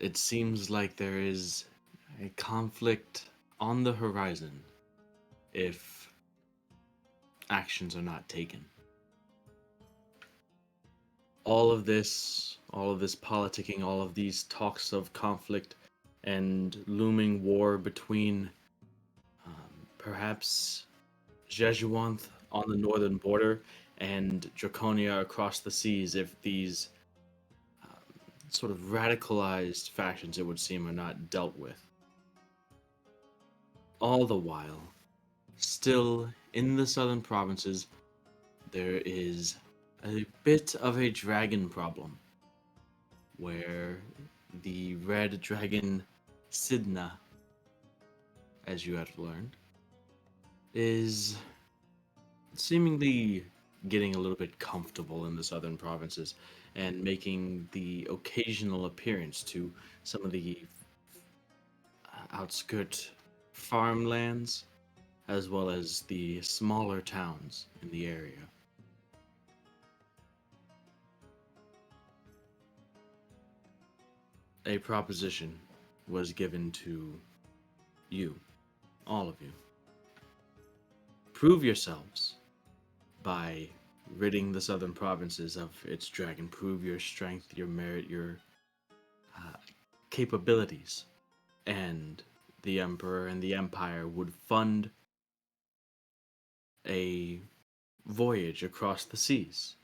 it seems like there is a conflict on the horizon if actions are not taken. All of this politicking, all of these talks of conflict and looming war between perhaps Jejuanth on the northern border and Draconia across the seas, if these sort of radicalized factions, it would seem, are not dealt with. All the while, still in the southern provinces, there is a bit of a dragon problem where the red dragon Sidna, as you have learned, is seemingly getting a little bit comfortable in the southern provinces and making the occasional appearance to some of the outskirt farmlands as well as the smaller towns in the area. A proposition was given to you, all of you. Prove yourselves by ridding the southern provinces of its dragon. Prove your strength, your merit, your uh, capabilities. And the Emperor and the Empire would fund a voyage across the seas,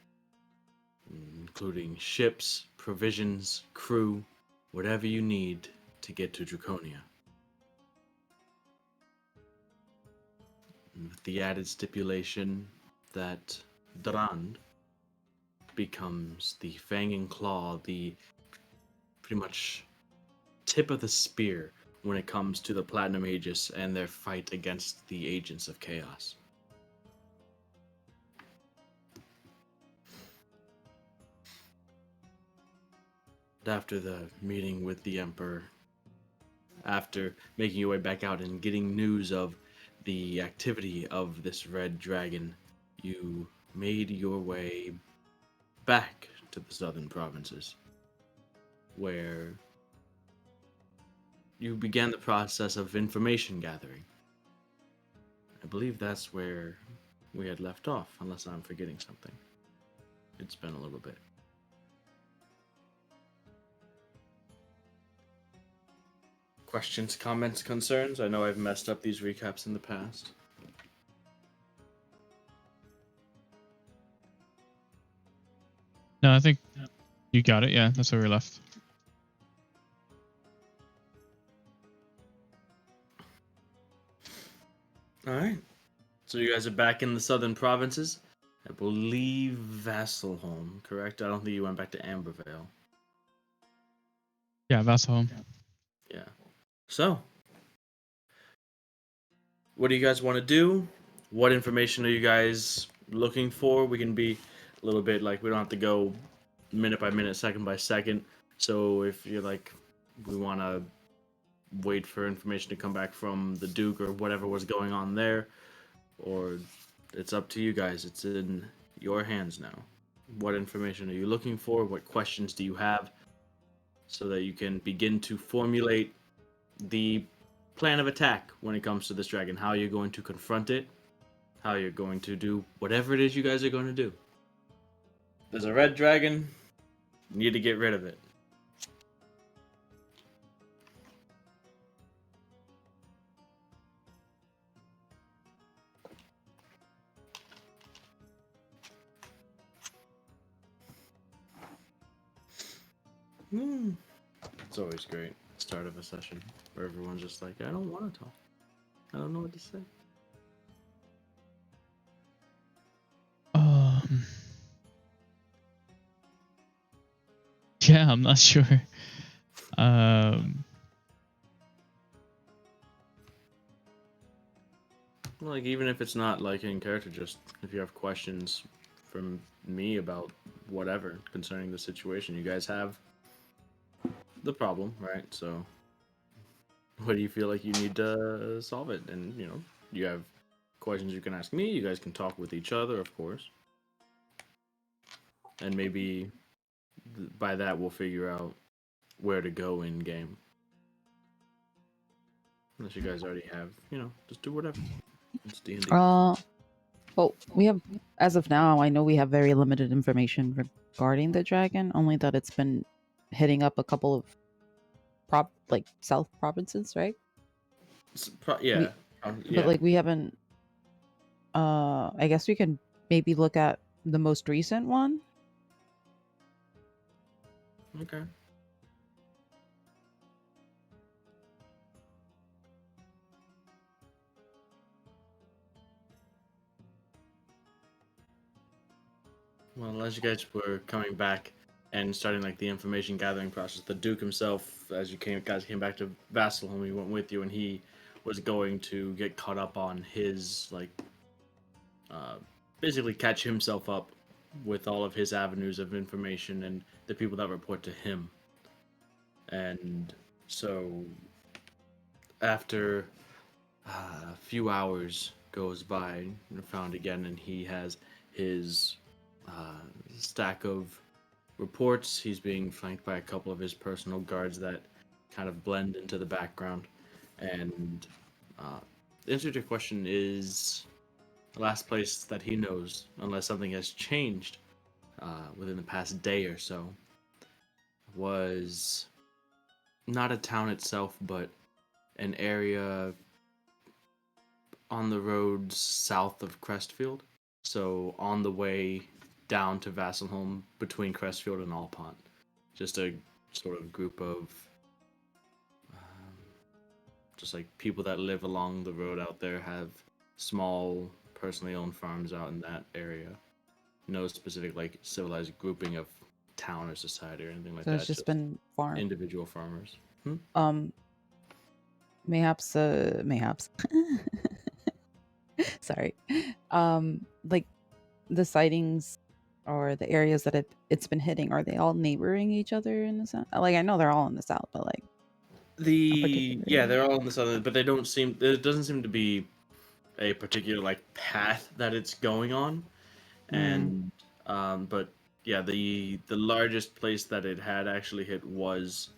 including ships, provisions, crew, whatever you need to get to Draconia. With the added stipulation that Drand becomes the fang and claw, the pretty much tip of the spear when it comes to the Platinum Aegis and their fight against the Agents of Chaos. After the meeting with the Emperor, after making your way back out and getting news of the activity of this red dragon, you made your way back to the southern provinces, where you began the process of information gathering. I believe that's where we had left off, unless I'm forgetting something. It's been a little bit. Questions, comments, concerns? I know I've messed up these recaps in the past. No, I think you got it. Yeah, that's where we left. All right. So you guys are back in the southern provinces. I believe Vasselholm, correct? I don't think you went back to Ambervale. Yeah, Vasselholm. Yeah. So, what do you guys want to do? What information are you guys looking for? We can be a little bit like, we don't have to go minute by minute, second by second. So if you're like, we want to wait for information to come back from the Duke or whatever was going on there, or it's up to you guys. It's in your hands now. What information are you looking for? What questions do you have? So that you can begin to formulate the plan of attack when it comes to this dragon. How you're going to confront it, how you're going to do whatever it is you guys are going to do. There's a red dragon, you need to get rid of it. It's always great. Start of a session where everyone's just like, I don't want to talk. I don't know what to say. Yeah, I'm not sure. Um, Like, even if it's not like in character, just if you have questions from me about whatever concerning the situation, you guys have the problem, right? So, what do you feel like you need to solve it? And, you have questions you can ask me. You guys can talk with each other, of course. And maybe by that we'll figure out where to go in game. Unless you guys already have, just do whatever. It's D&D. Well, we have, as of now, I know we have very limited information regarding the dragon, only that it's been hitting up a couple of south provinces, right? Yeah. But like we haven't I guess we can maybe look at the most recent one. Okay. Well, as you guys were coming back and starting like the information gathering process, the Duke himself, as you guys came back to Vasselholm, he went with you, and he was going to get caught up on his uh, basically catch himself up with all of his avenues of information and the people that report to him. And so, after a few hours goes by, you're found again, and he has his stack of reports. He's being flanked by a couple of his personal guards that kind of blend into the background. And the answer to your question is the last place that he knows, unless something has changed within the past day or so, was not a town itself, but an area on the roads south of Crestfield. So on the way down to Vasselholm between Crestfield and Alpont. Just a sort of group of just like people that live along the road out there, have small personally owned farms out in that area. No specific like civilized grouping of town or society or anything like So that. it's just been farm. Individual farmers. Mayhaps sorry. Like the sightings or the areas that it's been hitting, are they all neighboring each other in the south? Like I know they're all in the south, but like They're all in the southern, but there doesn't seem to be a particular like path that it's going on. And but yeah, the largest place that it had actually hit was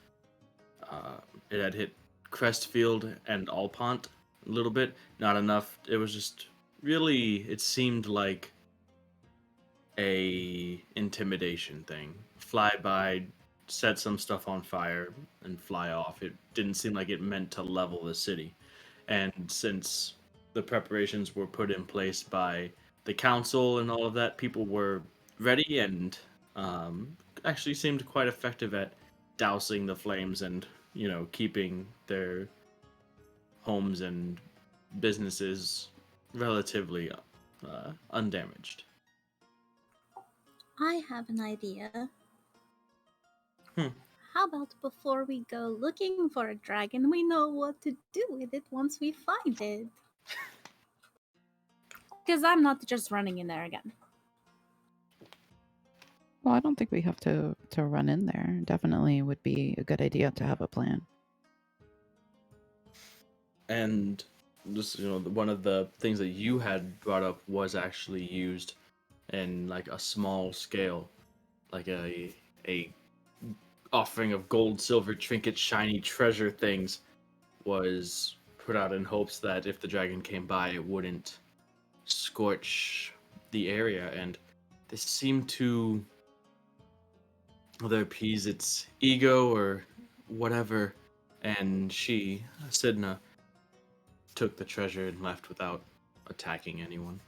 it had hit Crestfield and Alpont a little bit, not enough. It was just really, it seemed like a intimidation thing. Fly by, set some stuff on fire, and fly off. It didn't seem like it meant to level the city. And since the preparations were put in place by the council and all of that, people were ready and actually seemed quite effective at dousing the flames and keeping their homes and businesses relatively undamaged. I have an idea. Hmm. How about before we go looking for a dragon, we know what to do with it once we find it? Because I'm not just running in there again. well, I don't think we have to run in there. Definitely would be a good idea to have a plan. And just one of the things that you had brought up was actually used in like a small scale, like a offering of gold, silver, trinkets, shiny treasure things was put out in hopes that if the dragon came by, it wouldn't scorch the area. And this seemed to either appease its ego or whatever. And she, Sidna, took the treasure and left without attacking anyone.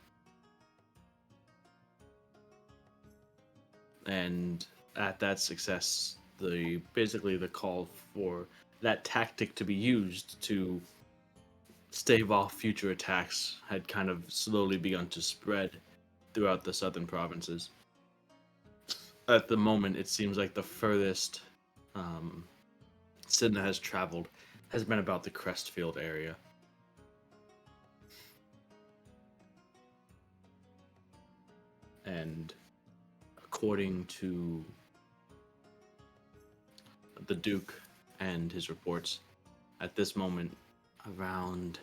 And at that success, basically the call for that tactic to be used to stave off future attacks had kind of slowly begun to spread throughout the southern provinces. At the moment, it seems like the furthest Sidna has traveled has been about the Crestfield area. And according to the Duke and his reports, at this moment, around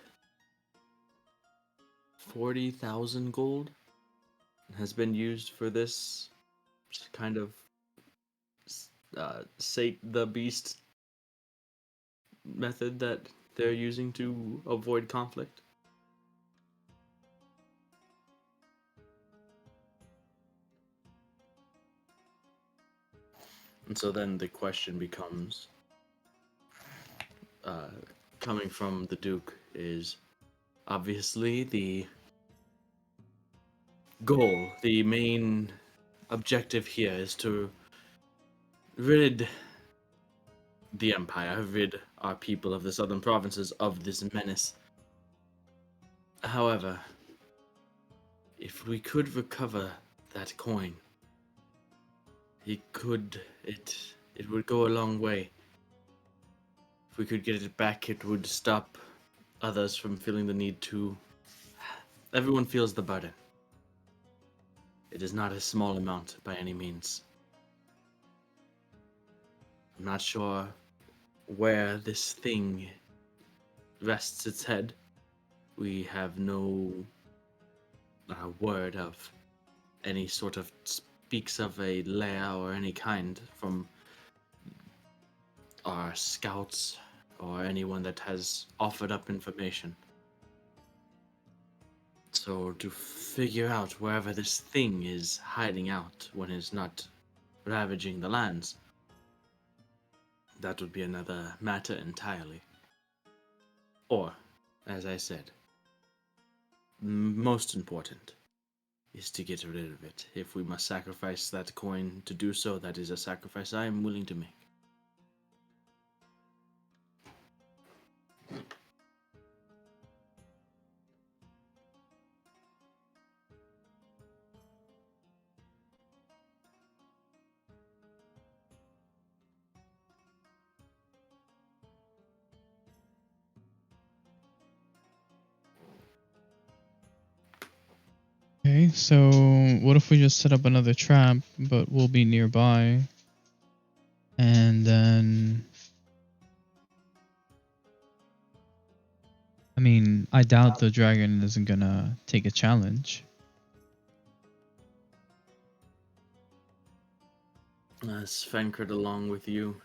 40,000 gold has been used for this kind of sate the beast method that they're using to avoid conflict? And so then the question becomes, coming from the Duke, is obviously the goal, the main objective here is to rid the Empire, rid our people of the southern provinces of this menace. However, if we could recover that coin, it would go a long way. If we could get it back, it would stop others from feeling the need to. Everyone feels the burden. It is not a small amount by any means. I'm not sure where this thing rests its head. We have no word of any sort of speaks of a lair or any kind from our scouts or anyone that has offered up information. So to figure out wherever this thing is hiding out when it's not ravaging the lands, that would be another matter entirely. Or, as I said, most important is to get rid of it. If we must sacrifice that coin to do so, that is a sacrifice I am willing to make. Okay, so what if we just set up another trap, but we'll be nearby? And then, I mean, I doubt the dragon isn't gonna take a challenge. Svenkard along with you.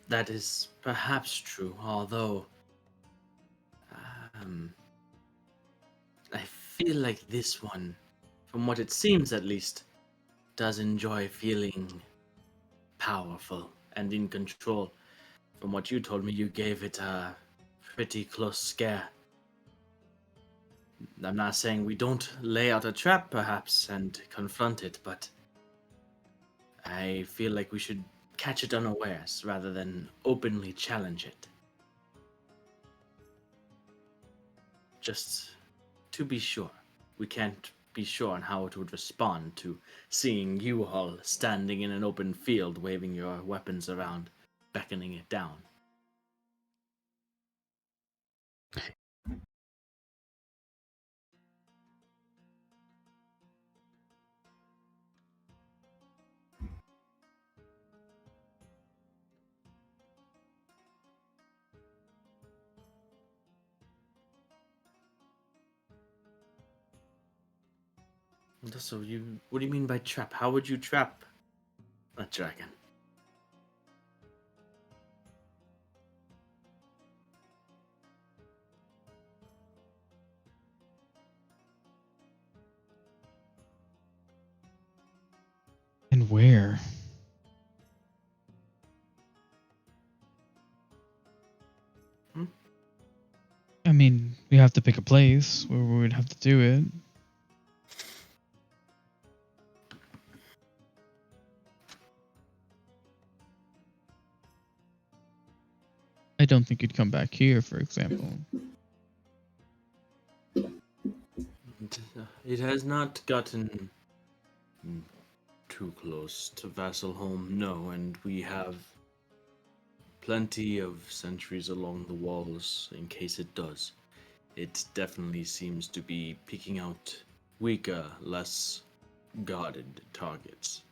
That is perhaps true, although I feel like this one, from what it seems at least, does enjoy feeling powerful and in control. From what you told me, you gave it a pretty close scare. I'm not saying we don't lay out a trap, perhaps, and confront it, but I feel like we should catch it unawares rather than openly challenge it. Just to be sure. We can't be sure on how it would respond to seeing you all standing in an open field, waving your weapons around, beckoning it down. So what do you mean by trap? How would you trap a dragon? And where? I mean, we have to pick a place where we would have to do it. I don't think you'd come back here, for example. It has not gotten too close to Vasselholm, no, and we have plenty of sentries along the walls in case it does. It definitely seems to be picking out weaker, less guarded targets.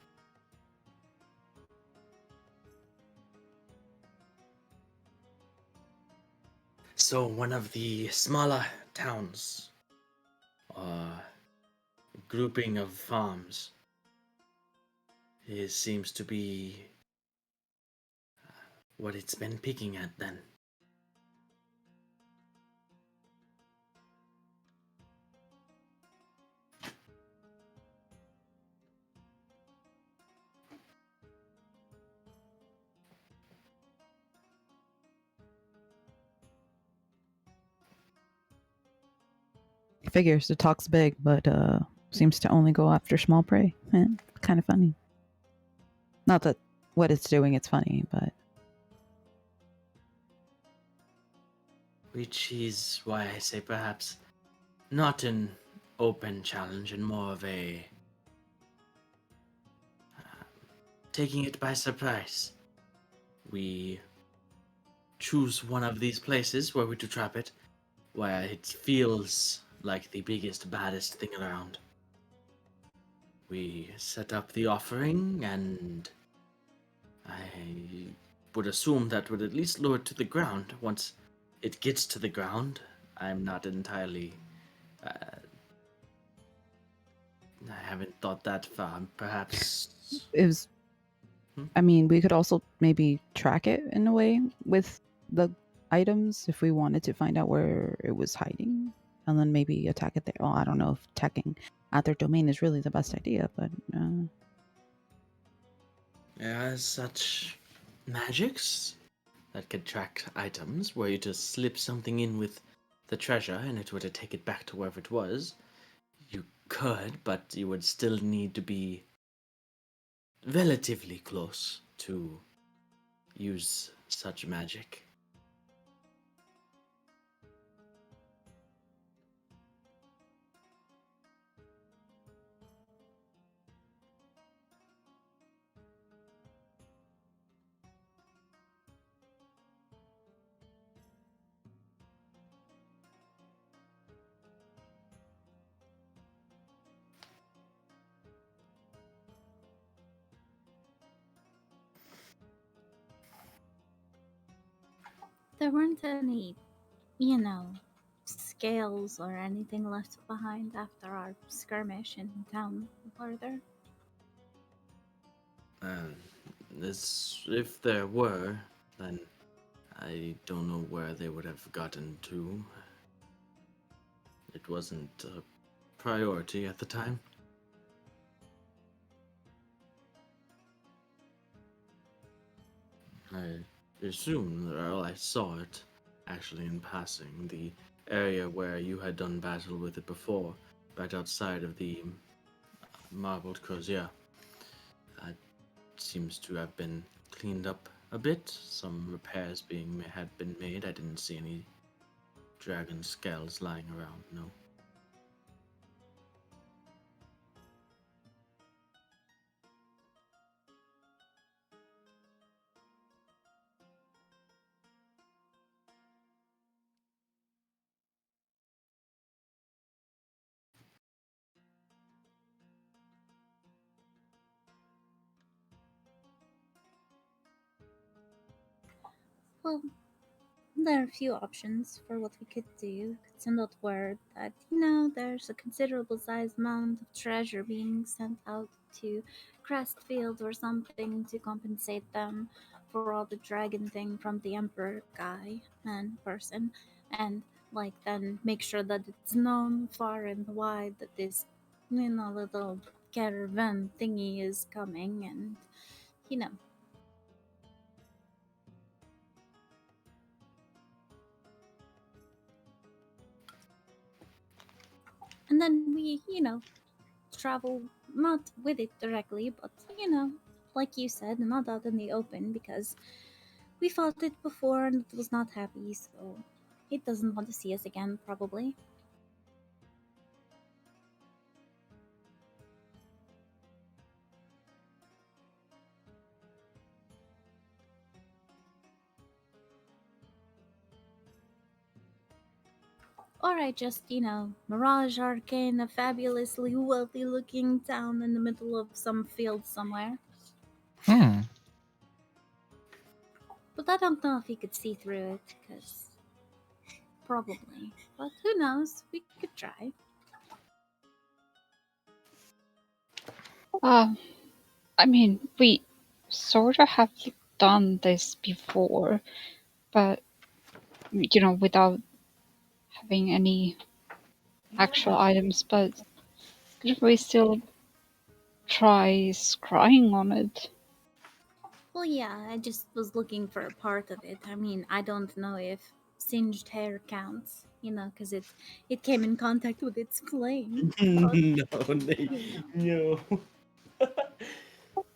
So one of the smaller towns, grouping of farms, seems to be what it's been picking at then. Figures it talks big, but seems to only go after small prey. Kind of funny. Not that what it's doing, it's funny, but Which is why I say perhaps not an open challenge and more of a taking it by surprise. We choose one of these places where we to trap it, where it feels like the biggest, baddest thing around. We set up the offering, and I would assume that would at least lure it to the ground. Once it gets to the ground, I'm not entirely. I haven't thought that far. Perhaps. it was. I mean, we could also maybe track it in a way with the items if we wanted to find out where it was hiding, and then maybe attack it there. Well, I don't know if attacking at their domain is really the best idea, but As such magics that could track items, were you to slip something in with the treasure and it were to take it back to wherever it was, you could, but you would still need to be relatively close to use such magic. There weren't any, scales or anything left behind after our skirmish in town, were there? If there were, then I don't know where they would have gotten to. It wasn't a priority at the time. I assume that I saw it actually in passing. The area where you had done battle with it before, right outside of the marbled crozier, seems to have been cleaned up a bit. Some repairs had been made. I didn't see any dragon scales lying around, no. Well, there are a few options for what we could do. Could send out word that, there's a considerable sized amount of treasure being sent out to Crestfield or something to compensate them for all the dragon thing from the Emperor guy and person. And, then make sure that it's known far and wide that this, little caravan thingy is coming and, you know, and then we, travel not with it directly, but like you said, not out in the open because we fought it before and it was not happy, so it doesn't want to see us again, probably. Or I just, Mirage Arcane, a fabulously wealthy looking town in the middle of some field somewhere. Hmm. But I don't know if he could see through it, because probably. But who knows? We could try. I mean, we sort of have done this before, but without having any actual items. But could we still try scrying on it? Well, yeah, I just was looking for a part of it. I mean, I don't know if singed hair counts, because it came in contact with its flame. no, But, Nate, you know. no.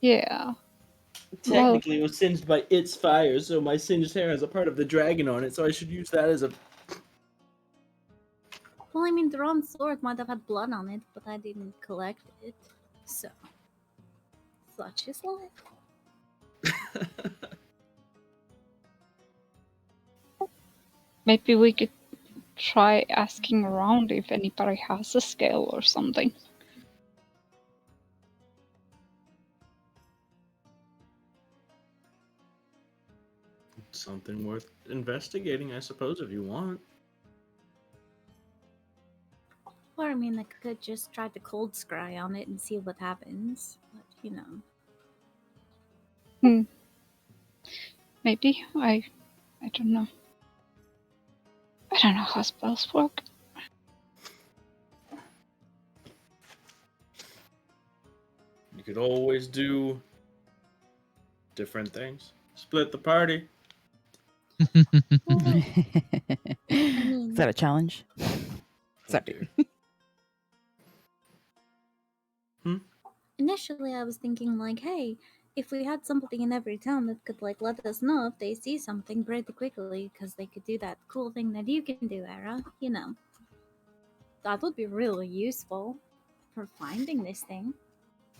Yeah. Well, Technically, it was singed by its fire, so my singed hair has a part of the dragon on it, so I should use that as a. Well, I mean, the wrong sword might have had blood on it, but I didn't collect it. So, such is life. maybe we could try asking around if anybody has a scale or something. Something worth investigating, I suppose, if you want. Or, I mean, I could just try to cold scry on it and see what happens. But, Maybe. I don't know. I don't know how spells work. You could always do different things. Split the party. Well, Is that a challenge? Sorry. dear. initially I was thinking, like, hey, if we had somebody in every town that could, like, let us know if they see something pretty quickly, because they could do that cool thing that you can do, Era, that would be really useful for finding this thing.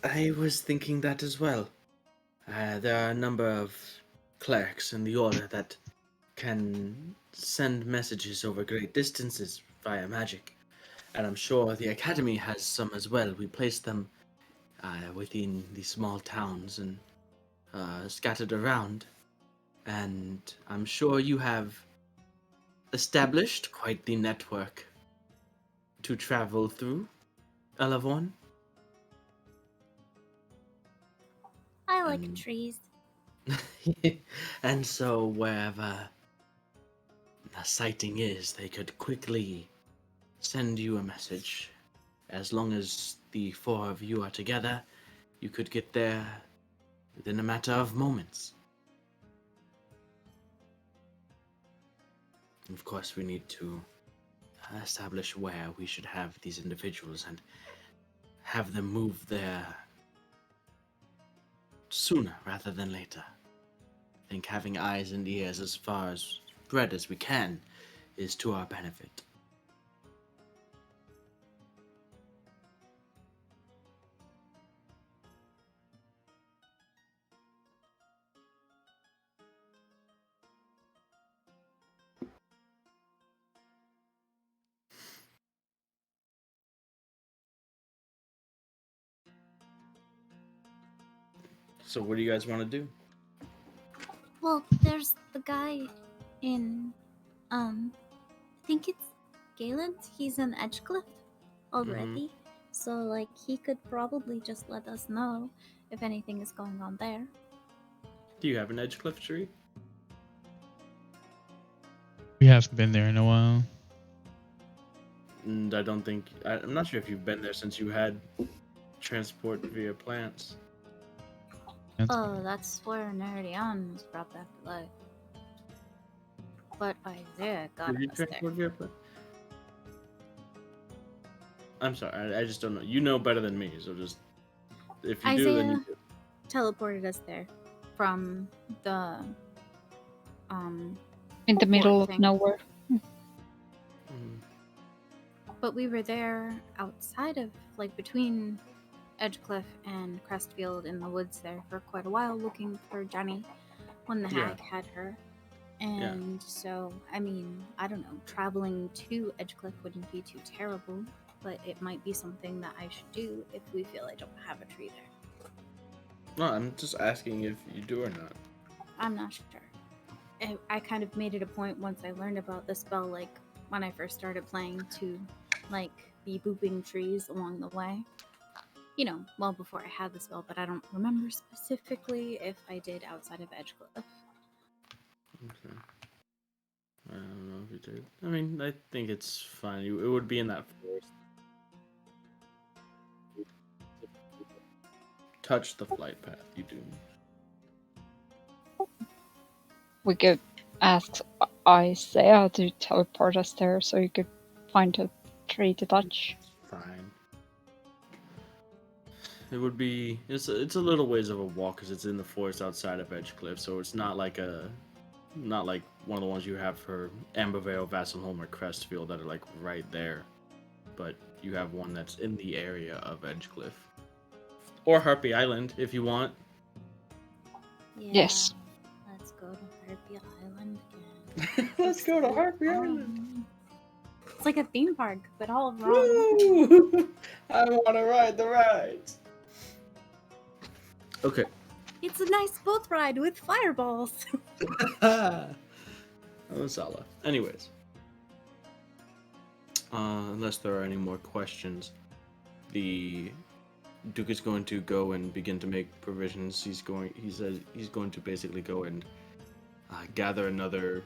I was thinking that as well. There are a number of clerics in the order that can send messages over great distances via magic. And I'm sure the academy has some as well. We place them within the small towns and scattered around. And I'm sure you have established quite the network to travel through, Elavon. I like trees. And so wherever a sighting is, they could quickly send you a message. As long as the four of you are together, you could get there within a matter of moments. Of course, we need to establish where we should have these individuals and have them move there sooner rather than later. I think having eyes and ears as far as spread as we can is to our benefit. So what do you guys want to do? Well, there's the guy in, I think it's Galen. He's in Edgecliff already. So, like, he could probably just let us know if anything is going on there. Do you have an Edgecliff tree? We haven't been there in a while. And I don't think... I'm not sure if you've been there since you had transport via plants. Oh, that's where Nerdion was brought back to life. But Isaiah got Did you us there. transport via plants? I'm sorry, I just don't know. You know better than me, so just... If you do, then you do. Teleported us there from the In the middle of thing. nowhere. But we were there outside of, like, between Edgecliff and Crestfield in the woods there for quite a while, looking for Jenny when the hag had her. And so, I mean, I don't know, traveling to Edgecliff wouldn't be too terrible, but it might be something that I should do if we feel I don't have a tree there. No, I'm just asking if you do or not. I'm not sure. I kind of made it a point once I learned about the spell, like, when I first started playing, to, like, be booping trees along the way. you know, well before I had the spell, but I don't remember specifically if I did outside of Edgecliff. Okay. I don't know if you did. I mean, I think it's fine. It would be in that forest. Touch the flight path, you do. We could ask Isaiah to teleport us there so you could find a tree to touch. Fine. It would be. It's a little ways of a walk because it's in the forest outside of Edgecliff, so it's not like one of the ones you have for Ambervale, Vasselholm, or Crestfield that are like right there, but you have one that's in the area of Edgecliff or Harpy Island if you want. Yeah, Yes. let's go to Harpy Island again. Let's go to Harpy Island. It's like a theme park, but all wrong. Woo! I want to ride the rides. Okay. It's a nice boat ride with fireballs. Oh, Cele. Anyways, unless there are any more questions, the Duke is going to go and begin to make provisions. He says he's going to basically go and gather another,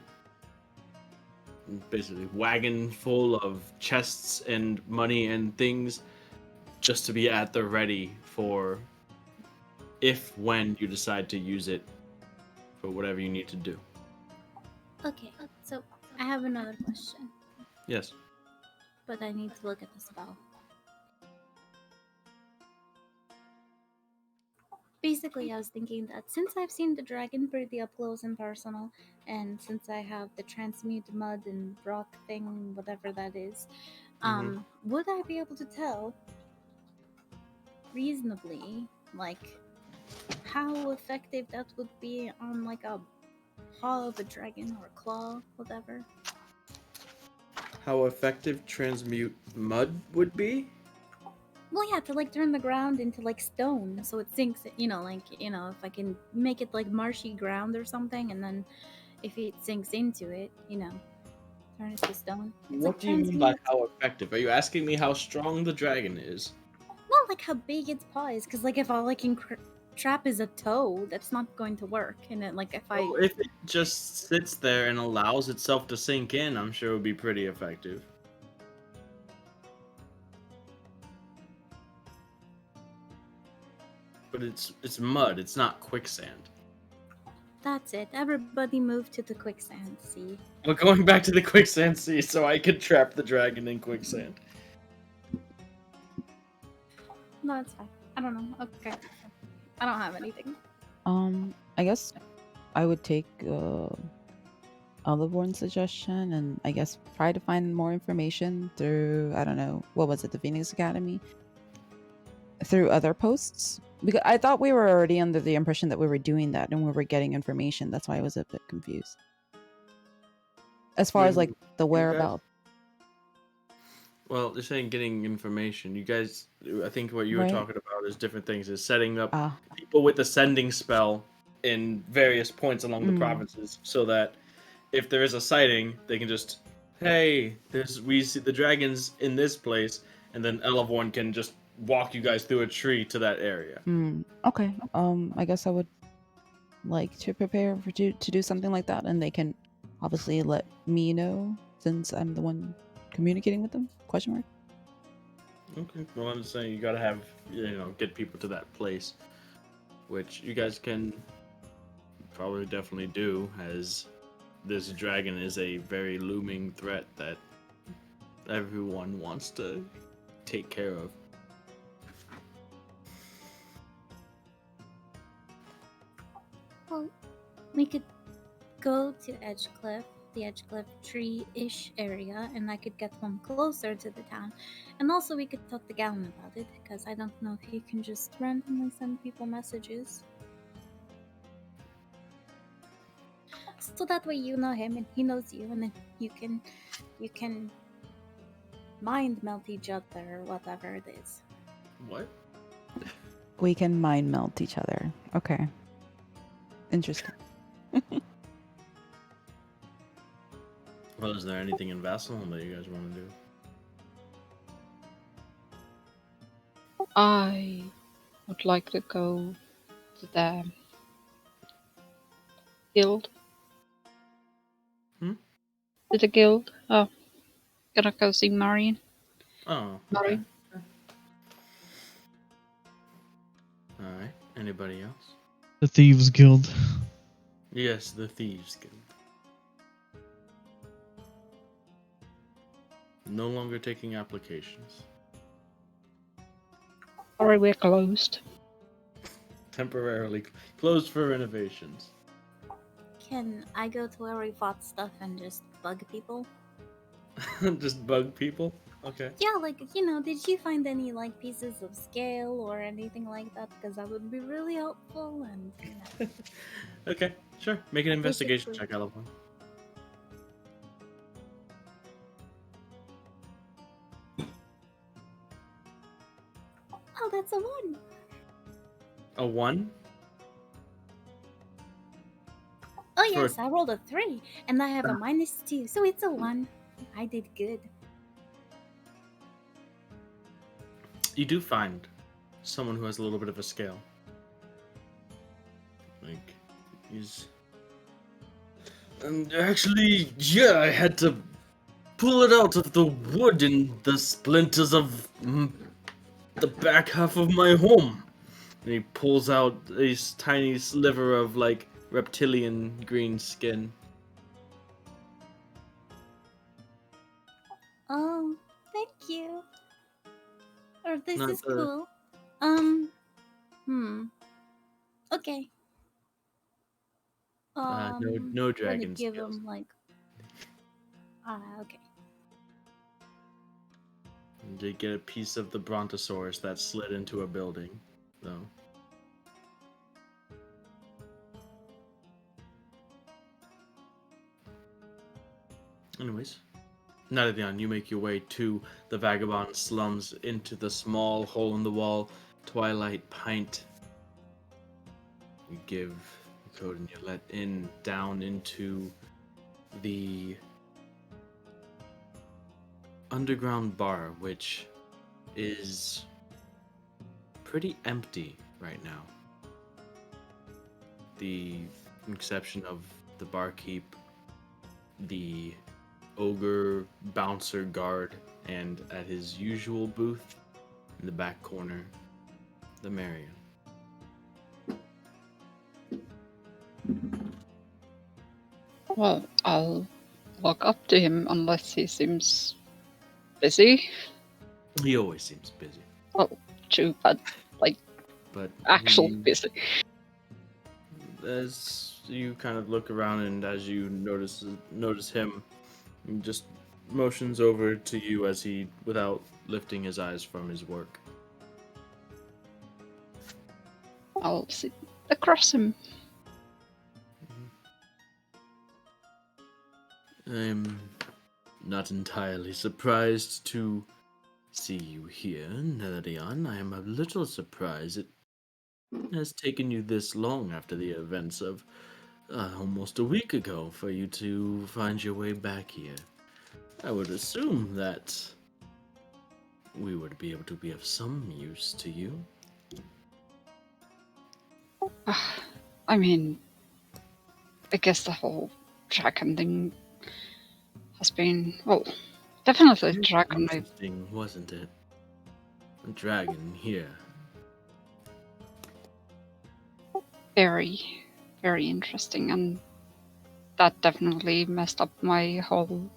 basically wagon full of chests and money and things, just to be at the ready for when you decide to use it for whatever you need to do. Okay, so I have another question, Yes. but I need to look at the spell. Basically, I was thinking that since I've seen the dragon pretty up close and personal, and since I have the transmute mud and rock thing, whatever that is, would I be able to tell reasonably, like, how effective that would be on, like, a paw of a dragon or claw, whatever? How effective transmute mud would be? Well, yeah, to like turn the ground into like stone, so it sinks. If I can make it like marshy ground or something, and then if it sinks into it, turn it to stone. It's What like do you mean by transmute. how effective? Are you asking me how strong the dragon is? Not like how big its paw is, because like if all I can trap is a toe, that's not going to work. And then like Well, if it just sits there and allows itself to sink in, I'm sure it would be pretty effective. But it's mud, it's not quicksand. That's it. Everybody move to the quicksand. See. We're going back to the quicksand sea so I could trap the dragon in quicksand. No, that's fine. I don't know. Okay. I don't have anything. I guess I would take Oliveborn's suggestion and I guess try to find more information through, I don't know, what was it, the Phoenix Academy? Through other posts? Because I thought we were already under the impression that we were doing that and we were getting information. That's why I was a bit confused. As far as like the whereabouts. Well, they're saying getting information. You guys, I think what you were Right. talking about is different things. Is setting up Ah. people with the sending spell in various points along the Mm. provinces, so that if there is a sighting, they can just, hey, we see the dragons in this place, and then Elevorn can just walk you guys through a tree to that area. Okay. I guess I would like to prepare to do something like that, and they can obviously let me know since I'm the one communicating with them. Question mark. Okay. Well, I'm just saying you gotta have, get people to that place, which you guys can probably definitely do, as this dragon is a very looming threat that everyone wants to take care of. Well, we could go to Edgecliff, the Edgecliff tree-ish area, and I could get one closer to the town. And also we could talk to Galen about it, because I don't know if he can just randomly send people messages. So that way you know him and he knows you, and then you can mind melt each other or whatever it is. What? We can mind melt each other. Okay. Interesting. Well, is there anything in Vasselholm that you guys want to do? I would like to go to the guild. Hmm? To the guild. Oh, gonna go see Marion. Oh, okay. Marion. Alright. Anybody else? The Thieves Guild. Yes, the Thieves Guild. No longer taking applications. Sorry, we're closed. Temporarily closed for renovations. Can I go to where we bought stuff and just bug people? Just bug people? Okay. Yeah, like, did you find any, like, pieces of scale or anything like that? Because that would be really helpful and, Okay, sure. Make an investigation Basically. check, Elephant. Oh, that's a 1. A 1? Oh, For- yes, I rolled a 3, and I have a -2, so it's a 1. I did good. You do find someone who has a little bit of a scale. Like, he's. And actually, yeah, I had to pull it out of the wood in the splinters of the back half of my home. And he pulls out a tiny sliver of, like, reptilian green skin. Oh, thank you. Or this Not is the- cool. Okay. no I'm gonna dragon give skills. him, like... okay. You did get a piece of the brontosaurus that slid into a building, though. Anyways, Nadidion, you make your way to the vagabond slums into the small hole in the wall Twilight Pint. You give the code and you're let in down into the underground bar, which is pretty empty right now. The exception of the barkeep, the ogre bouncer guard, and at his usual booth in the back corner, the Marion. Well, I'll walk up to him unless he seems busy. He always seems busy, True, but but actual he, busy. as you kind of look around and as you notice him, he just motions over to you as he, without lifting his eyes from his work. I'll sit across him. I'm not entirely surprised to see you here, Neladion. I am a little surprised it has taken you this long after the events of almost a week ago for you to find your way back here. I would assume that we would be able to be of some use to you. I mean, I guess the whole dragon thing has been, well, definitely dragon. Interesting, wasn't it? A dragon here. Very, very interesting, and that definitely messed up my whole,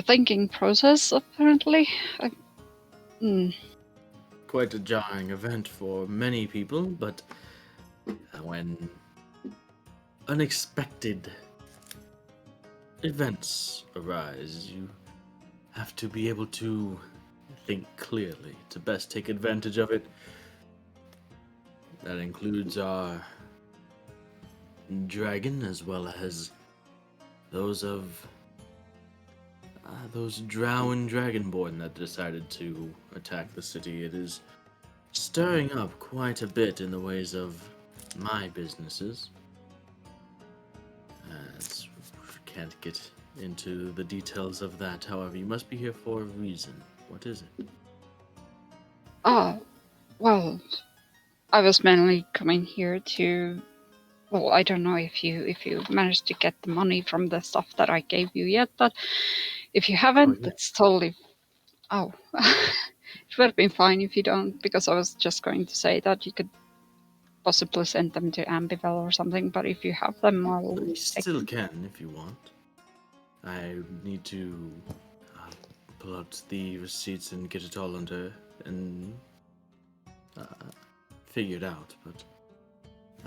thinking process. Apparently, Quite a jarring event for many people, but when unexpected events arise, you have to be able to think clearly to best take advantage of it. That includes our dragon as well as those of those drow and dragonborn that decided to attack the city. It is stirring up quite a bit in the ways of my businesses. Can't get into the details of that, however, you must be here for a reason. What is it? Oh, well, I was mainly coming here to. Well, I don't know if you managed to get the money from the stuff that I gave you yet, but if you haven't, yeah. that's totally. Oh, it would have been fine if you don't, because I was just going to say that you could possibly send them to Ambival or something, but if you have them, I'll You take still them. can if you want. I need to pull out the receipts and get it all under and uh, figured out, but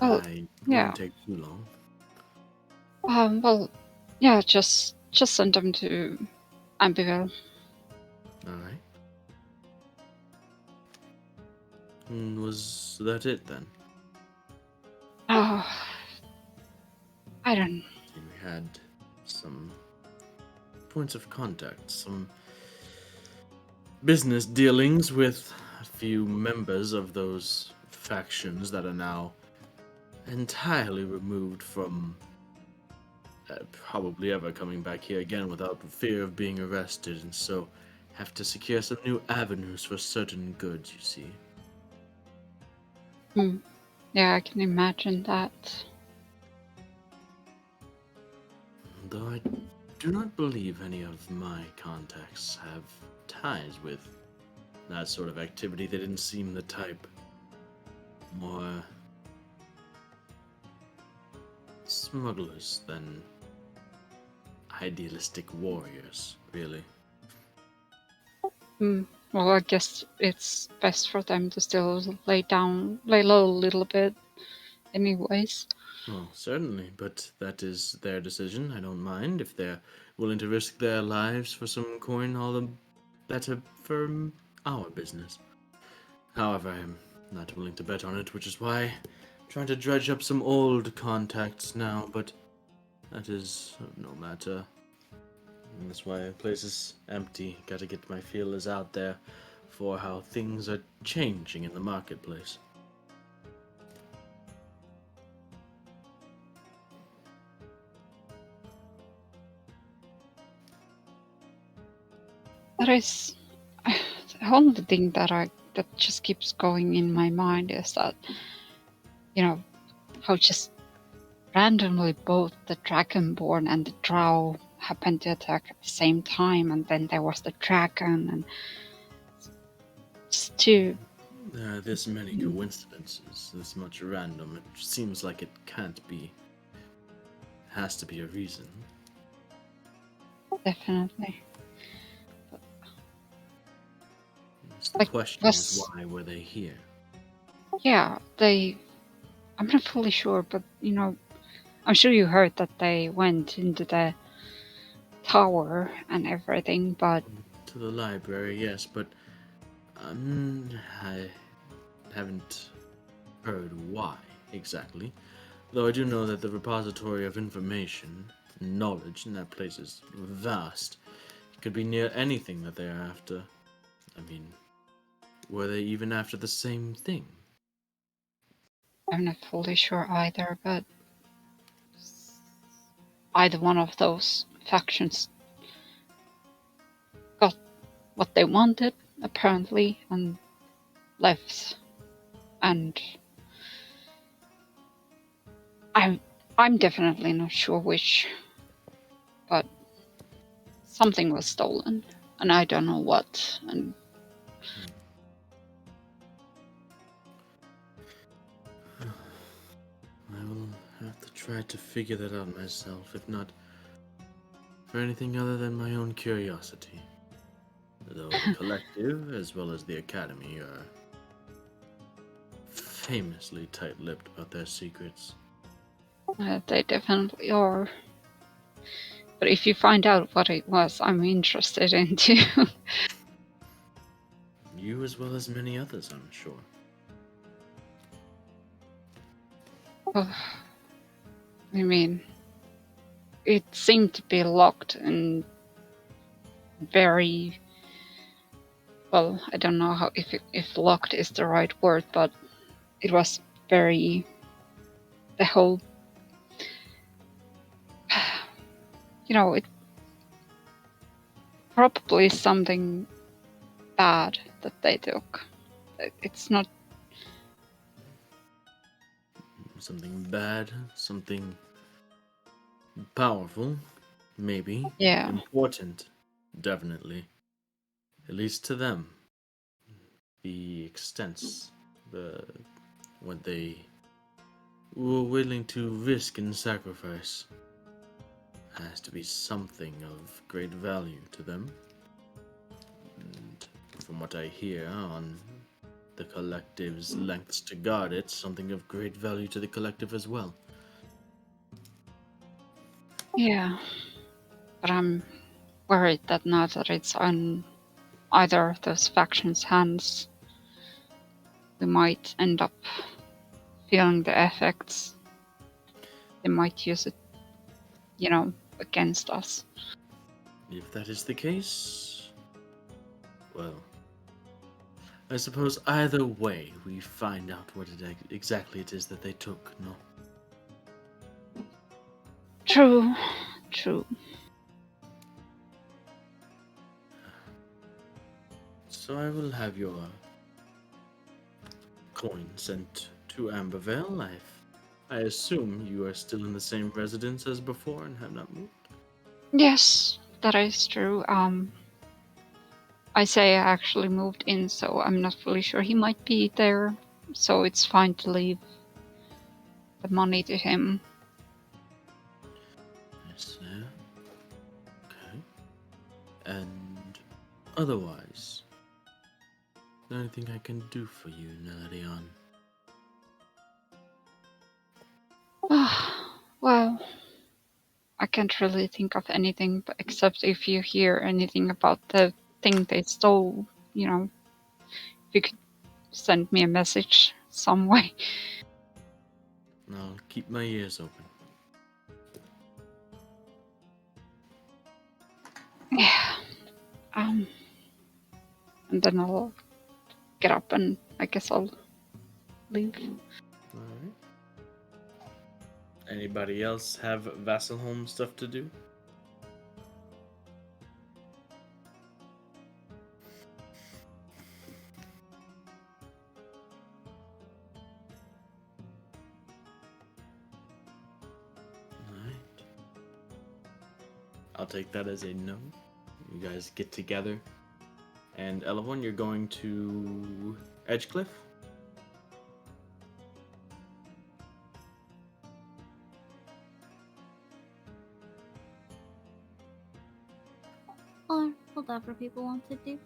Well, I yeah. wouldn't take too long. Well, yeah, just send them to Ambival. Alright. Was that it then? Oh, I don't. We had some points of contact, some business dealings with a few members of those factions that are now entirely removed from probably ever coming back here again without fear of being arrested, and so have to secure some new avenues for certain goods, you see. Yeah, I can imagine that. Though I do not believe any of my contacts have ties with that sort of activity. They didn't seem the type. More smugglers than idealistic warriors, really. Well, I guess it's best for them to still lay low a little bit, anyways. Well, certainly, but that is their decision. I don't mind. If they're willing to risk their lives for some coin, all the better for our business. However, I'm not willing to bet on it, which is why I'm trying to dredge up some old contacts now, but that is no matter. And that's why the place is empty. Gotta get my feelers out there for how things are changing in the marketplace. That is the only thing that just keeps going in my mind is that, how just randomly both the Dragonborn and the Drow happened to attack at the same time, and then there was the dragon, and just too. There are this many coincidences, this much random. It seems like it can't be. Has to be a reason. Definitely. The Like, question is, why were they here? Yeah, I'm not fully sure, but I'm sure you heard that they went into the tower and everything, but To the library, yes, but I haven't heard why exactly. Though I do know that the repository of information, knowledge in that place is vast. It could be near anything that they're after. I mean, were they even after the same thing? I'm not fully sure either, but either one of those factions got what they wanted, apparently, and left. And I'm definitely not sure which, but something was stolen, and I don't know what. And I will have to try to figure that out myself, if not for anything other than my own curiosity. Though the collective, as well as the academy, are famously tight-lipped about their secrets. they definitely are. But if you find out what it was, I'm interested in too. You as well as many others, I'm sure. I mean, it seemed to be locked and very well. I don't know how if locked is the right word, but it was very the whole. It probably something bad that they took, It's not. Something bad, something powerful, maybe. Yeah. Important, definitely. At least to them. The extents, what they were willing to risk and sacrifice has to be something of great value to them. And from what I hear on the collective's lengths to guard it, something of great value to the collective as well. Yeah. But I'm worried that now that it's on either of those factions' hands, we might end up feeling the effects. They might use it, against us. If that is the case, well, I suppose either way we find out what exactly it is that they took, no? True. So I will have your coin sent to Ambervale. I assume you are still in the same residence as before and have not moved? Yes, that is true. Isaiah actually moved in, so I'm not fully sure he might be there. So it's fine to leave the money to him. Yes, sir. Okay. And otherwise, is there anything I can do for you, Neladion? Well, I can't really think of anything except if you hear anything about the thing they stole, if you could send me a message some way. I'll keep my ears open. Yeah. And then I'll get up and I guess I'll leave. Alright. Anybody else have Vasselholm stuff to do? Alright. I'll take that as a no. You guys get together. And Elevon, you're going to Edgecliff? Or whatever people want to do.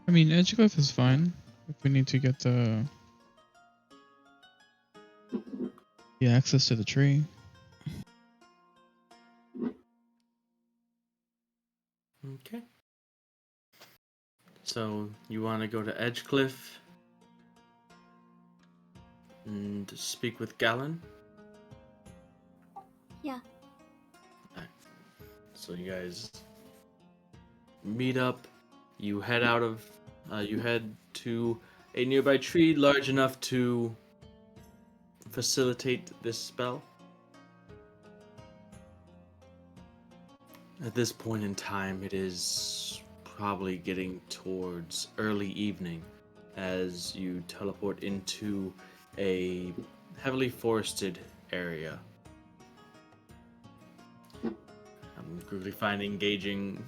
I mean, Edgecliff is fine if we need to get the access to the tree. Okay. So you want to go to Edgecliff and speak with Galen? Yeah. Alright. So you guys meet up. You head out of. You head to a nearby tree large enough to facilitate this spell. At this point in time, it is probably getting towards early evening as you teleport into a heavily forested area. I'm quickly finding engaging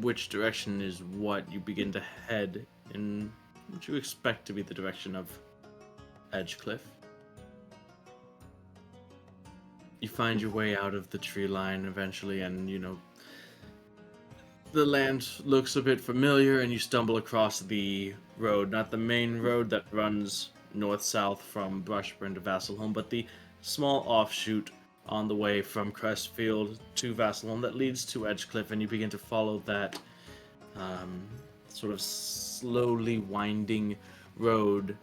which direction is what you begin to head in what you expect to be the direction of Edgecliff. You find your way out of the tree line eventually, and the land looks a bit familiar, and you stumble across the road, not the main road that runs north-south from Brushburn to Vasselholm, but the small offshoot on the way from Crestfield to Vasselholm that leads to Edgecliff, and you begin to follow that sort of slowly winding road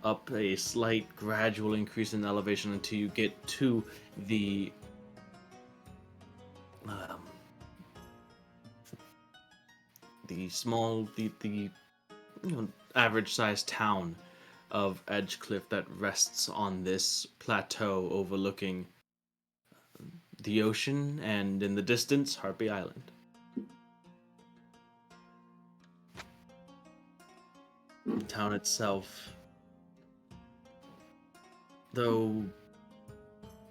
up a slight gradual increase in elevation until you get to the the average-sized town of Edgecliff that rests on this plateau overlooking the ocean and in the distance Harpy Island. The town itself, though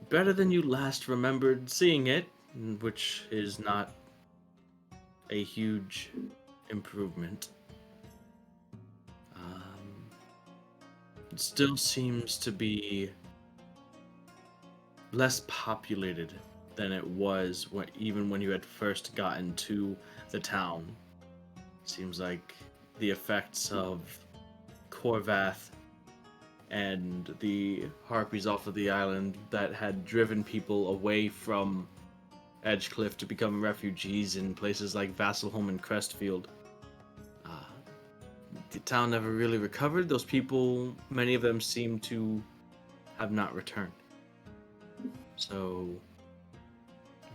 better than you last remembered seeing it, which is not a huge improvement. It still seems to be less populated than it was even when you had first gotten to the town. Seems like the effects of Corvath and the harpies off of the island that had driven people away from Edgecliff to become refugees in places like Vasselholm and Crestfield. The town never really recovered. Those people, many of them seem to have not returned. So,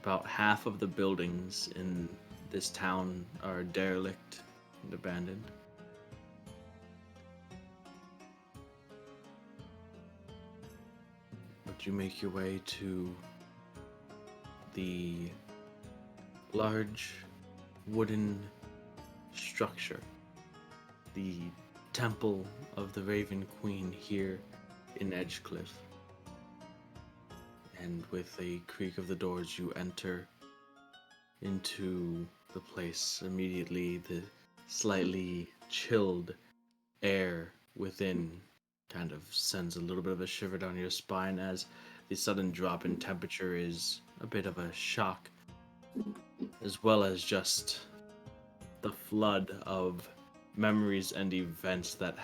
about half of the buildings in this town are derelict and abandoned. But you make your way to the large wooden structure, the Temple of the Raven Queen here in Edgecliff. And with a creak of the doors, you enter into the place. Immediately, the slightly chilled air within kind of sends a little bit of a shiver down your spine, as the sudden drop in temperature is a bit of a shock, as well as just the flood of memories and events that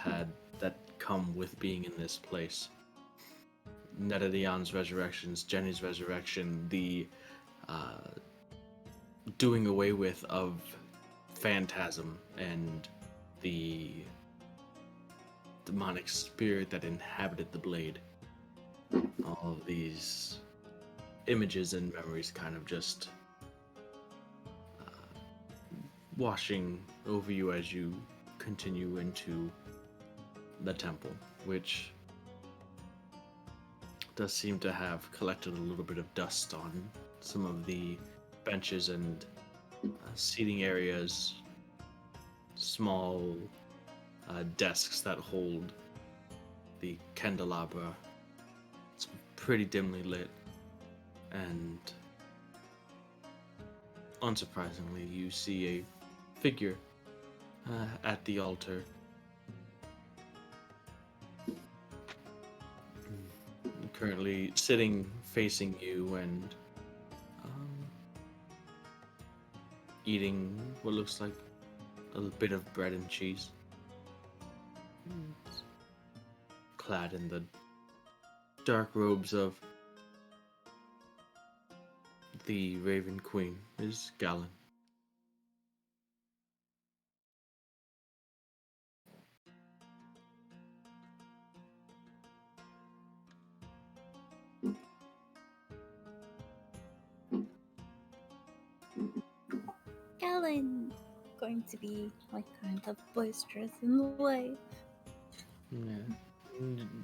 come with being in this place. Nedadion's resurrections, Jenny's resurrection, the doing away with of Phantasm and the demonic spirit that inhabited the blade. All of these images and memories kind of just washing over you as you continue into the temple, which does seem to have collected a little bit of dust on some of the benches and seating areas, small desks that hold the candelabra. It's pretty dimly lit, and unsurprisingly, you see a figure at the altar. Currently sitting facing you and eating what looks like a bit of bread and cheese. Clad in the dark robes of the Raven Queen is Galen. Galen going to be like kind of boisterous in the way. Yeah.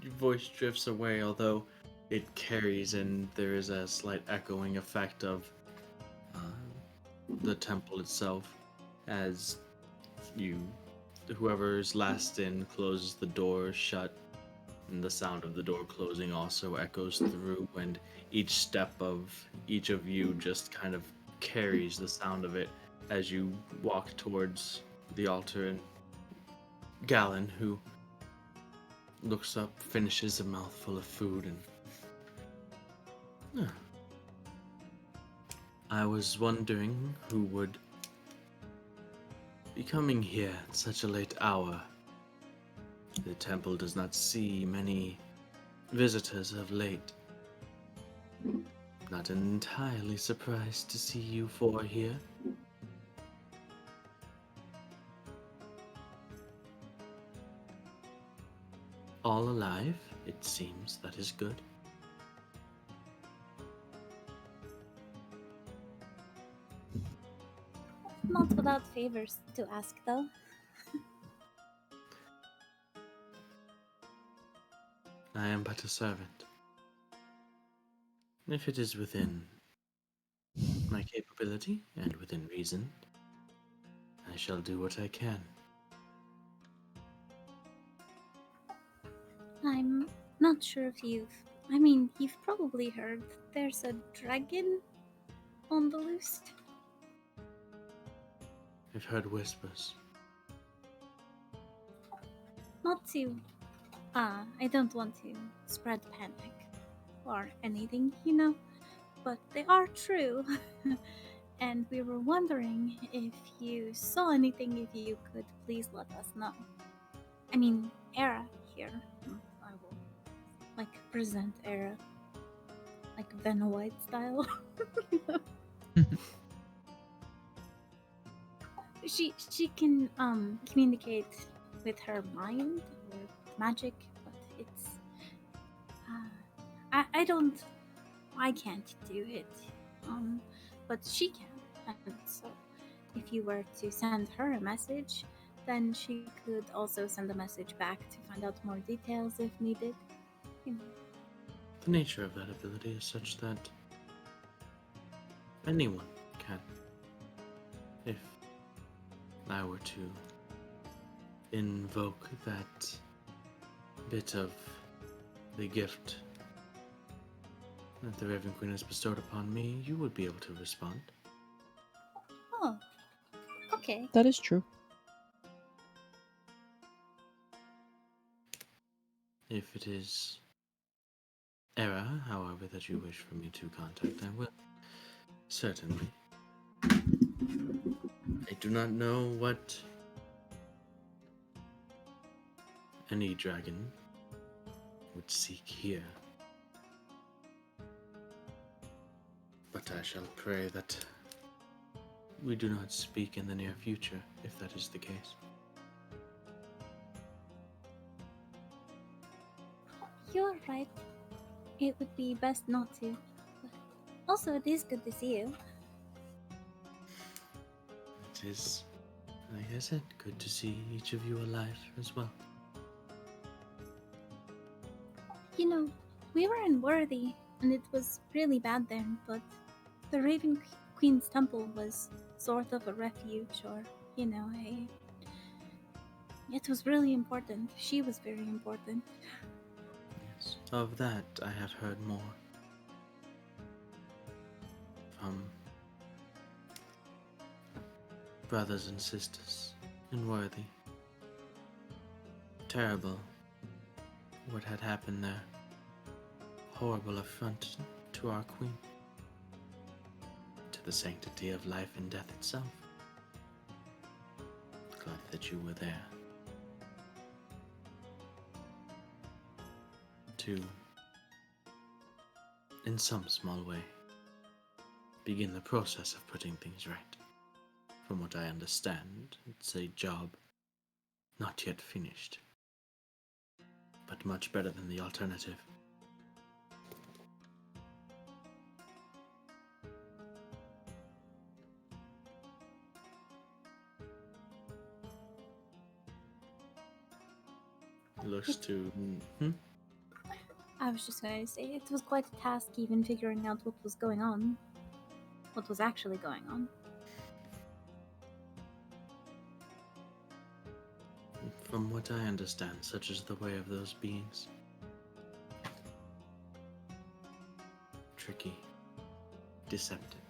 Your voice drifts away, although it carries, and there is a slight echoing effect of the temple itself, as whoever's last in closes the door shut, and the sound of the door closing also echoes through, and each step of each of you just kind of carries the sound of it as you walk towards the altar. And Galen, who looks up, finishes a mouthful of food, and I was wondering who would be coming here at such a late hour. The temple does not see many visitors of late. Not entirely surprised to see you four here. All alive, it seems. That is good. Not without favors to ask, though. I am but a servant. If it is within my capability and within reason, I shall do what I can. I'm not sure if you've probably heard there's a dragon on the loose. I've heard whispers. Not to, I don't want to spread panic or anything, but they are true. And we were wondering if you saw anything, if you could please let us know. I mean, Era here. I will, present Era. Like Vanna White style. She can communicate with her mind with magic, but it's I can't do it. But she can. And so if you were to send her a message, then she could also send a message back to find out more details if needed. The nature of that ability is such that anyone can. If I were to invoke that bit of the gift that the Raven Queen has bestowed upon me, you would be able to respond. Oh, okay. That is true. If it is Era, however, that you wish for me to contact, I will. Certainly. I do not know what any dragon would seek here, but I shall pray that we do not speak in the near future, if that is the case. You're right. It would be best not to. But also, it is good to see you. It is, like I said, good to see each of you alive as well. We were in Worthy, and it was really bad there, but the Raven Queen's temple was sort of a refuge, or, it was really important. She was very important. Yes. Of that, I have heard more from brothers and sisters in Worthy. Terrible what had happened there. Horrible affront to our queen, to the sanctity of life and death itself. Glad that you were there to, in some small way, begin the process of putting things right. From what I understand, it's a job not yet finished, but much better than the alternative. He looks to... I was just going to say, it was quite a task even figuring out what was going on. What was actually going on. From what I understand, such is the way of those beings. Tricky. Deceptive.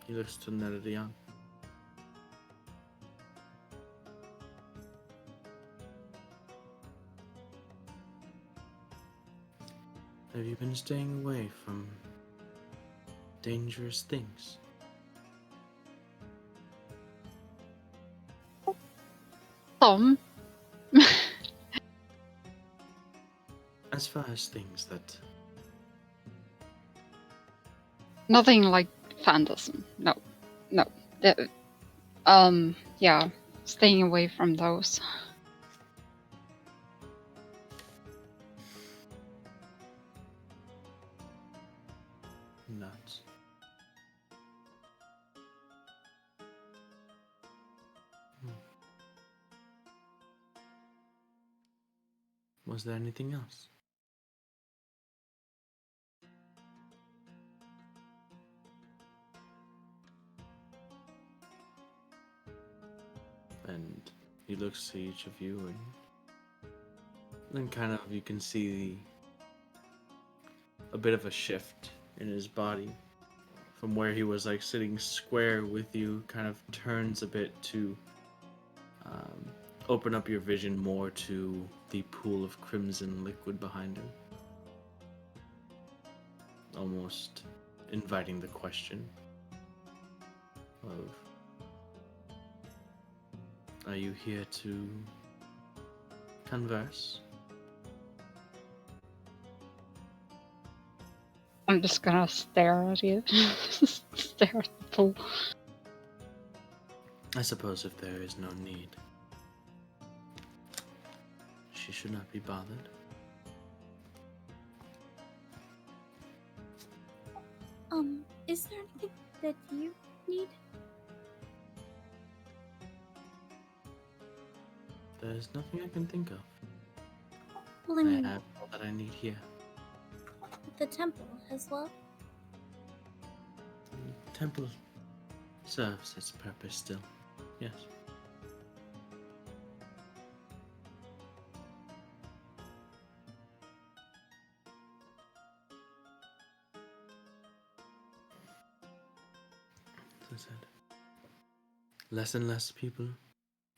He looks to Neredion. Have you been staying away from dangerous things? As far as things that... Nothing like phantasm. No. Yeah, staying away from those. nuts. Was there anything else? And he looks to each of you, and then kind of you can see a bit of a shift in his body from where he was like sitting square with you, kind of turns a bit to open up your vision more to the pool of crimson liquid behind him, almost inviting the question of, are you here to converse? I'm just gonna stare at you. Stare at the pool. I suppose if there is no need, she should not be bothered. Is there anything that you need? There's nothing I can think of. Well, I I mean, have all that I need here. the temple as well. The temple serves its purpose still, yes. As I said, less and less people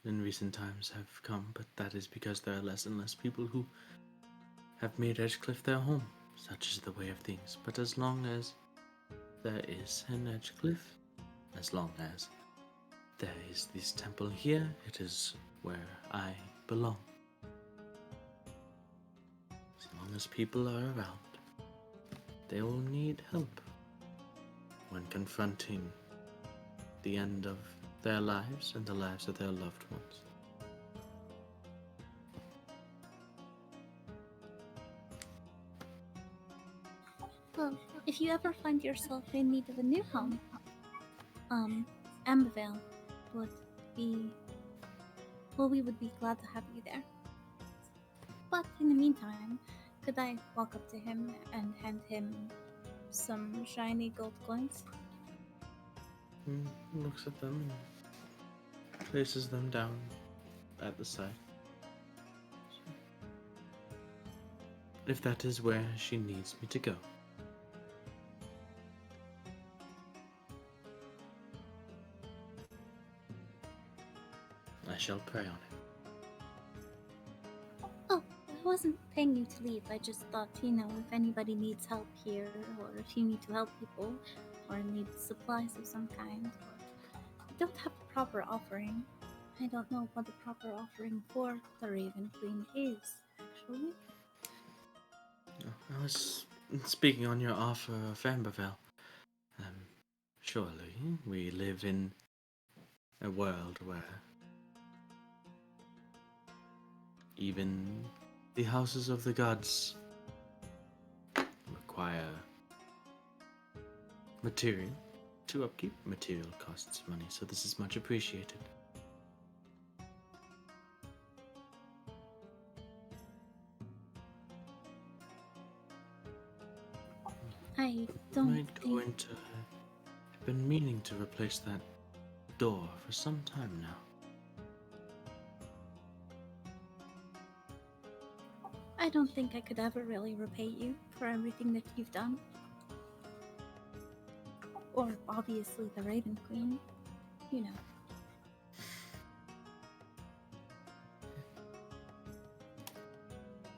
in recent times have come, but that is because there are less and less people who have made Edgecliff their home. Such is the way of things. But as long as there is an Edgecliff, as long as there is this temple here, it is where I belong. As long as people are around, they will need help when confronting the end of their lives and the lives of their loved ones. Well, if you ever find yourself in need of a new home, Ambervale would be... Well, we would be glad to have you there. But in the meantime, could I walk up to him and hand him some shiny gold coins? He looks at them and places them down at the side. If that is where she needs me to go. I shall pray on it. Oh, I wasn't paying you to leave. I just thought, if anybody needs help here, or if you need to help people, or need supplies of some kind, or I don't have a proper offering. I don't know what the proper offering for the Raven Queen is, actually. I was speaking on your offer of Ambervale. Surely we live in a world where even the houses of the gods require material to upkeep. Material costs money, so this is much appreciated. I don't Might go think... into. I've been meaning to replace that door for some time now. I don't think I could ever really repay you for everything that you've done. Or obviously the Raven Queen,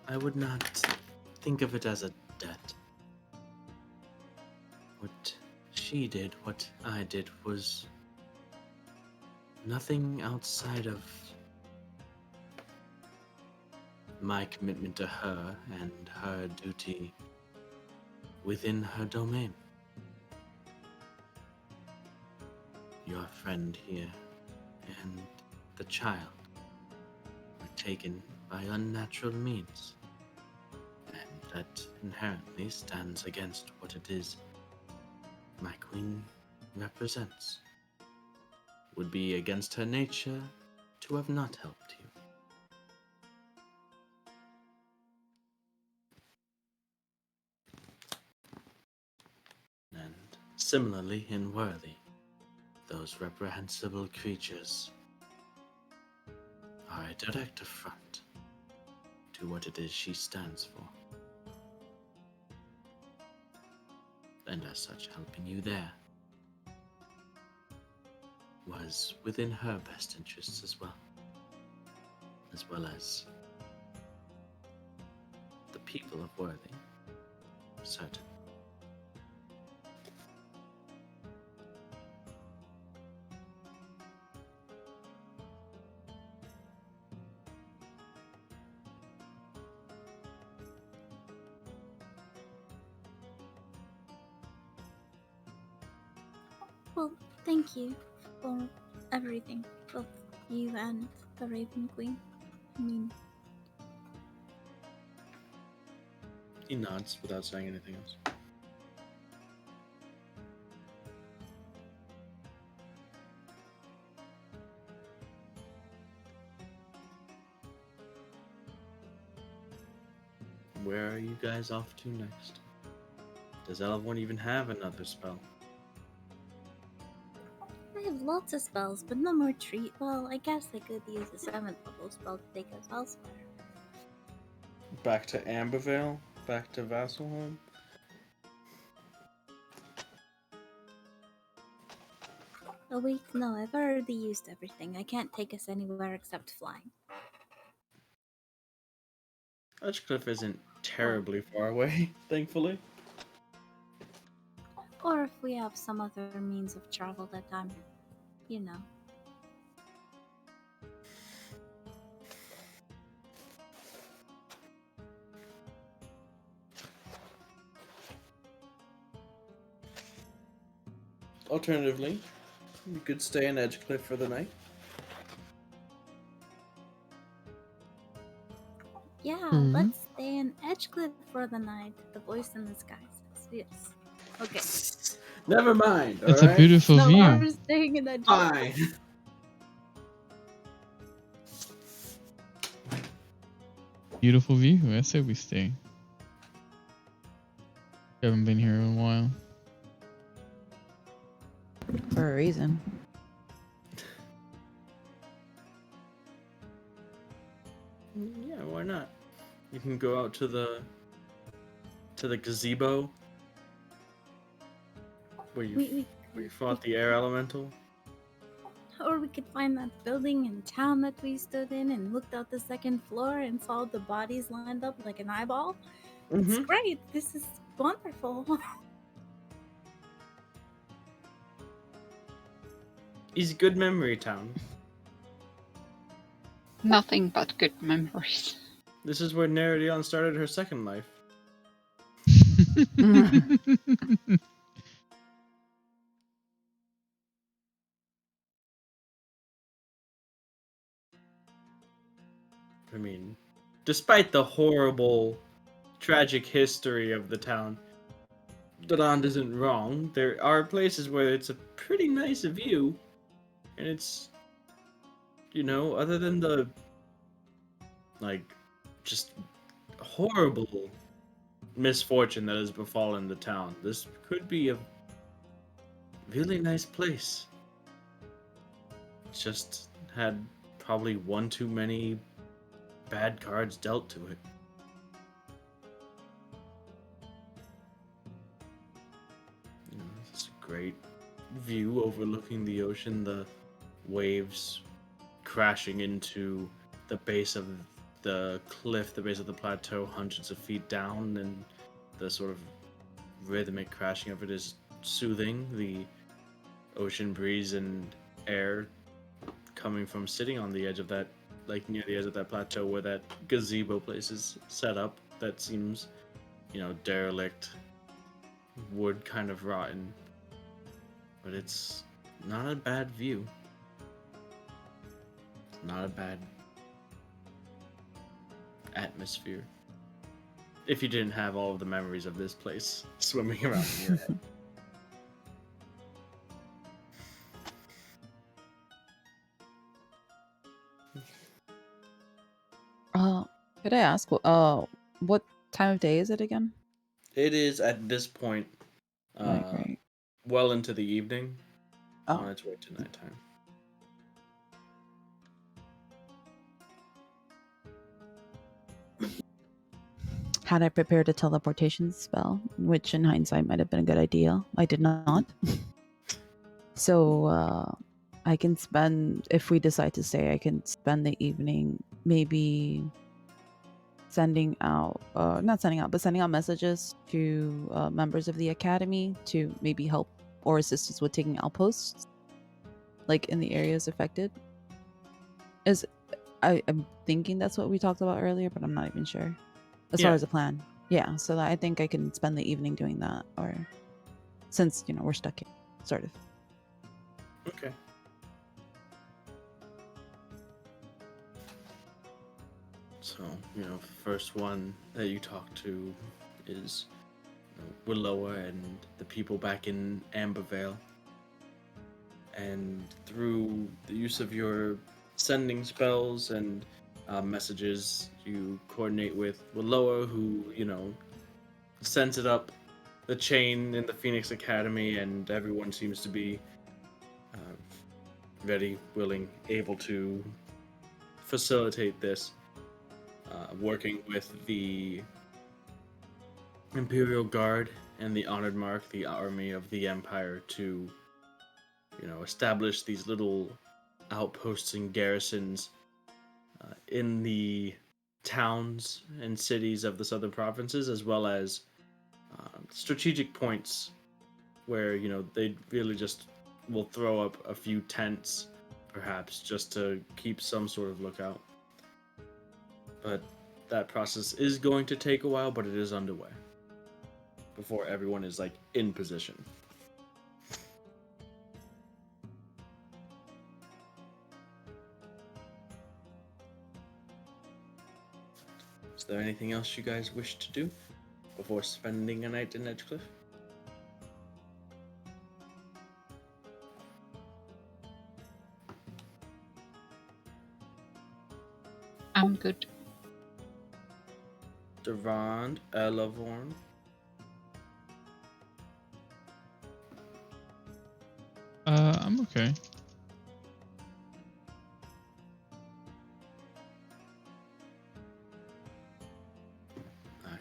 I would not think of it as a debt. What she did, what I did, was nothing outside of my commitment to her and her duty within her domain. Your friend here and the child were taken by unnatural means, and that inherently stands against what it is my queen represents. Would be against her nature to have not helped you. And similarly in Worthy, those reprehensible creatures are a direct affront to what it is she stands for. And as such, helping you there was within her best interests as well as the people of Worthy, certain. Well, thank you for everything, both you and the Raven Queen. I mean, He nods without saying anything else. Where are you guys off to next? Does everyone even have another spell? I have lots of spells, but no more treat. Well, I guess I could use a 7th level spell to take us elsewhere. Back to Ambervale? Back to Vasselholm? Oh wait, no, I've already used everything. I can't take us anywhere except flying. Edgecliff isn't terribly far away, thankfully. Or if we have some other means of travel that I'm, you know. Alternatively, you could stay in Edgecliff for the night. Yeah, Mhm. let's stay in Edgecliff for the night. The voice in the sky says yes. Okay. Never mind, It's a alright? beautiful No, view. we're staying in Edgecliff. Fine. Beautiful view. I say we stay. Haven't been here in a while. For a reason. Yeah, why not? You can go out to the gazebo where you fought the air elemental. Or we could find that building in town that we stood in and looked out the 2nd floor and saw the bodies lined up like an eyeball. It's great. This is wonderful. He's a good memory town. Nothing but good memories. This is where Neridion started her second life. I mean, despite the horrible, tragic history of the town, Donald isn't wrong. There are places where it's a pretty nice view, and it's, other than the, just horrible misfortune that has befallen the town, this could be a really nice place. Just had probably one too many bad cards dealt to it. It's a great view overlooking the ocean, the waves crashing into the base of the cliff, the base of the plateau, hundreds of feet down, and the sort of rhythmic crashing of it is soothing. The ocean breeze and air coming from sitting on the edge of that, like near the edge of that plateau where that gazebo place is set up, that seems, derelict, wood kind of rotten. But it's not a bad view. Not a bad atmosphere. If you didn't have all of the memories of this place swimming around in your head. Could I ask, what time of day is it again? It is at this point, Right. well into the evening, on Oh, its way to nighttime. had I prepared a teleportation spell, which in hindsight might have been a good idea, I did not. So I can spend, if we decide to stay, I can spend the evening maybe sending out, not sending out, but sending out messages to members of the academy to maybe help or assist us with taking outposts, like in the areas affected. I'm thinking that's what we talked about earlier, but I'm not even sure. As far Yeah. as a plan. Yeah, so I think I can spend the evening doing that, or since, we're stuck here, sort of. Okay. So, first one that you talk to is Willowa and the people back in Ambervale. And through the use of your sending spells and messages, you coordinate with Willowa, who, sends it up the chain in the Phoenix Academy, and everyone seems to be uh, very willing, able to facilitate this, working with the Imperial Guard and the Honored Mark, the army of the Empire, to establish these little outposts and garrisons in the towns and cities of the southern provinces, as well as strategic points where they really just will throw up a few tents, perhaps just to keep some sort of lookout. But that process is going to take a while, but it is underway before everyone is in position. Is there anything else you guys wish to do before spending a night in Edgecliff? I'm good. Durand, Elavorn. I'm okay. Alright.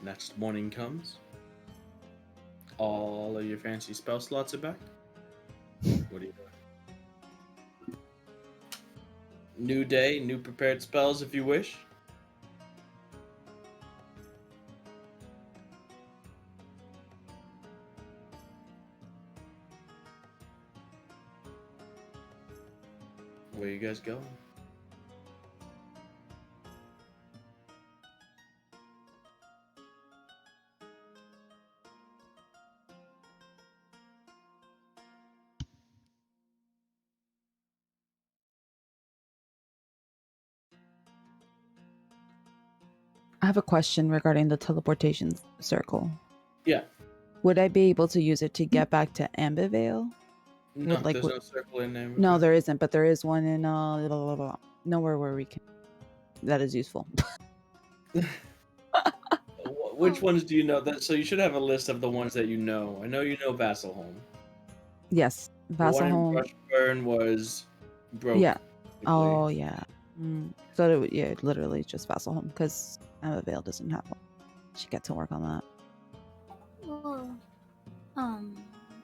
Next morning comes. All of your fancy spell slots are back. What do you do? New day, new prepared spells if you wish. Where you guys going? I have a question regarding the teleportation circle. Yeah. Would I be able to use it to get back to Ambervale? No, there's no circle in there. No, there isn't, but there is one in nowhere where we can. That is useful. Which ones do you know? So you should have a list of the ones that you know. I know you know Vasselholm. Yes, The one in Vasselholm. Brushburn was broke. Yeah. basically. Oh yeah. So it literally is just Vasselholm because Ambervale doesn't have one. She get to work on that. Well,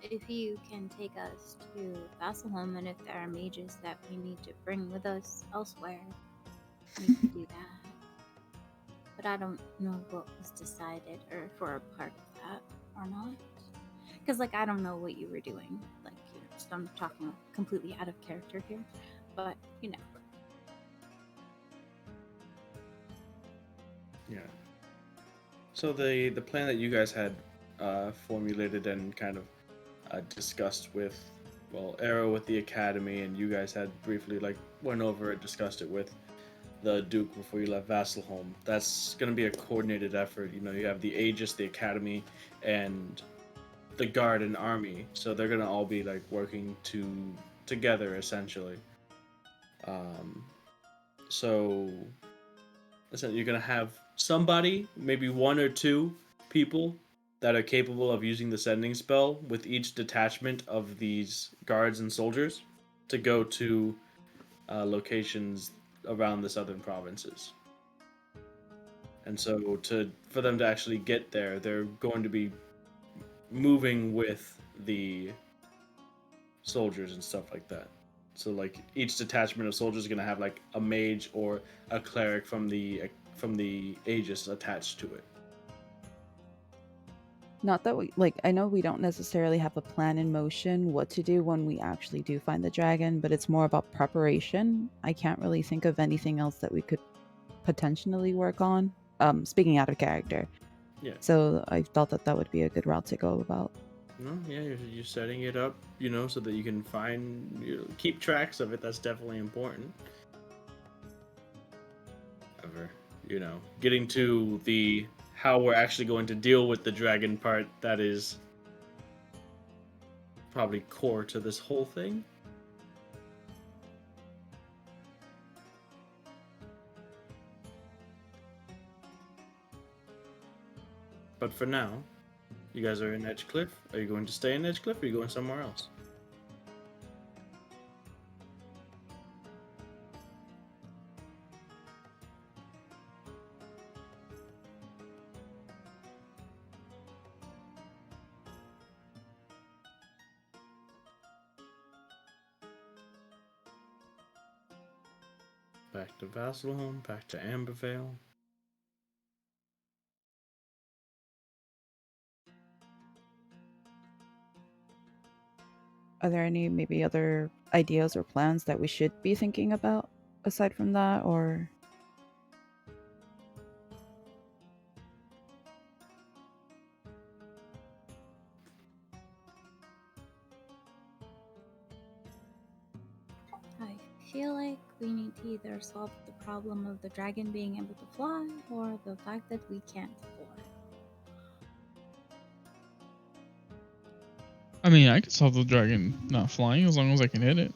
if you can take us to Vasselholm, and if there are mages that we need to bring with us elsewhere, we can do that. But I don't know what was decided, or if we're a part of that or not. Because, I don't know what you were doing. So I'm talking completely out of character here. But, Yeah. So the plan that you guys had formulated and kind of discussed with, Arrow with the Academy, and you guys had briefly went over it, discussed it with the Duke before you left Vasselholm. That's going to be a coordinated effort. You have the Aegis, the Academy, and the Guard and Army. So they're going to all be working together essentially. So essentially you're gonna have somebody, maybe one or two people that are capable of using the sending spell with each detachment of these guards and soldiers to go to locations around the southern provinces. And so for them to actually get there, they're going to be moving with the soldiers and stuff like that. So like each detachment of soldiers is gonna have like a mage or a cleric from the Aegis attached to it. Not that we like. I know we don't necessarily have a plan in motion what to do when we actually do find the dragon, but it's more about preparation. I can't really think of anything else that we could potentially work on. Speaking out of character. Yeah. So I thought that would be a good route to go about. No, yeah, you're setting it up, so that you can keep tracks of it. That's definitely important. However, getting to the how we're actually going to deal with the dragon part, that is probably core to this whole thing. But for now, you guys are in Edgecliff. Are you going to stay in Edgecliff, or are you going somewhere else? Back to Vasselholm, back to Ambervale. Are there any maybe other ideas or plans that we should be thinking about aside from that, or? I feel like we need to either solve the problem of the dragon being able to fly or the fact that we can't fly. I mean, I could solve the dragon not flying as long as I can hit it.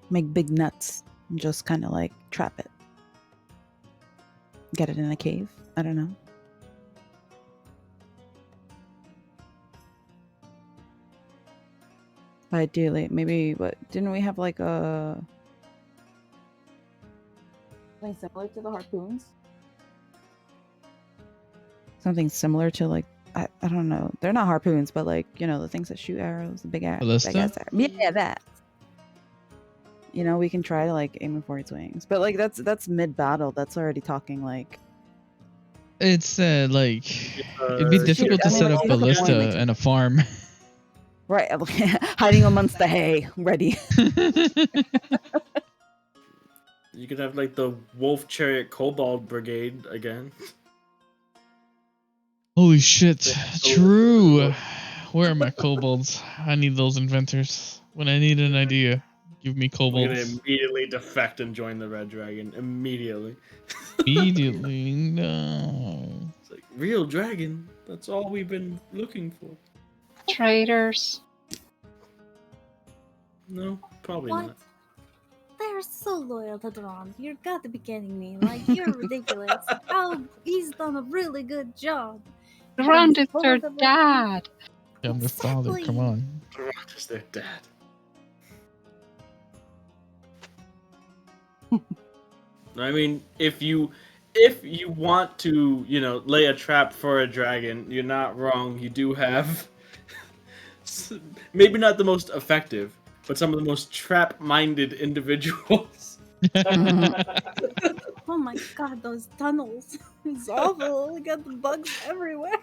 Make big nuts and just kind of like trap it. Get it in a cave. I don't know. Ideally, maybe didn't we have like a something similar to the harpoons? Something similar to like I don't know. They're not harpoons, but like the things that shoot arrows, the big ass. Ballista? Yeah, that. We can try to like aim for its wings, but like that's mid battle. That's already talking like. It's it'd be difficult to set up ballista and a farm. Right, hiding amongst the hay, ready. You could have like the Wolf Chariot Kobold Brigade again. Holy shit! True. Where are my kobolds? I need those inventors. When I need an idea, give me I'm kobolds. gonna immediately defect and join the Red Dragon. Immediately. Immediately, no. It's like, real dragon. That's all we've been looking for. Traitors. No, probably What? not. They're so loyal to Duen. You got to be kidding me. Like, you're ridiculous. He's done a really good job. Run is their dad. Yeah, I'm their father. Come on. Durant is their dad. I mean, if you want to, lay a trap for a dragon, you're not wrong. You do have maybe not the most effective, but some of the most trap-minded individuals. Oh my god, those tunnels. It's awful. We got the bugs everywhere.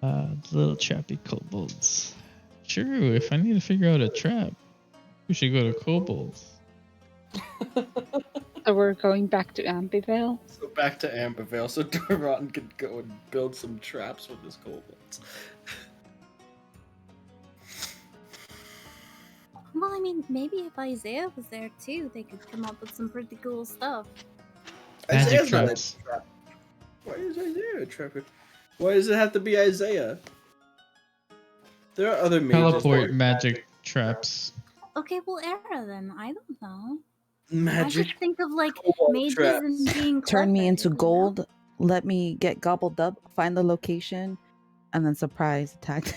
Little trappy kobolds. True, if I need to figure out a trap, we should go to kobolds. So we're going back to Ambervale. So back to Ambervale, so Durant could go and build some traps with his kobolds. Well, I mean, maybe if Isaiah was there too, they could come up with some pretty cool stuff. Magic Isaiah's not traps. a trap. Why is Isaiah a trapper? Why does it have to be Isaiah? There are other mages. Teleport magic traps. Okay, well, era then. I don't know. I Magic. could think of like cobalt mages traps. and being Turn me clever, into you know? gold. Let me get gobbled up. Find the location, and then surprise attack.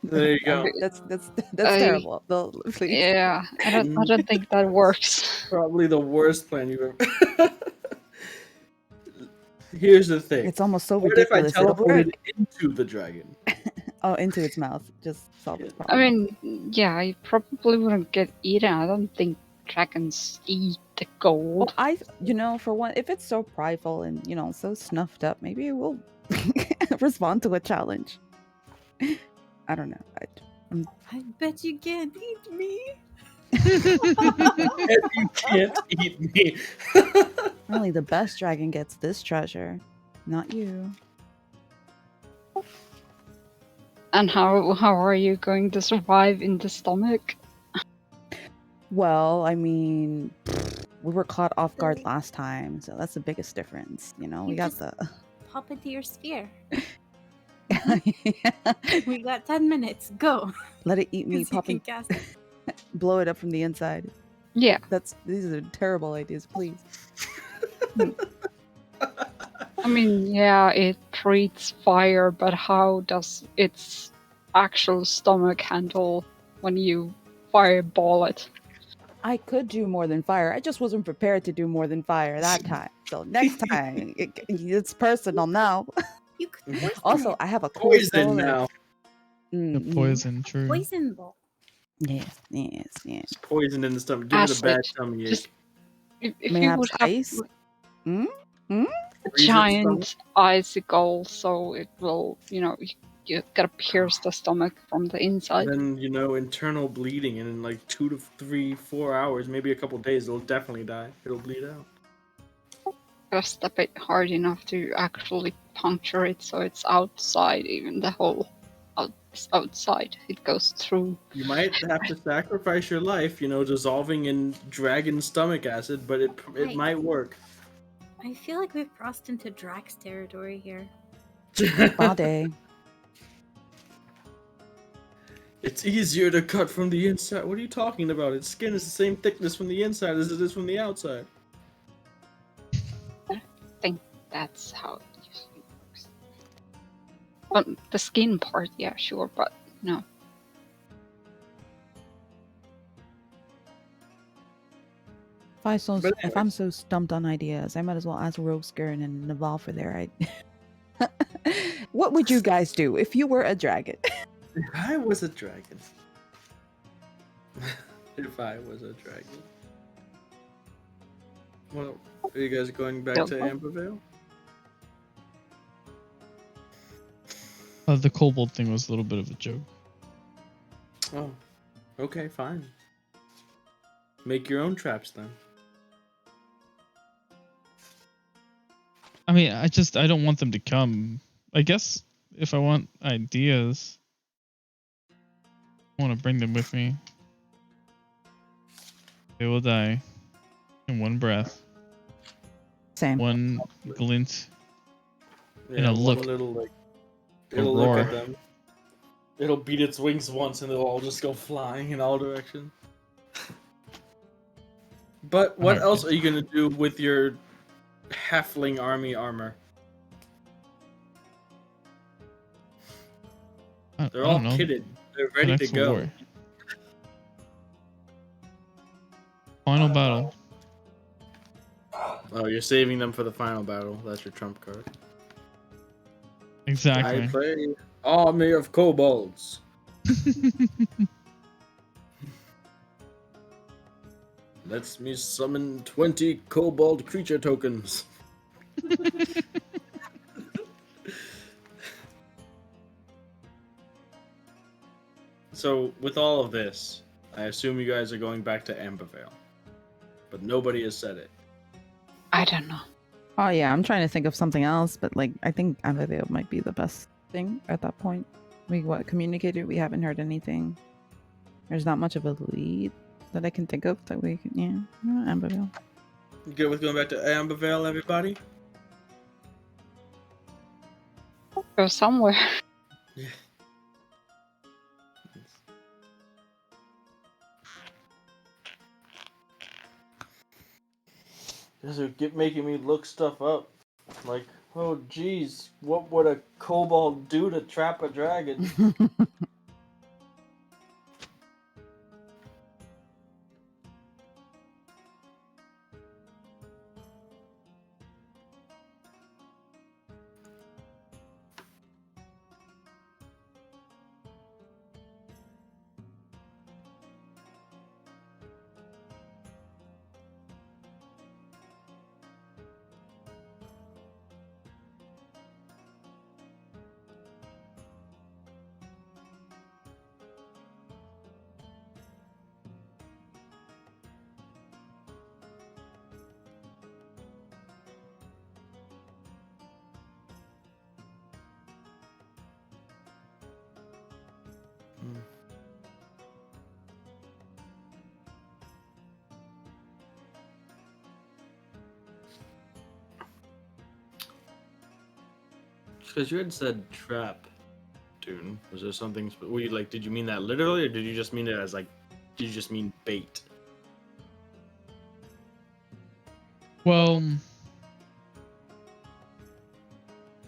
There you go. That's I- terrible. No, please. Yeah, I don't think that works. Probably the worst plan you've ever. Here's the thing. It's almost so What if I ridiculous. It'll teleported work. into the dragon? Oh, into its mouth. Just solve its I problem. mean, yeah, I probably wouldn't get eaten. I don't think dragons eat the gold. Well, for one, if it's so prideful and so snuffed up, maybe it will respond to a challenge. I don't know. I bet you can't eat me. You can't eat me. Only the best dragon gets this treasure, not you. And how are you going to survive in the stomach? Well, I mean, we were caught off guard last time, so that's the biggest difference. We You got just- the. Pop into your sphere. We got 10 minutes. Go. Let it eat me, 'Cause you pop can and cast it. blow it up from the inside. Yeah, These are terrible ideas, please. I mean, yeah, it breathes fire, but how does its actual stomach handle when you fireball it? I could do more than fire. I just wasn't prepared to do more than fire that time. So next time, it's personal now. You could poison Also, it. I have a cool Poison spell that- now. The Mm, poison, true. Poison ball. Yes. It's poison in the stomach. Give it a Acid. bad tummy ache. Just if you Mayhaps would have ice? a Freeze its giant icicle, so it will, you gotta pierce the stomach from the inside. Then internal bleeding, and in like 2 to 3, 4 hours, maybe a couple days, it'll definitely die. It'll bleed out. Gotta step it hard enough to actually puncture it, so it's outside. Even the whole is outside. It goes through. You might have to sacrifice your life, dissolving in dragon stomach acid, but it Right. might work. I feel like we've crossed into Drax territory here. Bade. It's easier to cut from the inside. What are you talking about? Its skin is the same thickness from the inside as it is from the outside. That's how it usually works. But the skin part, yeah, sure, but no. But If I'm so stumped on ideas, I might as well ask Rosegarden and Naval for their idea. What would you guys do if you were a dragon? If I was a dragon. If I was a dragon. Well, are you guys going back to Ambervale? The kobold thing was a little bit of a joke. Oh, okay, fine. Make your own traps then. I mean, I don't want them to come. I guess if I want ideas, I want to bring them with me. They will die in one breath, Same. one glint. Yeah, a one look. little A it'll look roar. at them. It'll beat its wings once, and they'll all just go flying in all directions. But what Alright. else are you gonna do with your halfling army armor? They're I all don't know. kitted. They're The ready to next go. war. Final battle. Oh, you're saving them for the final battle. That's your trump card. Exactly. I play Army of Kobolds. Lets me summon 20 kobold creature tokens. So, with all of this, I assume you guys are going back to Ambervale. But nobody has said it. I don't know. Oh yeah, I'm trying to think of something else, but I think Ambervale might be the best thing at that point. We communicated, we haven't heard anything. There's not much of a lead that I can think of that we can, Ambervale. You good with going back to Ambervale, everybody? Go somewhere. Guys are making me look stuff up. Like, oh geez, what would a kobold do to trap a dragon? Because you had said trap, dude. Was there something? Were you like? Did you mean that literally, or did you just mean it as like? Did you just mean bait? Well,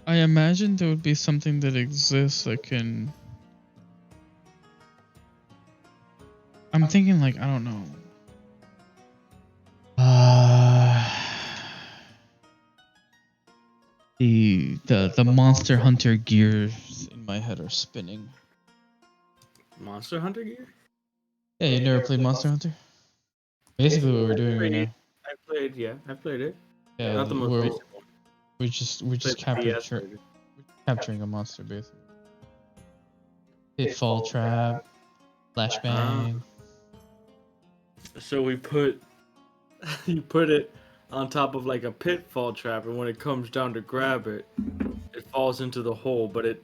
I imagine there would be something that exists that can. I'm thinking like I don't know. The Monster Hunter gears in my head are spinning. Monster Hunter gear? Yeah, you never played Monster Hunter? Basically, what we're doing right now. I played. Yeah, I played it. Yeah, Not the most recent one. we're just Played the DS version. capturing a monster basically. Pitfall trap, flashbang. So we put you put it on top of like a pitfall trap, and when it comes down to grab it, it falls into the hole, but it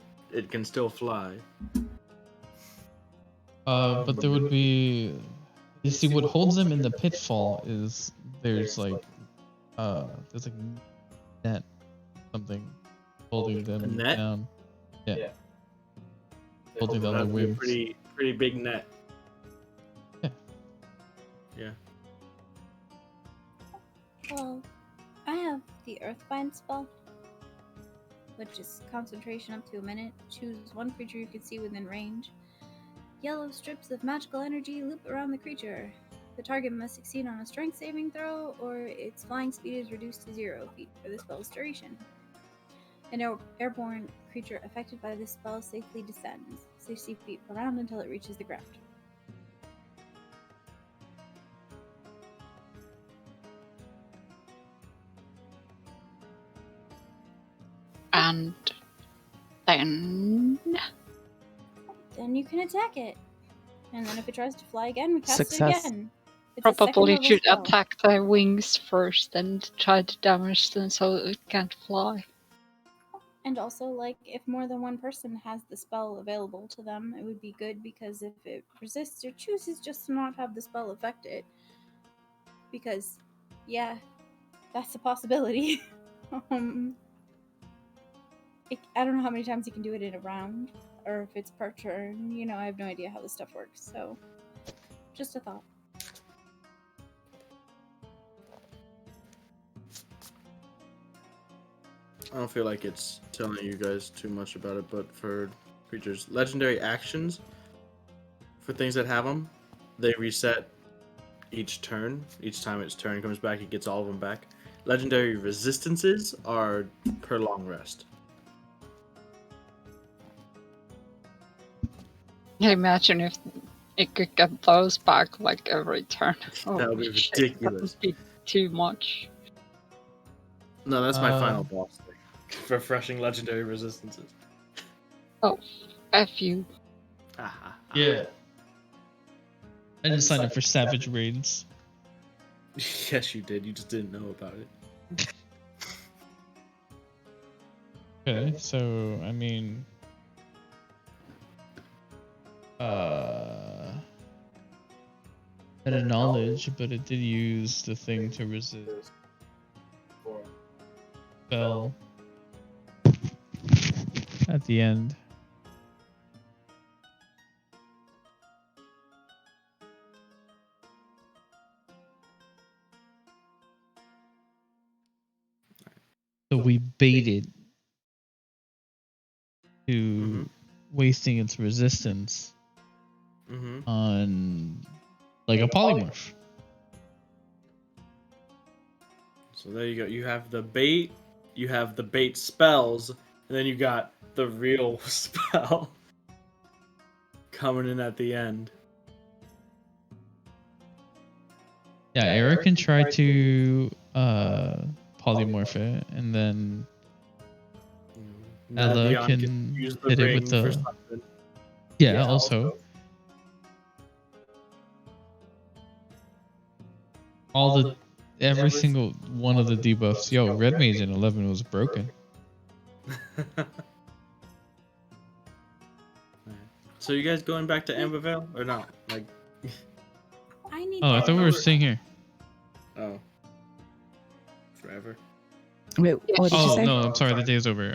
can still fly. But there would be. You see, what holds them in the pitfall is there's like net something holding them net? down. Yeah. Holding down their That'd be a wings. pretty big net. Yeah. Yeah. Well, I have the Earthbind spell, which is concentration up to a minute. Choose one creature you can see within range. Yellow strips of magical energy loop around the creature. The target must succeed on a strength saving throw, or its flying speed is reduced to 0 feet for the spell's duration. An airborne creature affected by this spell safely descends 60 feet per round until it reaches the ground. And then Then you can attack it. And then if it tries to fly again, we cast Success. it again. It's a probably second-level should spell. attack the wings first and try to damage them so it can't fly. And also, like, if more than one person has the spell available to them, it would be good because if it resists or chooses just to not have the spell affect it, because, yeah, that's a possibility. I don't know how many times you can do it in a round, or if it's per turn. You know, I have no idea how this stuff works, so just a thought. I don't feel like it's telling you guys too much about it, but for creatures, legendary actions, for things that have them, they reset each turn. Each time its turn comes back, it gets all of them back. Legendary resistances are per long rest. Imagine if it could get those back like every turn. That would be Holy shit, ridiculous. That would be too much. No, that's my final boss thing. Refreshing legendary resistances. F you. Yeah. I didn't sign up for Savage Raids. Yes, you did. You just didn't know about it. Okay, so I mean, I had knowledge, but it did use the thing to resist spell at the end. So we baited to Mhm. wasting its resistance Mm-hmm. on like a polymorph. So there you go. You have the bait, you have the bait spells, and then you got the real spell coming in at the end. Yeah, Eric can try to polymorph it, and then Ella Navion can use the hit it with ring for the something. yeah. Also, all the every single one of the debuffs. Yo, Red Mage in 11 was broken. So you guys going back to Ambervale or not? Like, I need Oh, I to thought we were staying here. oh, forever. Wait, what did you Oh say? no, I'm sorry. The day's over.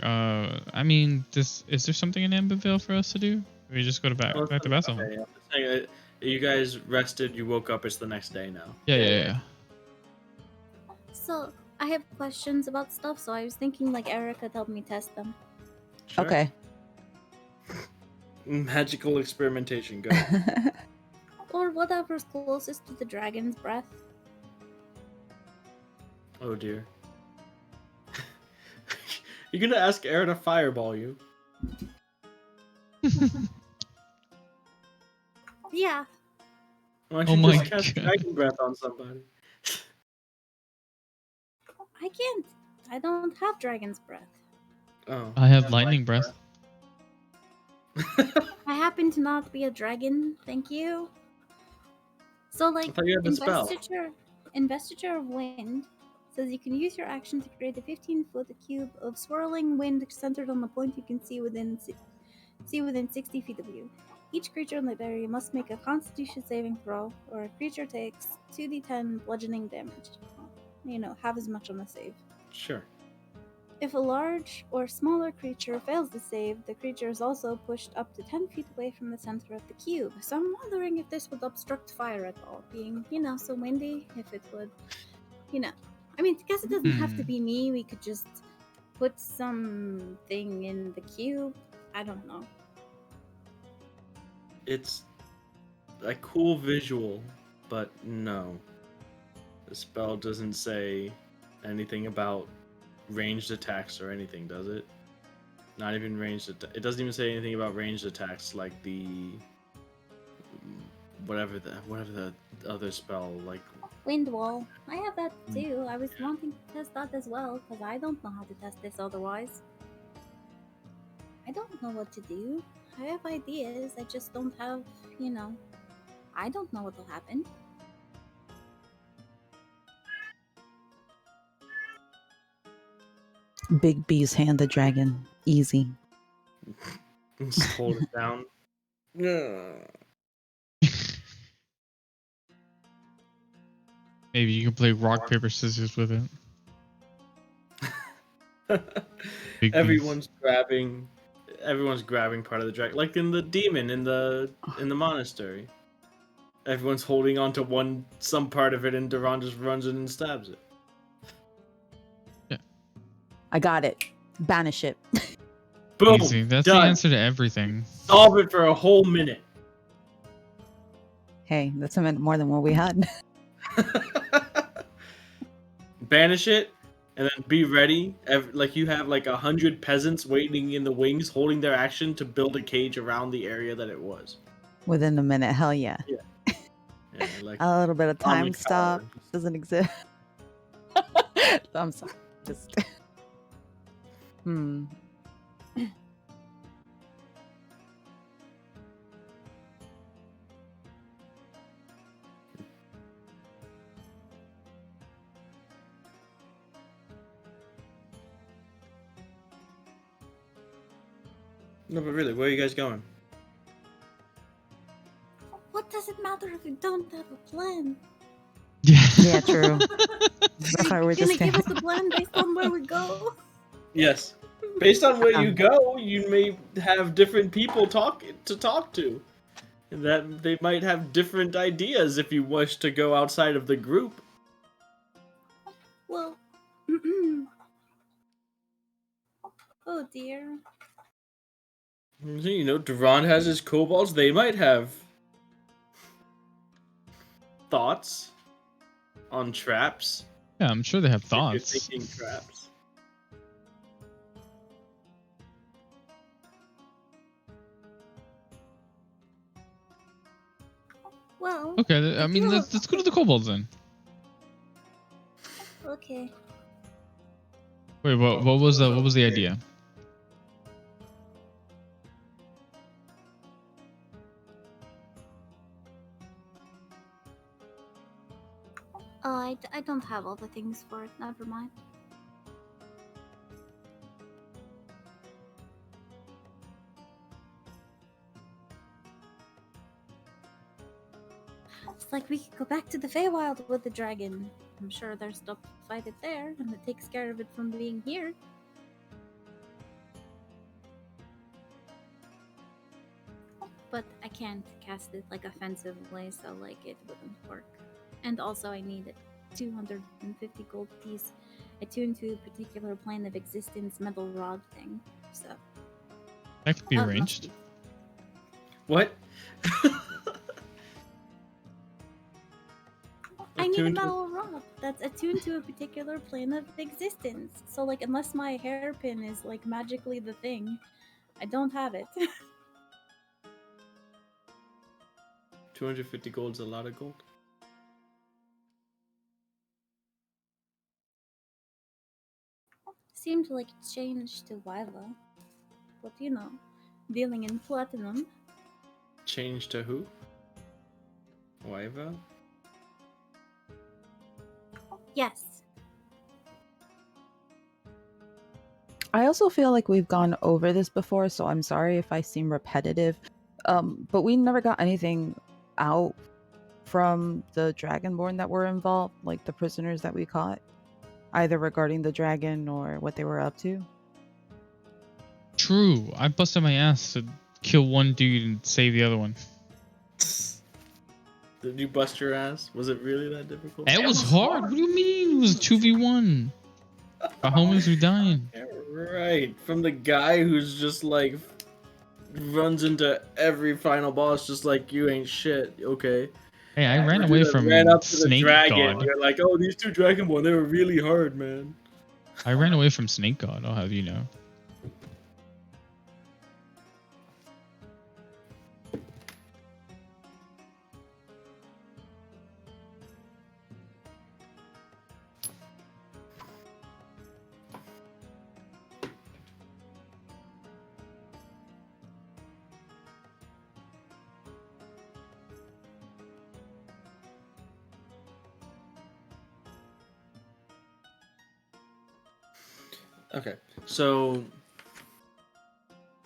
I mean, is there something in Amberville for us to do? Or we just go to back Well, to Bethel? okay, I'm just saying, you guys rested. You woke up. It's the next day now. Yeah. So I have questions about stuff, so I was thinking like Eric could help me test them. Sure. Okay. Magical experimentation. Go. Or whatever's closest to the dragon's breath. Oh dear. You're gonna ask Aaron to fireball you. Yeah. Why don't Oh you my just cast God. dragon breath on somebody? I can't. I don't have dragon's breath. Oh. I have lightning breath. I happen to not be a dragon, thank you. So like I thought you had the spell. investiture of wind says you can use your action to create a 15-foot cube of swirling wind centered on the point you can see within 60 feet of you. Each creature in that area must make a Constitution saving throw, or a creature takes 2d10 bludgeoning damage. You know, half as much on the save. Sure. If a large or smaller creature fails the save, the creature is also pushed up to 10 feet away from the center of the cube. So I'm wondering if this would obstruct fire at all, being, so windy, if it would, I mean, I guess it doesn't have to be me. We could just put something in the cube. I don't know. It's a cool visual, but no. The spell doesn't say anything about ranged attacks or anything, does it? Not even ranged it doesn't even say anything about ranged attacks like the whatever the other spell, like Wind wall. I have that too. I was wanting to test that as well, because I don't know how to test this otherwise. I don't know what to do. I have ideas, I just don't have, I don't know what will happen. Big B's hand the dragon. Easy. just hold it down. Maybe you can play rock paper scissors with it. Big everyone's grabbing part of the dragon, like in the demon in the monastery. Everyone's holding on to some part of it, and Duran just runs in and stabs it. Yeah. I got it. Banish it. Boom. Easy. That's done. the answer to everything. Solve it for a whole minute. Hey, that's a minute more than what we had. Banish it, and then be ready. Like you have like 100 peasants waiting in the wings, holding their action to build a cage around the area that it was. Within a minute. Hell yeah. Yeah, like A little bit of time atomic stop power. doesn't exist. I'm sorry. Just. No, but really, where are you guys going? What does it matter if we don't have a plan? Yeah, true. That's why we're Gonna just give us a plan based on where we go? Yes. Based on where you go, you may have different people to talk to. That they might have different ideas if you wish to go outside of the group. Well, Oh dear. You know, Durand has his kobolds. They might have thoughts on traps. Yeah, I'm sure they have If you're thoughts. thinking traps. Well, Okay, I I mean, do have. let's go to the kobolds then. Okay. Wait, what was the idea? Oh, I don't have all the things for it. Never mind. It's like we could go back to the Feywild with the dragon. I'm sure there's stuff to fight it there, and it takes care of it from being here. But I can't cast it like offensively, so like it wouldn't work. And also I need a 250 gold piece attuned to a particular plane of existence metal rod thing. So That could be must arranged. be. What? I need a Attuned to- metal rod that's attuned to a particular plane of existence. So like unless my hairpin is like magically the thing, I don't have it. 250 gold's a lot of gold. Seemed like it changed to Wyva. But you know, dealing in platinum. Change to who? Waiva? Yes. I also feel like we've gone over this before, so I'm sorry if I seem repetitive. But we never got anything out from the Dragonborn that were involved, like the prisoners that we caught, either regarding the dragon or what they were up to. True. I busted my ass to kill one dude and save the other one. Did you bust your ass? Was it really that difficult? It was hard. What do you mean? It was 2v1. Our homies were dying. Yeah, right. From the guy who's just like runs into every final boss just like you ain't shit. Okay. Hey, I ran Dude away that from ran up to the Snake dragon. God. You're like, oh, these two Dragonborn, they were really hard, man. I ran away from Snake God, I'll have you know. Okay, so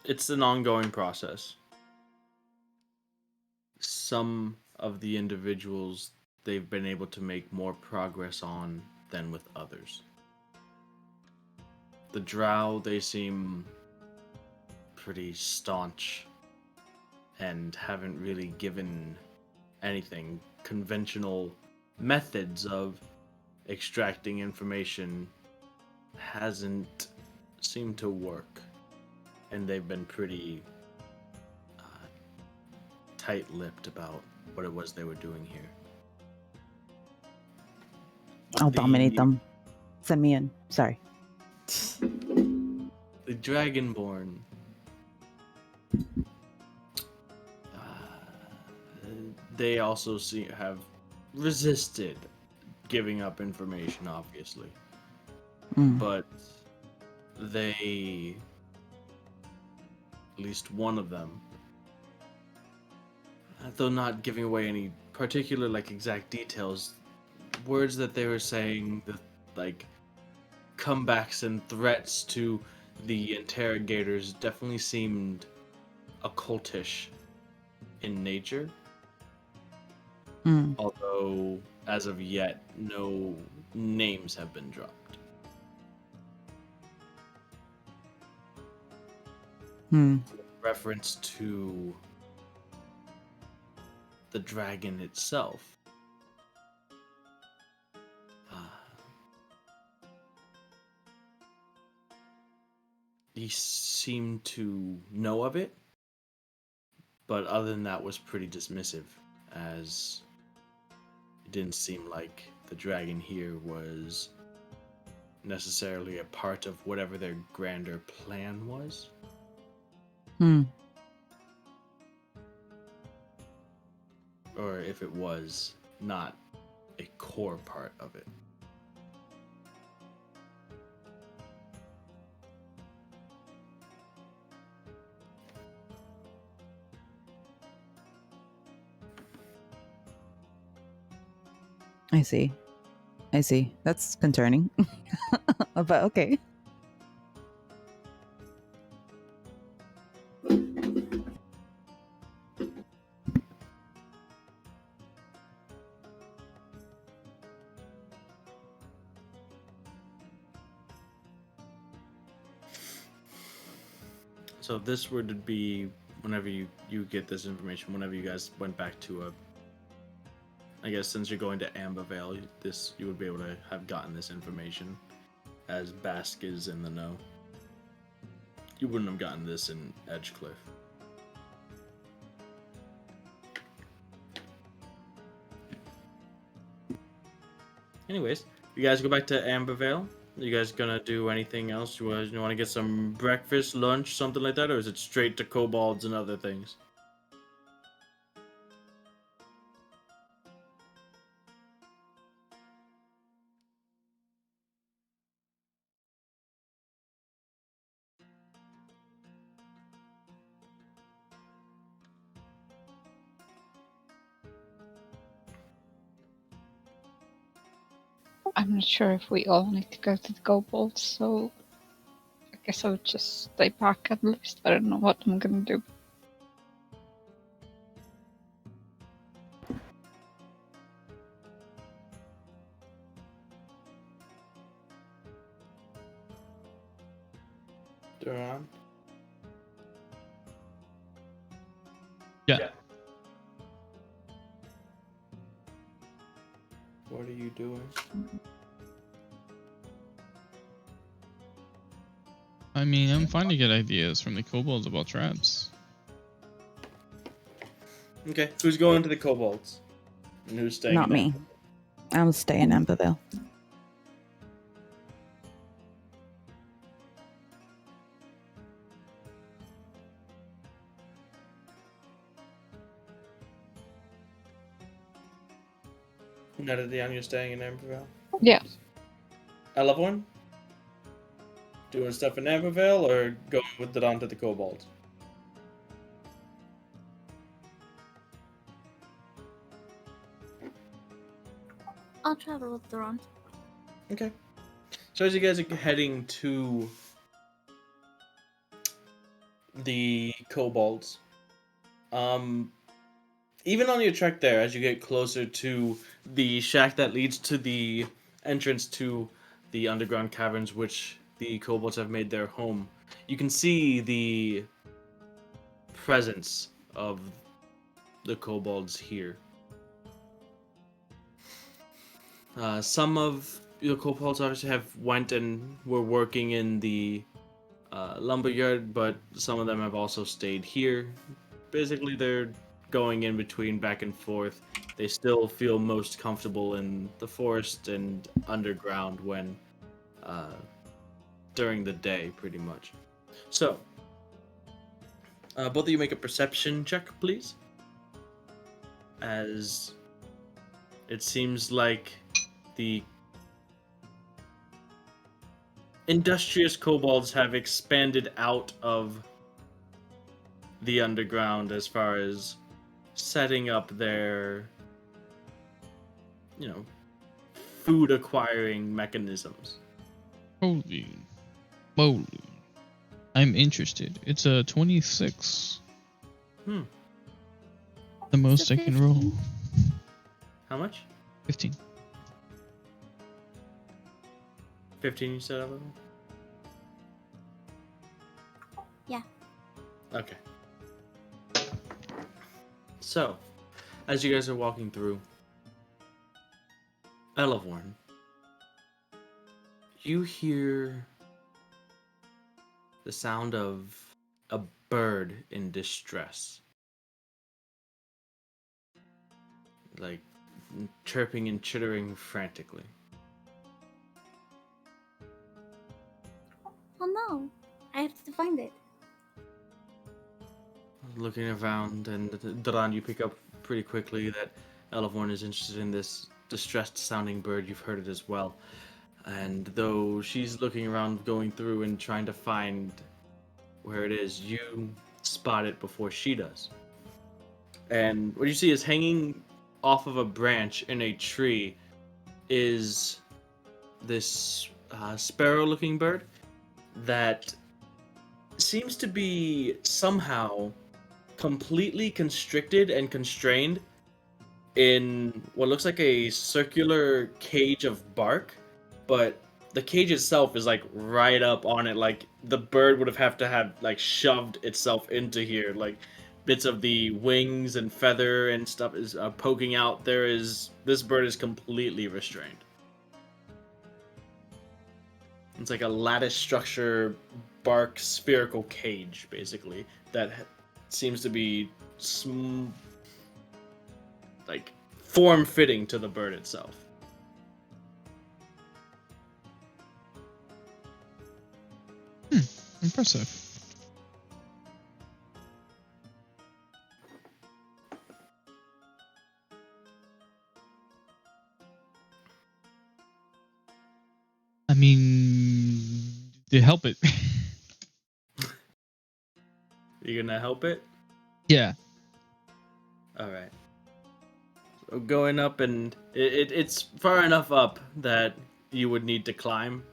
it's an ongoing process. Some of the individuals they've been able to make more progress on than with others. The Drow, they seem pretty staunch and haven't really given anything. Conventional methods of extracting information hasn't seemed to work, and they've been pretty tight-lipped about what it was they were doing here. I'll dominate them. Send me in. Sorry. The Dragonborn, they also have resisted giving up information, obviously. Mm. But they, at least one of them, though not giving away any particular like exact details, words that they were saying, the like comebacks and threats to the interrogators definitely seemed occultish in nature. Mm. Although as of yet no names have been dropped. Reference to the dragon itself. he seemed to know of it, but other than that was pretty dismissive, as it didn't seem like the dragon here was necessarily a part of whatever their grander plan was. Hmm. Or if it was, not a core part of it. I see. I see. That's concerning. But okay. So if this were to be whenever you get this information, whenever you guys went back to I guess since you're going to Ambervale, you would be able to have gotten this information, as Bask is in the know. You wouldn't have gotten this in Edgecliff. Anyways, you guys go back to Ambervale. You guys gonna do anything else? You want to get some breakfast, lunch, something like that, or is it straight to kobolds and other things? I'm not sure if we all need to go to the kobolds, so I guess I would just stay back at least. I don't know what I'm gonna do. Duran? Yeah. What are you doing? I mean, I'm fine to get ideas from the kobolds about traps. Okay, who's going to the kobolds? And who's staying? Not in me. I'm staying in Ambervale. Netadian, you're staying in Ambervale? Yeah. Elevorn? Doing stuff in Ambervale or going with it onto the kobolds? I'll travel with Duran. Okay. So as you guys are heading to the kobolds, even on your trek there, as you get closer to the shack that leads to the entrance to the underground caverns, which the kobolds have made their home, you can see the presence of the kobolds here. Some of the kobolds obviously have went and were working in the lumberyard, but some of them have also stayed here. Basically, they're going in between, back and forth. They still feel most comfortable in the forest and underground when during the day, pretty much. So, both of you make a perception check, please. As it seems like the industrious kobolds have expanded out of the underground as far as setting up their, food acquiring mechanisms. Holy moly. I'm interested. It's a 26. Hmm. The most a I can roll. 15. How much? 15. 15 you said, Evelyn? Yeah. Okay. So, as you guys are walking through, Elevorn, you hear the sound of a bird in distress. Like chirping and chittering frantically. Oh no, I have to find it. Looking around, and Duran, you pick up pretty quickly that Elevorn is interested in this distressed sounding bird. You've heard it as well. And though she's looking around, going through and trying to find where it is, you spot it before she does. And what you see is hanging off of a branch in a tree is this sparrow-looking bird that seems to be somehow completely constricted and constrained in what looks like a circular cage of bark, but the cage itself is like right up on it. Like the bird would have to have like shoved itself into here. Like bits of the wings and feather and stuff is poking out. This bird is completely restrained. It's like a lattice structure bark spherical cage, basically, that seems to be like form-fitting to the bird itself. Impressive. I mean, to help it. You gonna help it? Yeah. All right. So going up, and it's far enough up that you would need to climb.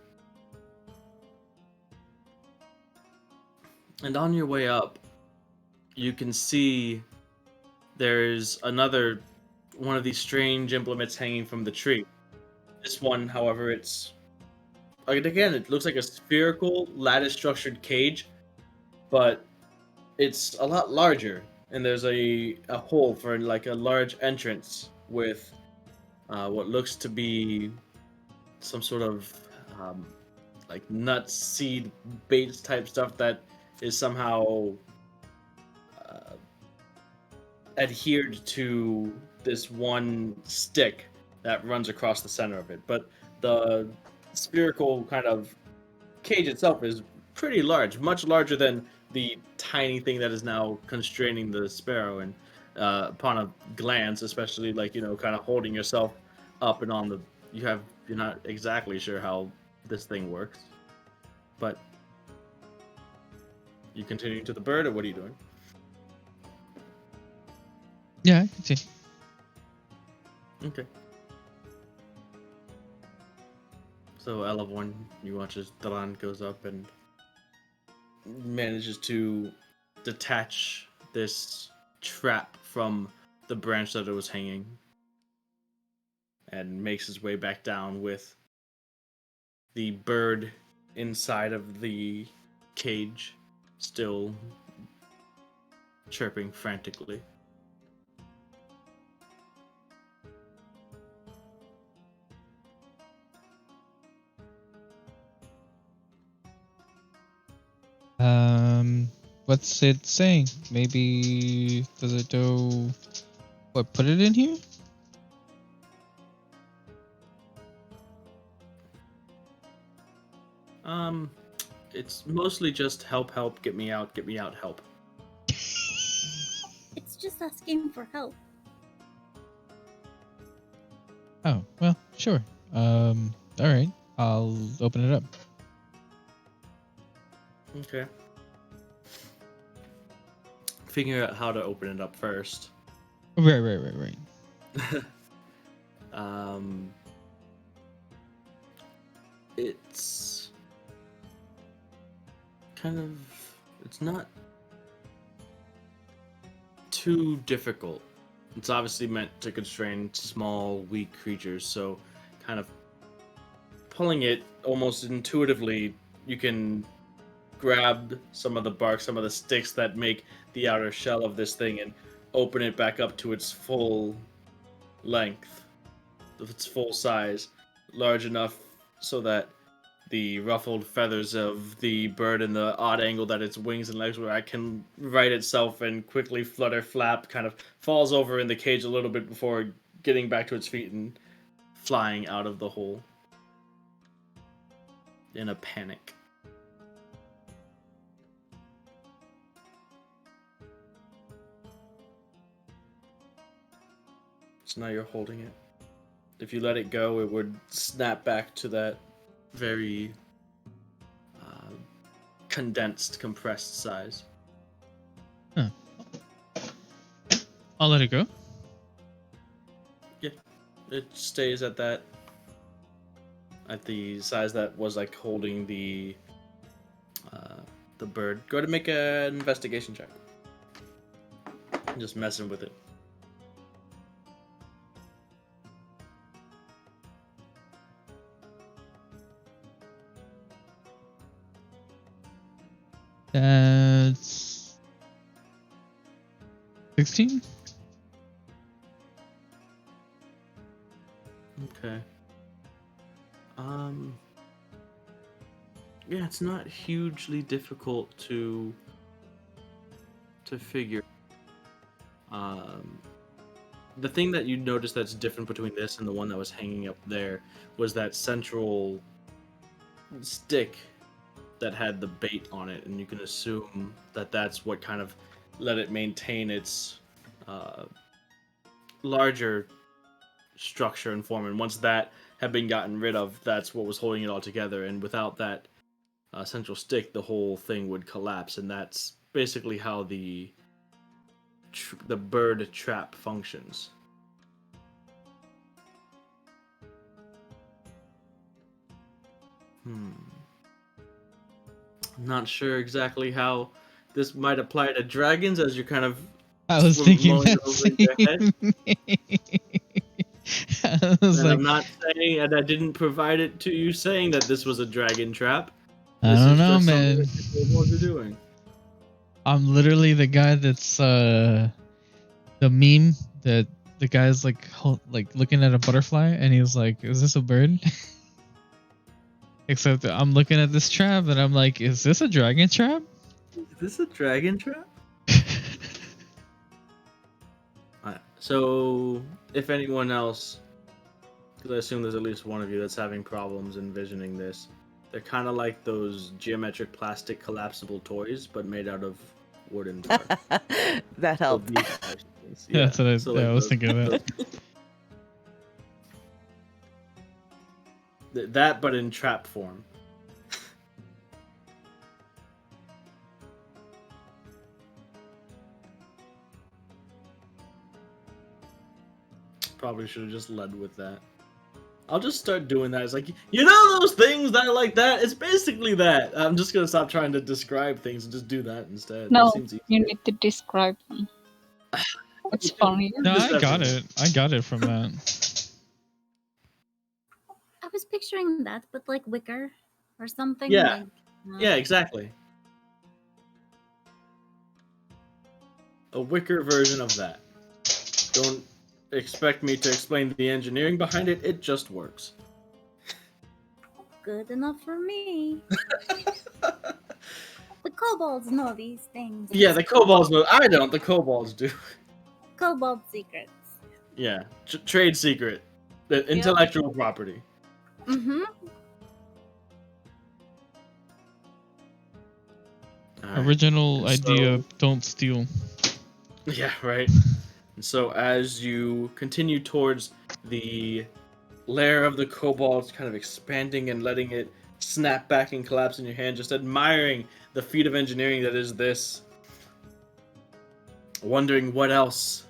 And on your way up, you can see there's another one of these strange implements hanging from the tree. This one, however, it's again, it looks like a spherical lattice structured cage, but it's a lot larger, and there's a hole for like a large entrance with what looks to be some sort of like nut seed bait type stuff that is somehow adhered to this one stick that runs across the center of it. But the spherical kind of cage itself is pretty large, much larger than the tiny thing that is now constraining the sparrow. And upon a glance, especially like kind of holding yourself up and on the, you're not exactly sure how this thing works, but you continue to the bird, or what are you doing? Yeah, I can see. Okay. So Elevorn, you watch as Daran goes up and manages to detach this trap from the branch that it was hanging, and makes his way back down with the bird inside of the cage still chirping frantically. What's it saying? Maybe does it do what? Put it in here? It's mostly just help, get me out, help. It's just asking for help. Oh, well, sure. All right. I'll open it up. Okay. Figure out how to open it up first. Right. It's kind of, it's not too difficult. It's obviously meant to constrain small, weak creatures, so kind of pulling it almost intuitively, you can grab some of the bark, some of the sticks that make the outer shell of this thing, and open it back up to its full length, its full size, large enough so that the ruffled feathers of the bird and the odd angle that its wings and legs were, it can right itself and quickly flutter, flap, kind of falls over in the cage a little bit before getting back to its feet and flying out of the hole in a panic. So now you're holding it. If you let it go, it would snap back to that very condensed, compressed size. Huh. I'll let it go. Yeah, it stays at that, at the size that was like holding the bird. Go ahead and make an investigation check. Just messing with it. That's 16. Okay. Yeah, it's not hugely difficult to figure. The thing that you notice that's different between this and the one that was hanging up there was that central stick that had the bait on it, and you can assume that that's what kind of let it maintain its larger structure and form. And once that had been gotten rid of, that's what was holding it all together. And without that central stick, the whole thing would collapse. And that's basically how the bird trap functions. I'm not sure exactly how this might apply to dragons, as you're kind of I was thinking mulling that it over in your head. I was And like, I'm not saying, and I didn't provide it to you saying that this was a dragon trap. I This don't is know, just something man. that the kobolds are doing. I'm literally the guy that's the meme that the guy's like looking at a butterfly and he was like, "Is this a bird?" Except that I'm looking at this trap and I'm like, "Is this a dragon trap?" Is this a dragon trap? Alright, so if anyone else, because I assume there's at least one of you that's having problems envisioning this, they're kind of like those geometric plastic collapsible toys, but made out of wooden parts. That So helped. these types of things. Yeah, that's what I, so yeah, like I was those- thinking of that. that, but in trap form. Probably should have just led with that. I'll just start doing that. It's like, you know those things that are like that? It's basically that. I'm just gonna stop trying to describe things and just do that instead. No, That seems easy. you need to describe them. It's funny. No, Just I got everything. it. I got it from that. I was picturing that, but like wicker or something. Yeah. Like, Yeah, exactly. A wicker version of that. Don't expect me to explain the engineering behind it. It just works. good enough for me. The kobolds know these things. Yeah, the kobolds know. I don't. The kobolds do. Kobold secrets. Yeah, trade secret, the intellectual property. Mm-hmm. Alright. Original And idea, so- don't steal. Yeah, right. And so as you continue towards the lair of the kobolds, kind of expanding and letting it snap back and collapse in your hand, just admiring the feat of engineering that is this, wondering what else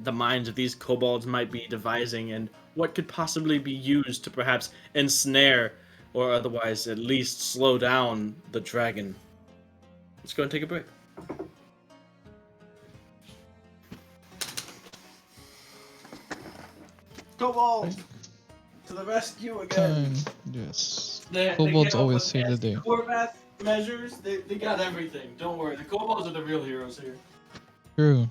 the minds of these kobolds might be devising and what could possibly be used to perhaps ensnare or otherwise at least slow down the dragon. Let's go and take a break. Kobolds! To the rescue again! Yes. They Kobolds came up always with save the day. core math measures. They got everything. Don't worry. The kobolds are the real heroes here. True.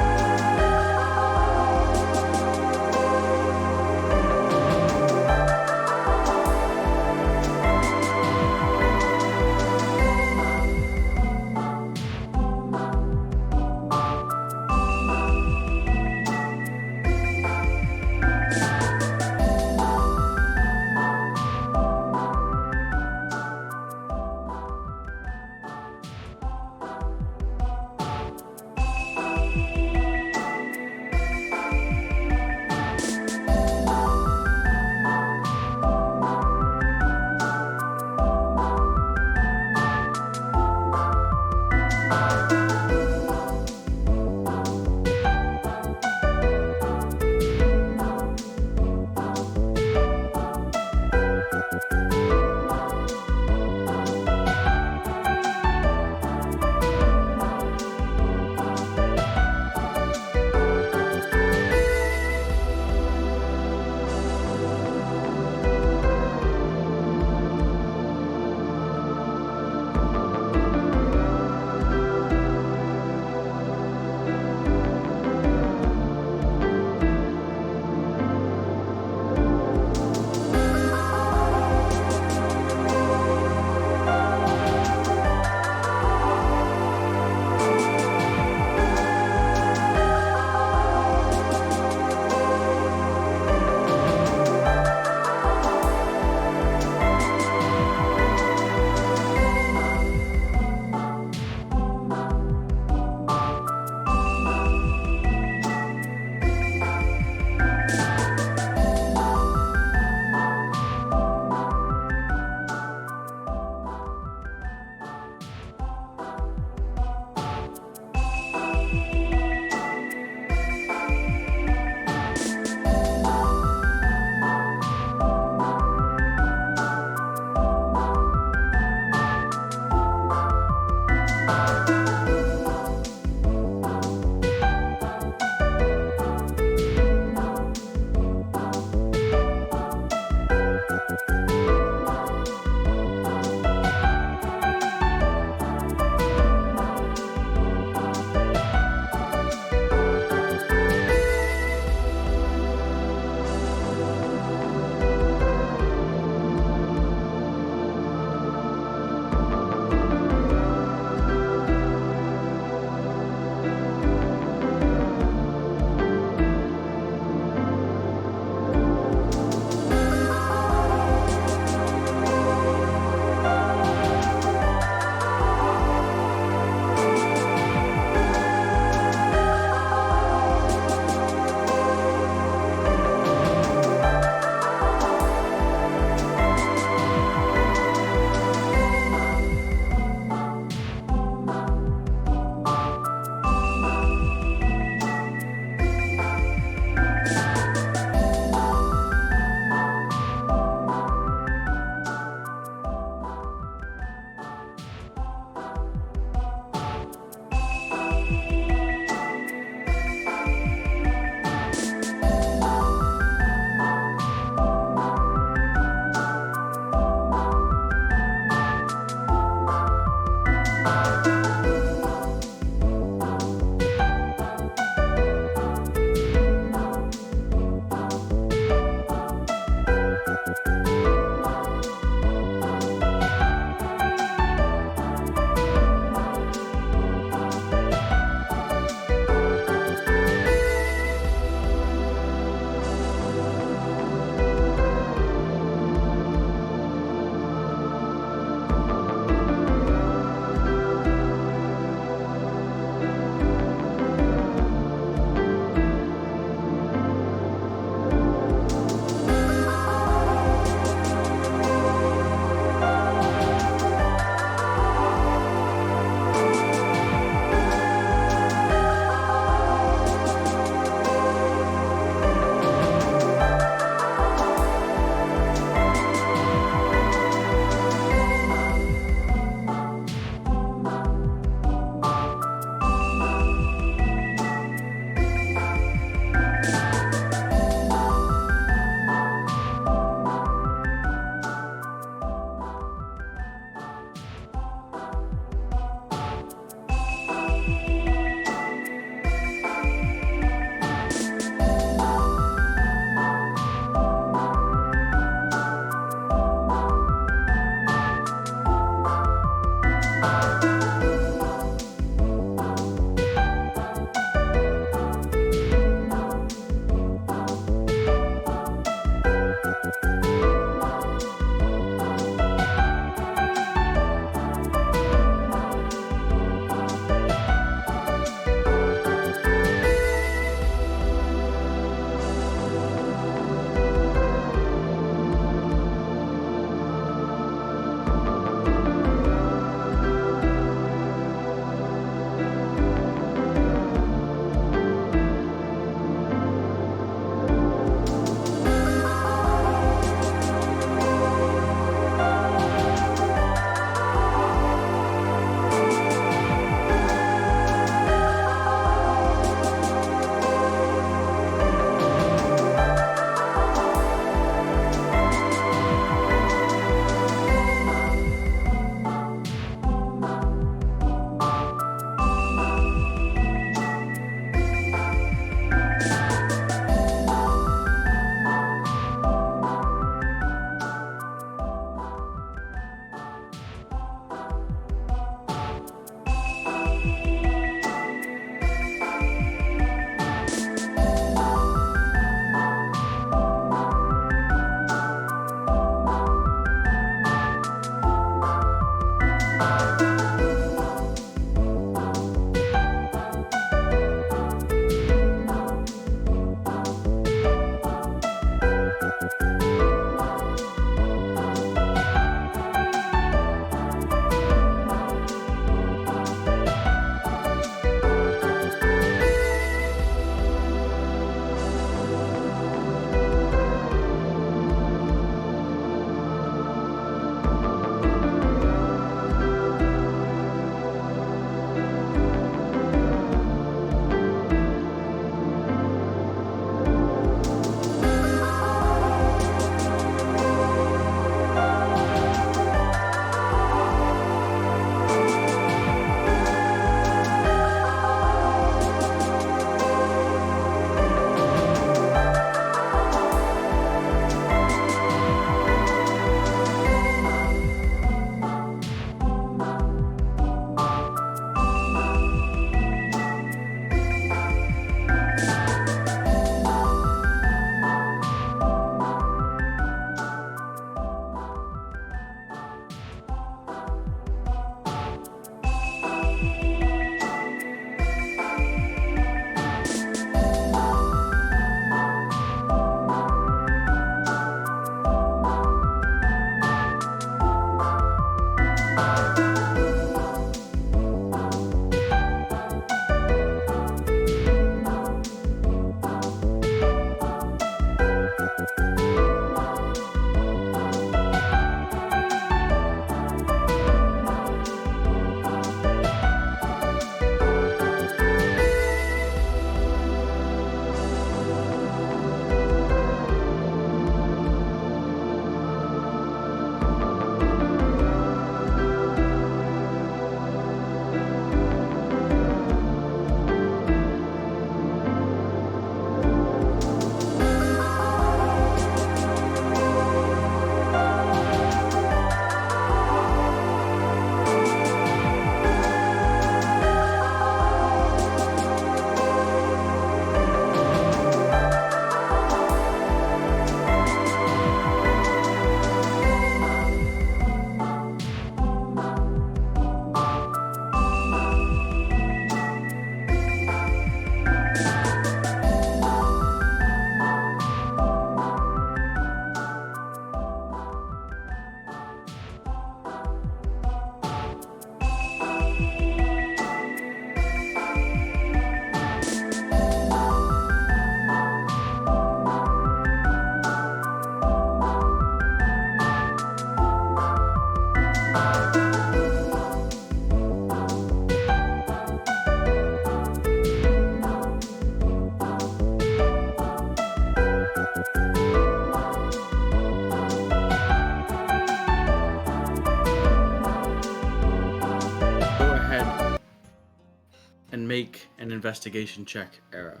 and make an investigation check, Era.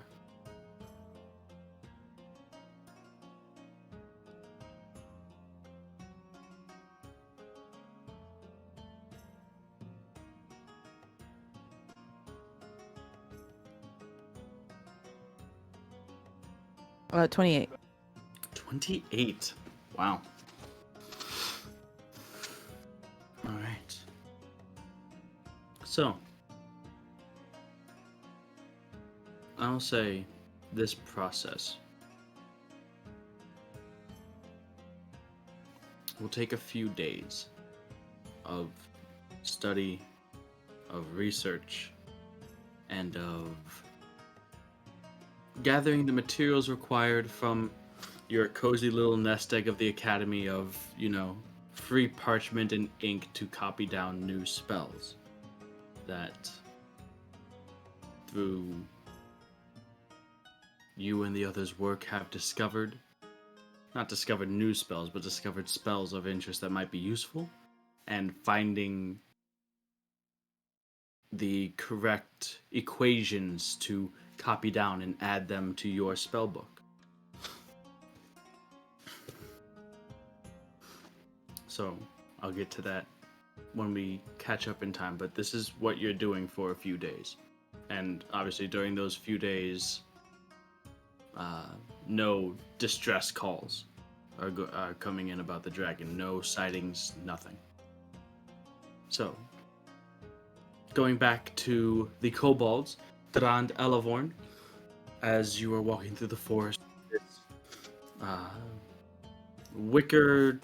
Uh, 28. 28. Wow. All right. So, I'll say this process will take a few days of study, of research, and of gathering the materials required from your cozy little nest egg of the Academy of, free parchment and ink to copy down new spells that through you and the others' work have discovered, not discovered new spells, but discovered spells of interest that might be useful, and finding the correct equations to copy down and add them to your spellbook. So I'll get to that when we catch up in time, but this is what you're doing for a few days. And obviously during those few days, no distress calls are coming in about the dragon. No sightings, nothing. So, going back to the kobolds, Drand Elavorn, as you are walking through the forest, this wicker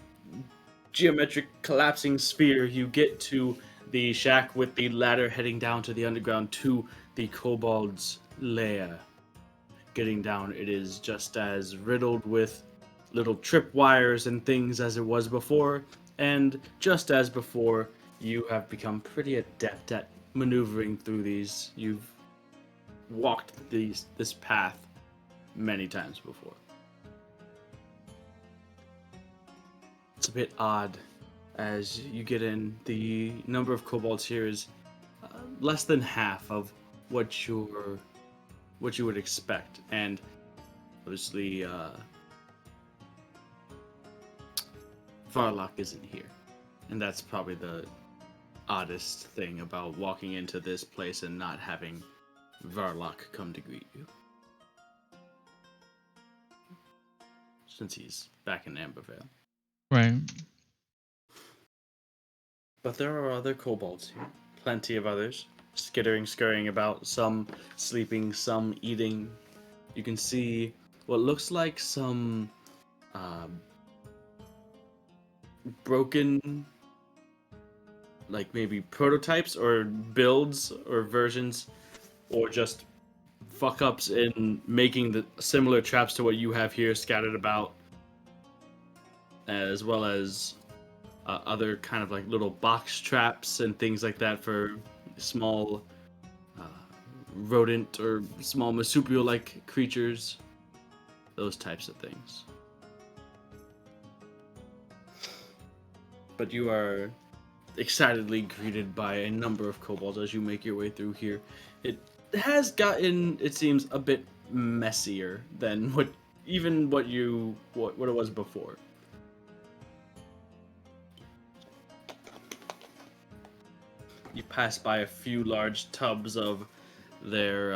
geometric collapsing sphere, you get to the shack with the ladder heading down to the underground to the kobold's lair. Getting down, it is just as riddled with little tripwires and things as it was before, and just as before, you have become pretty adept at maneuvering through these. You've walked this path many times before. It's a bit odd as you get in. The number of kobolds here is less than half of what you would expect, and obviously Varlock isn't here, and that's probably the oddest thing about walking into this place and not having Varlock come to greet you, since he's back in Ambervale. Right. But there are other kobolds here, plenty of others, skittering, scurrying about, some sleeping, some eating. You can see what looks like some broken, like maybe prototypes or builds or versions, or just fuck ups in making the similar traps to what you have here scattered about, as well as other kind of like little box traps and things like that for small rodent or small marsupial-like creatures, those types of things. But you are excitedly greeted by a number of kobolds as you make your way through here. It has gotten, it seems, a bit messier than what it was before. You pass by a few large tubs of their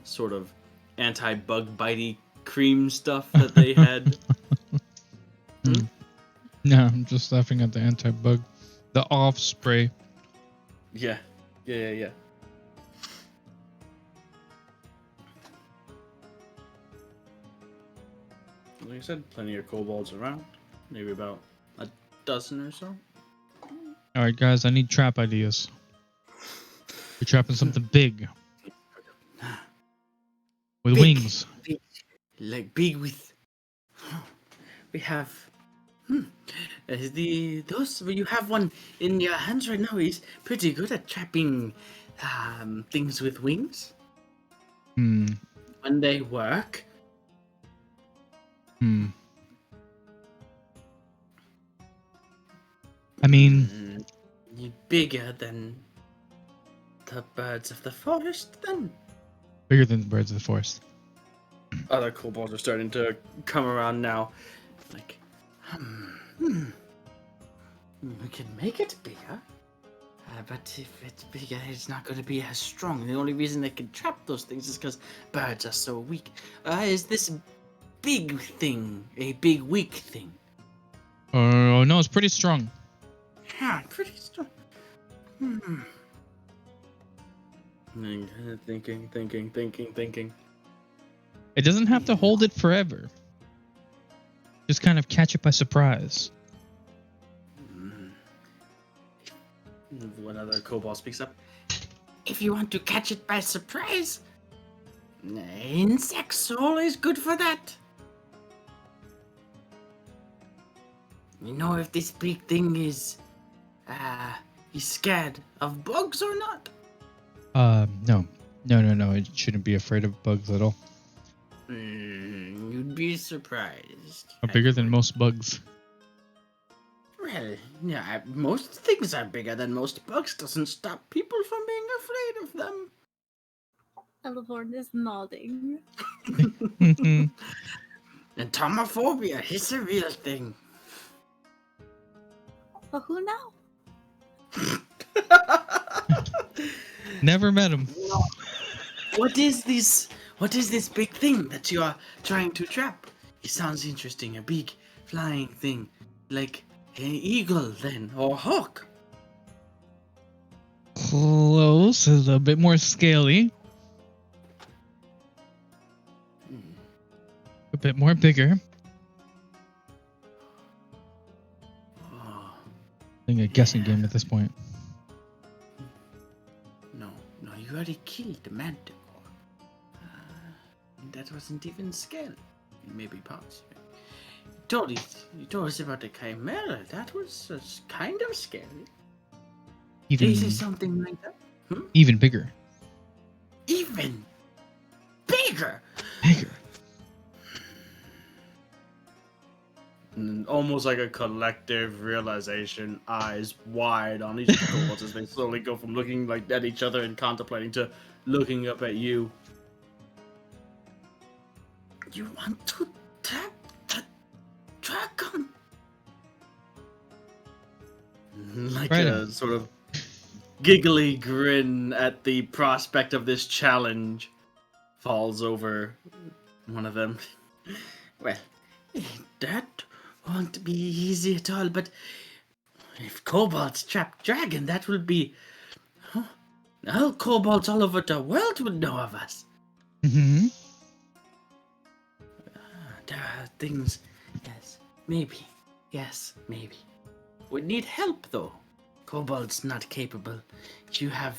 sort of anti-bug bitey cream stuff that they had. No, I'm just laughing at the anti-bug, the off spray. Yeah. Like I said, plenty of kobolds around. Maybe about a dozen or so. All right, guys, I need trap ideas. We're trapping something big with wings. Big, like big with. We have. You have one in your hands right now. He's pretty good at trapping things with wings. When they work. I mean, Bigger than the birds of the forest, then. bigger than the birds of the forest. Other kobolds are starting to come around now. Like, we can make it bigger. But if it's bigger, it's not going to be as strong. The only reason they can trap those things is because birds are so weak. Is this big thing a big weak thing? Oh, no, it's pretty strong. Yeah, pretty strong. Thinking. It doesn't have to hold it forever. Just kind of catch it by surprise. One other kobold speaks up. If you want to catch it by surprise, insects are always good for that. You know if this big thing is scared of bugs or not? No. It shouldn't be afraid of bugs at all. You'd be surprised. Bigger than most bugs. Well, yeah, most things are bigger than most bugs. Doesn't stop people from being afraid of them. Elavorn is nodding. Entomophobia is a real thing. But who now? Never met him. What is this big thing that you are trying to trap? It sounds interesting. A big flying thing, like an eagle, then, or hawk. close. It's a bit more scaly. A bit more bigger. Oh, Playing a guessing Yeah. game at this point. no, you already killed the manticore. That wasn't even scary. Maybe parts. You told us about the chimera. That was kind of scary. Did you say Even something like that? even bigger. Even bigger. Bigger. And almost like a collective realization, eyes wide on each of the kobolds as they slowly go from looking like at each other and contemplating to looking up at you. You want to tap the dragon? Like Right a on. sort of giggly grin at the prospect of this challenge falls over one of them. Well, that won't be easy at all, but if kobolds trap dragon, that will be... All kobolds all over the world would know of us. Mm-hmm. There are things... Yes, maybe. Yes, maybe. We need help, though. Kobolds not capable. You have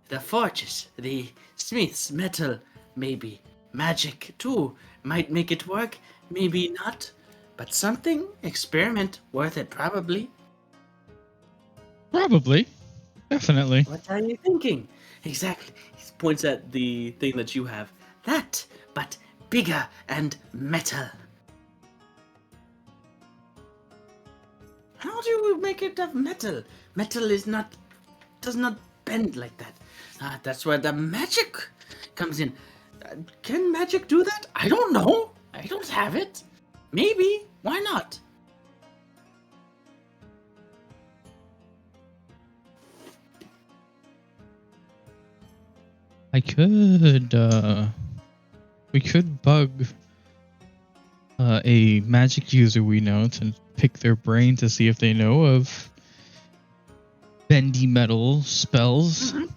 the forges, the smiths, metal, maybe. Magic, too. Might make it work, maybe not. But something, experiment, worth it probably. Probably. Definitely. What are you thinking? Exactly. He points at the thing that you have. That, but bigger and metal. How do you make it of metal? Metal does not bend like that. That's where the magic comes in. Can magic do that? I don't know. I don't have it. Maybe. Why not? I could we could bug a magic user we know to pick their brain to see if they know of bendy metal spells. And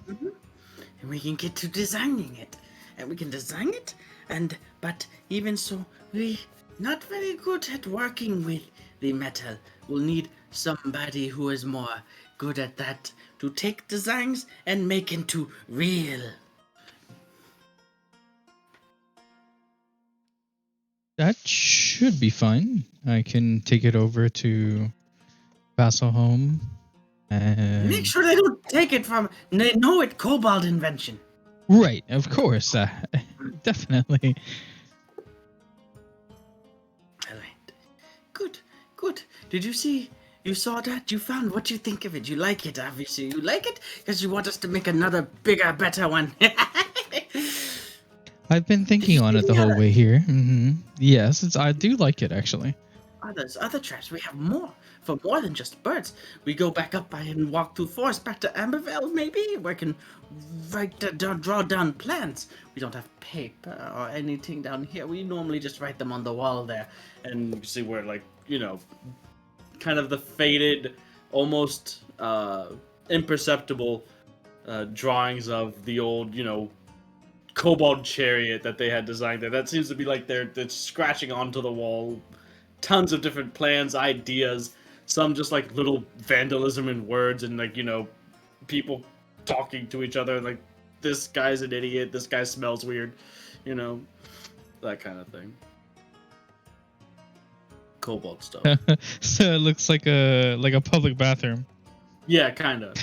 we can get to designing it. And we can design it, but even so, we not very good at working with the metal. We'll need somebody who is more good at that to take designs and make into real. That should be fine. I can take it over to Vasselholm and Make sure they don't take it from. They know it kobold invention. right, of course, definitely. Alright. Good. Did you see? You saw that? You found what you think of it. You like it, obviously. You like it because you want us to make another bigger, better one. I've been thinking on it the whole way here. Yes, I do like it actually. Other traps. We have more. For more than just birds. We go back up and walk through forest back to Ambervale, maybe? We can draw down plans. We don't have paper or anything down here. We normally just write them on the wall there. And you see where, like, kind of the faded, almost imperceptible drawings of the old, kobold chariot that they had designed there. That seems to be like they're scratching onto the wall. Tons of different plans, ideas, some just like little vandalism in words and like, people talking to each other like, this guy's an idiot, this guy smells weird, that kind of thing. Kobold stuff. So it looks like a public bathroom. Yeah, kind of.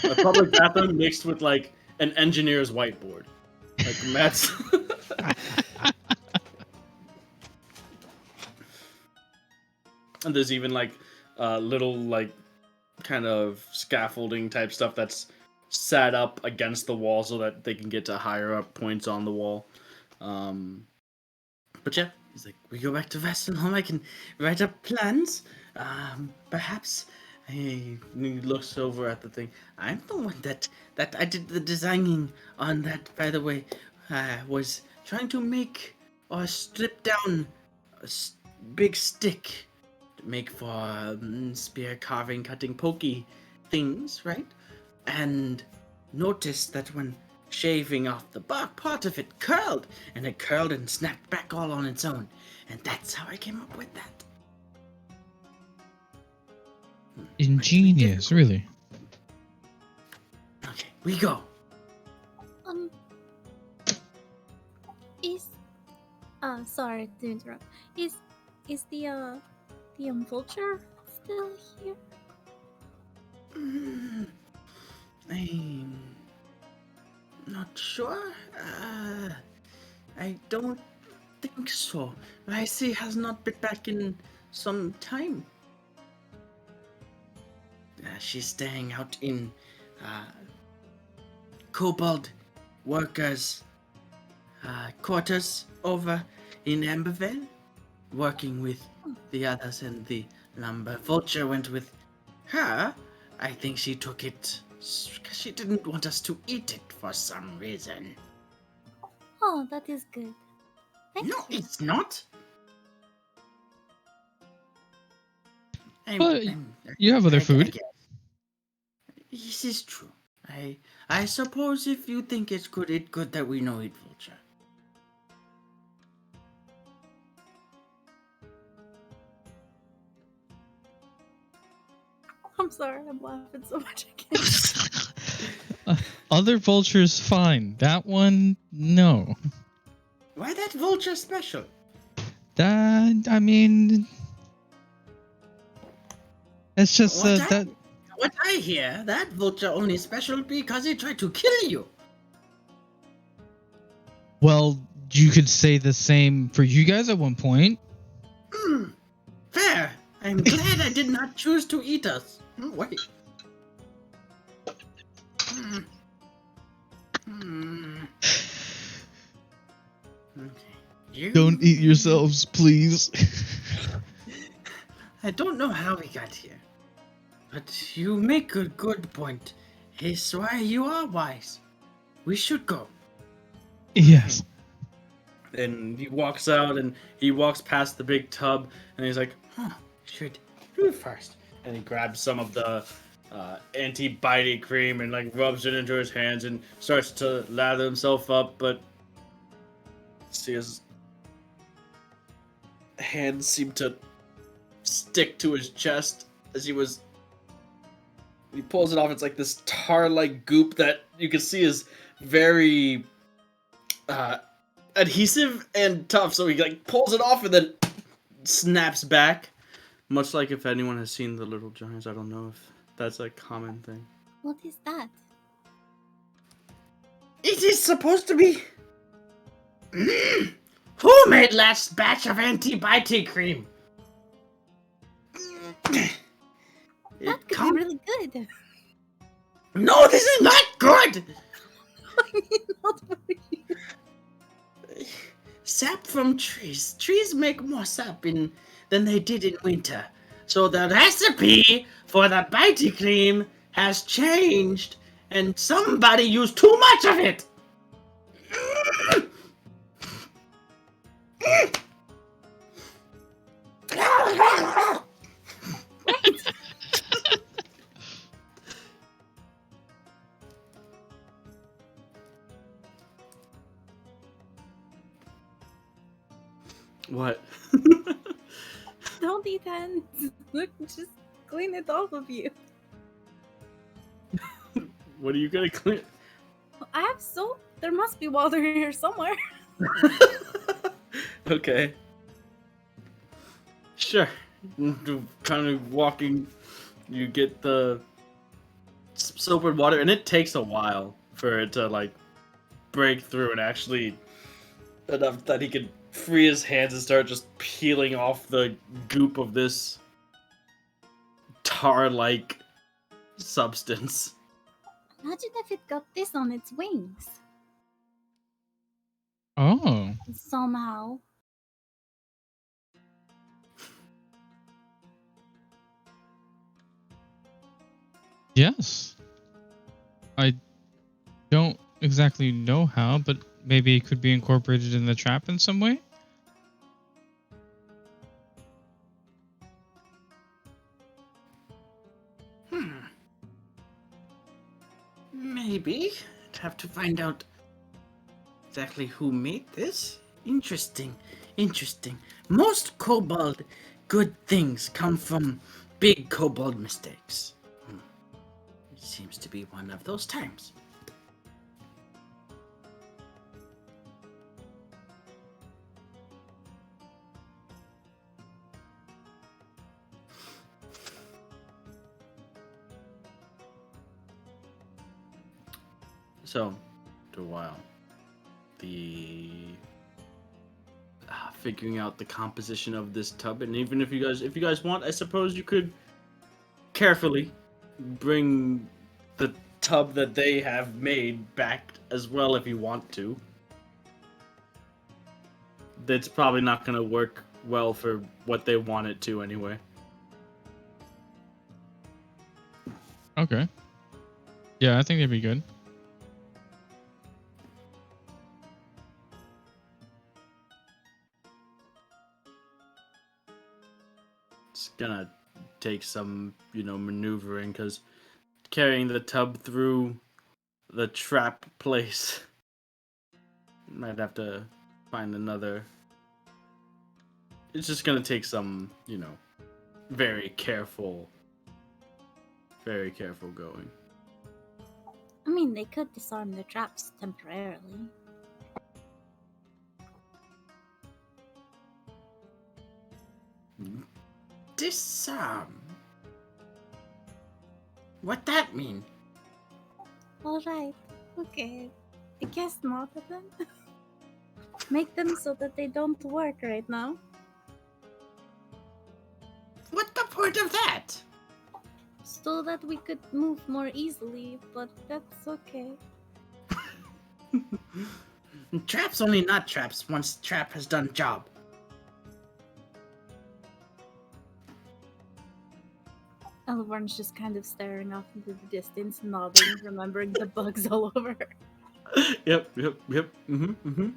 A public bathroom mixed with like an engineer's whiteboard. Like Matt's. And there's even like little like kind of scaffolding type stuff that's set up against the wall so that they can get to higher up points on the wall. But yeah, he's like, we go back to Vasselholm, I can write up plans. Perhaps he looks over at the thing. I'm the one that I did the designing on that, by the way. Was trying to make or strip down a big stick to make for spear carving, cutting, pokey things, right? And noticed that when shaving off the bark, part of it curled, and it curled and snapped back all on its own. And that's how I came up with that. Ingenious, really. Okay, we go. Um, is sorry to interrupt. Is the vulture still here? I'm not sure. I don't think so. I see has not been back in some time. She's staying out in kobold workers' quarters over in Ambervale, working with the others, and the lumber vulture went with her. I think she took it because she didn't want us to eat it for some reason. Oh, that is good. Thank No, you. it's not. But you have other food. guess. This is true. I suppose if you think it's good that we know it, vulture. I'm sorry, I'm laughing so much I can't. Other vultures, fine. That one, no. Why that vulture special? That, I mean, it's just that. What I hear, that vulture only special because he tried to kill you. Well, you could say the same for you guys at one point. Fair. I'm glad I did not choose to eat us. Wait. Okay. Don't eat yourselves, please. I don't know how we got here, but you make a good point. It's why you are wise. We should go. Yes. And he walks out, and he walks past the big tub, and he's like, should do it first. And he grabs some of the anti-bitey cream and like rubs it into his hands and starts to lather himself up, but see his hands seem to stick to his chest as he pulls it off. It's like this tar-like goop that you can see is very adhesive and tough, so he like pulls it off and then snaps back, much like if anyone has seen The Little Giants. I don't know if that's a common thing. What is that? It is supposed to be who made last batch of anti-bitey cream? That could be really good. No, this is not good. Not for you. Sap from trees. Trees make more sap than they did in winter. So the recipe for the bitey cream has changed, and somebody used too much of it. What? Don't eat hands. Look, just clean it off of you. What are you gonna clean? I have soap. There must be water here somewhere. Okay. Sure. Kind of walking, you get the soap and water, and it takes a while for it to like break through and actually enough that he can free his hands and start just peeling off the goop of this tar-like substance. Imagine if it got this on its wings. Oh. Somehow. Yes. I don't exactly know how, but maybe it could be incorporated in the trap in some way? Maybe. I'd have to find out exactly who made this. Interesting. Interesting. Most kobold good things come from big kobold mistakes. It seems to be one of those times. So, after a while, the figuring out the composition of this tub, and even if you guys want, I suppose you could carefully bring the tub that they have made back as well if you want to. That's probably not going to work well for what they want it to anyway. Okay. Yeah, I think it'd be good. It's gonna take some, maneuvering because carrying the tub through the trap place might have to find another. It's just gonna take some, very careful going. I mean, they could disarm the traps temporarily. Disarm. What that mean? Alright, okay. I guess not then. Make them so that they don't work right now. What the point of that? So that we could move more easily, but that's okay. Traps only not traps once trap has done job. Elevorn's just kind of staring off into the distance, nodding, remembering the bugs all over. Yep. Mm-hmm.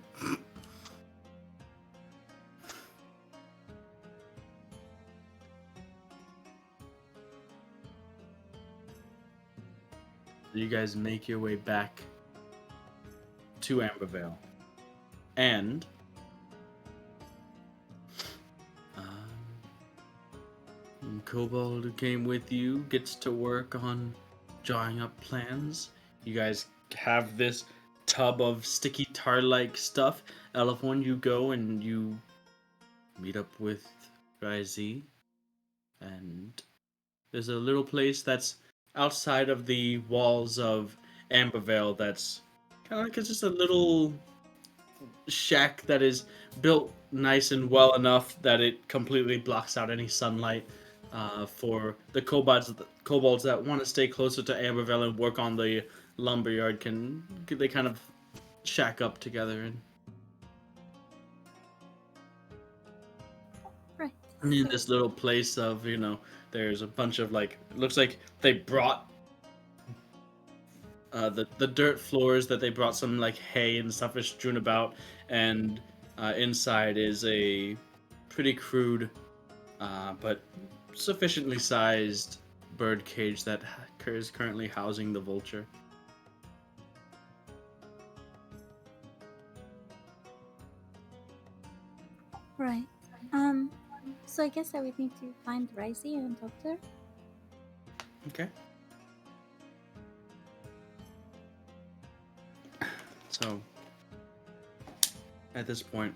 You guys make your way back to Ambervale. And Kobold who came with you gets to work on drawing up plans. You guys have this tub of sticky tar-like stuff. Elephorn, you go and you meet up with Ryzie. And there's a little place that's outside of the walls of Ambervale that's kind of like it's just a little shack that is built nice and well enough that it completely blocks out any sunlight for the kobolds that want to stay closer to Ambervale and work on the lumberyard they kind of shack up together and Right. in this little place of there's a bunch of it looks like they brought the dirt floors that they brought some hay and stuff is strewn about, and inside is a pretty crude but sufficiently sized bird cage that is currently housing the vulture. Right. So I guess I would need to find Ryzie and talk to her. Okay. So, at this point,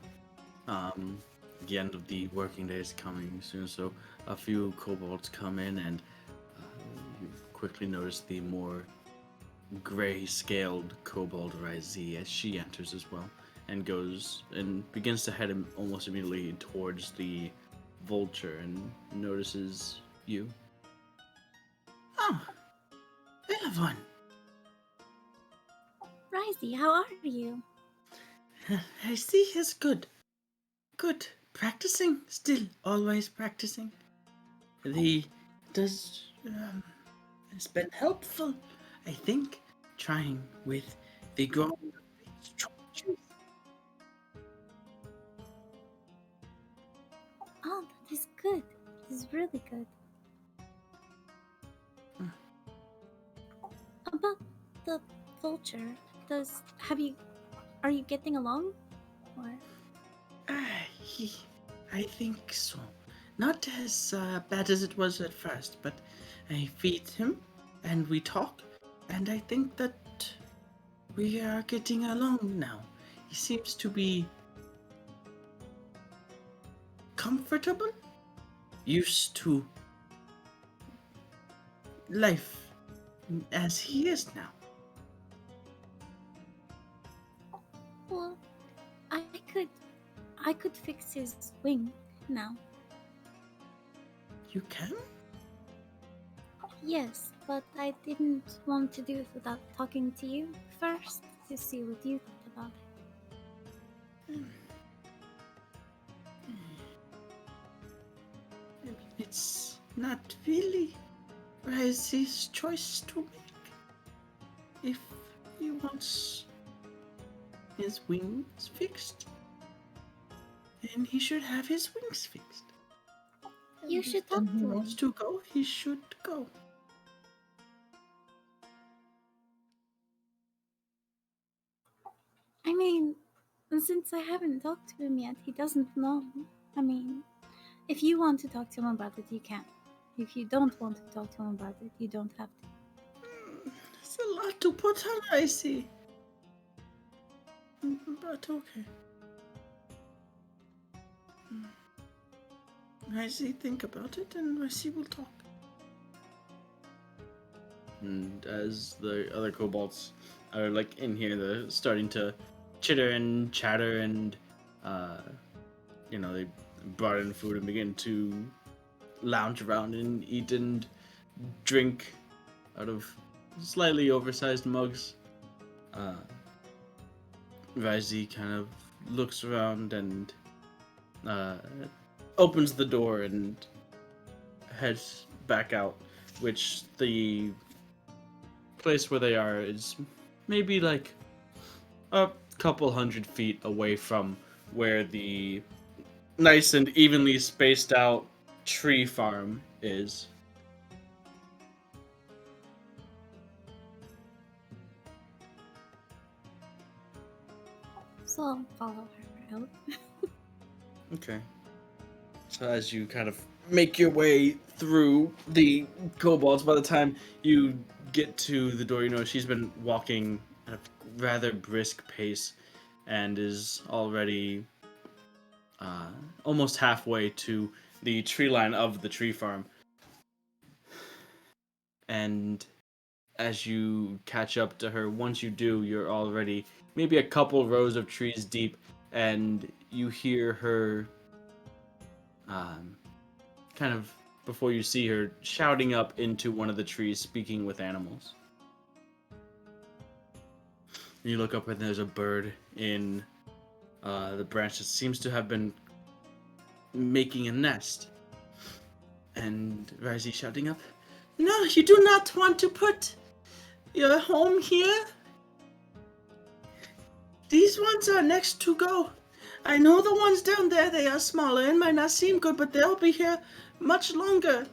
the end of the working day is coming soon, so a few kobolds come in, and you quickly notice the more gray-scaled kobold Ryzie as she enters as well, and goes and begins to head almost immediately towards the vulture and notices you. Oh, Elephant. Ryzie, how are you? I see is good. Good. Practicing. Still always practicing. It's been helpful, I think, trying with the growing of strong trees. Oh, that is good. It is really good. But the vulture, are you getting along? Or He, I think so. Not as bad as it was at first, but I feed him and we talk, and I think that we are getting along now. He seems to be comfortable, used to life as he is now. well, I could I could fix his wing now. You can? Yes, but I didn't want to do it without talking to you first to see what you thought about it. It's not really Rice's choice to make. If he wants his wings fixed, then he should have his wings fixed. You should talk If he to wants him. to go, he should go. I mean, since I haven't talked to him yet, he doesn't know. I mean, if you want to talk to him about it, you can. If you don't want to talk to him about it, you don't have to. It's a lot to put on, I see. But okay. I see, think about it, and I see we'll talk. And as the other kobolds are like in here, they're starting to chitter and chatter, and they brought in food and begin to lounge around and eat and drink out of slightly oversized mugs. Vaisi kind of looks around and opens the door and heads back out, which the place where they are is maybe like a couple 100 feet away from where the nice and evenly spaced out tree farm is. So I'll follow her out. Okay. So as you kind of make your way through the kobolds, by the time you get to the door, she's been walking at a rather brisk pace and is already almost halfway to the tree line of the tree farm. And as you catch up to her, once you do, you're already maybe a couple rows of trees deep, and you hear her kind of, before you see her, shouting up into one of the trees, speaking with animals. You look up and there's a bird in the branch that seems to have been making a nest. And Razi shouting up, No, you do not want to put your home here. These ones are next to go. I know the ones down there, they are smaller and might not seem good, but they'll be here much longer.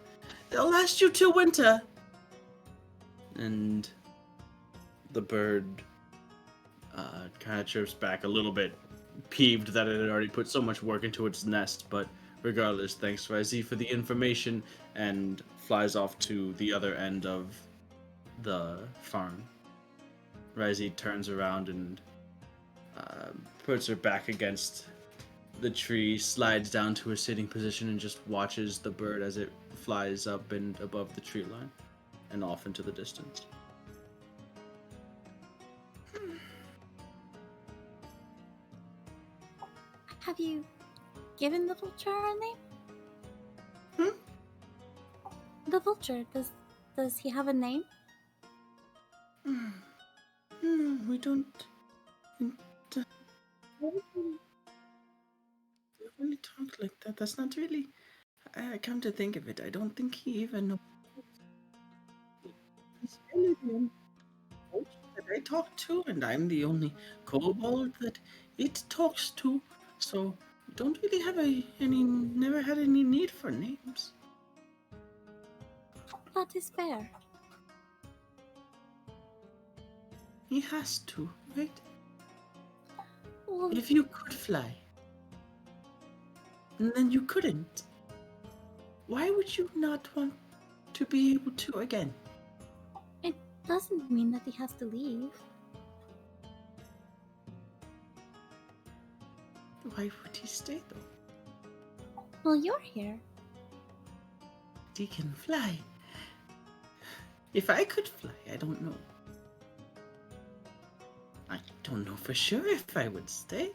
They'll last you till winter. and the bird kind of chirps back a little bit, peeved that it had already put so much work into its nest, but regardless, thanks Razi for the information, and flies off to the other end of the farm. Razi turns around and puts her back against the tree, slides down to a sitting position, and just watches the bird as it flies up and above the tree line and off into the distance. Have you given the vulture a name? The vulture, does he have a name? We don't really talk like that. That's not really. I come to think of it, I don't think he even knows. He's really the only coach that I talk to, and I'm the only kobold that it talks to. So we don't really have never had any need for names. That is fair. He has to, right? Well, If you could fly, and then you couldn't, why would you not want to be able to again? it doesn't mean that he has to leave. Why would he stay though? Well, you're here. He can fly. If I could fly, I don't know. I don't know for sure if I would stay.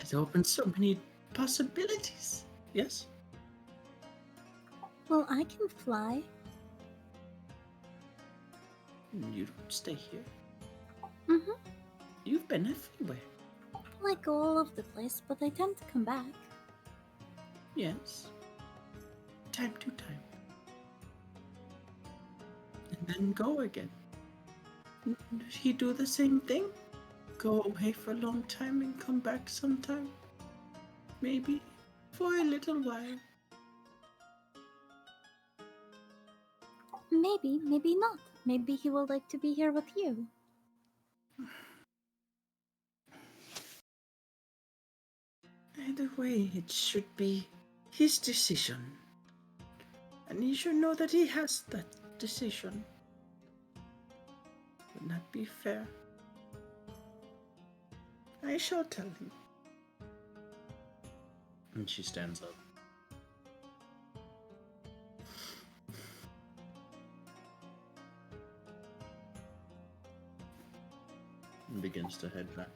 It opens so many possibilities. Yes? Well, I can fly. You don't stay here. Mm-hmm. You've been everywhere. Well, I go all over the place, but I tend to come back. Yes. Time to time. And then go again. Did he do the same thing? Go away for a long time and come back sometime? Maybe. For a little while. Maybe, maybe not. Maybe he will like to be here with you. Either way, it should be his decision. And he should know that he has that decision. Would not be fair. I shall tell him. And she stands up. And begins to head back.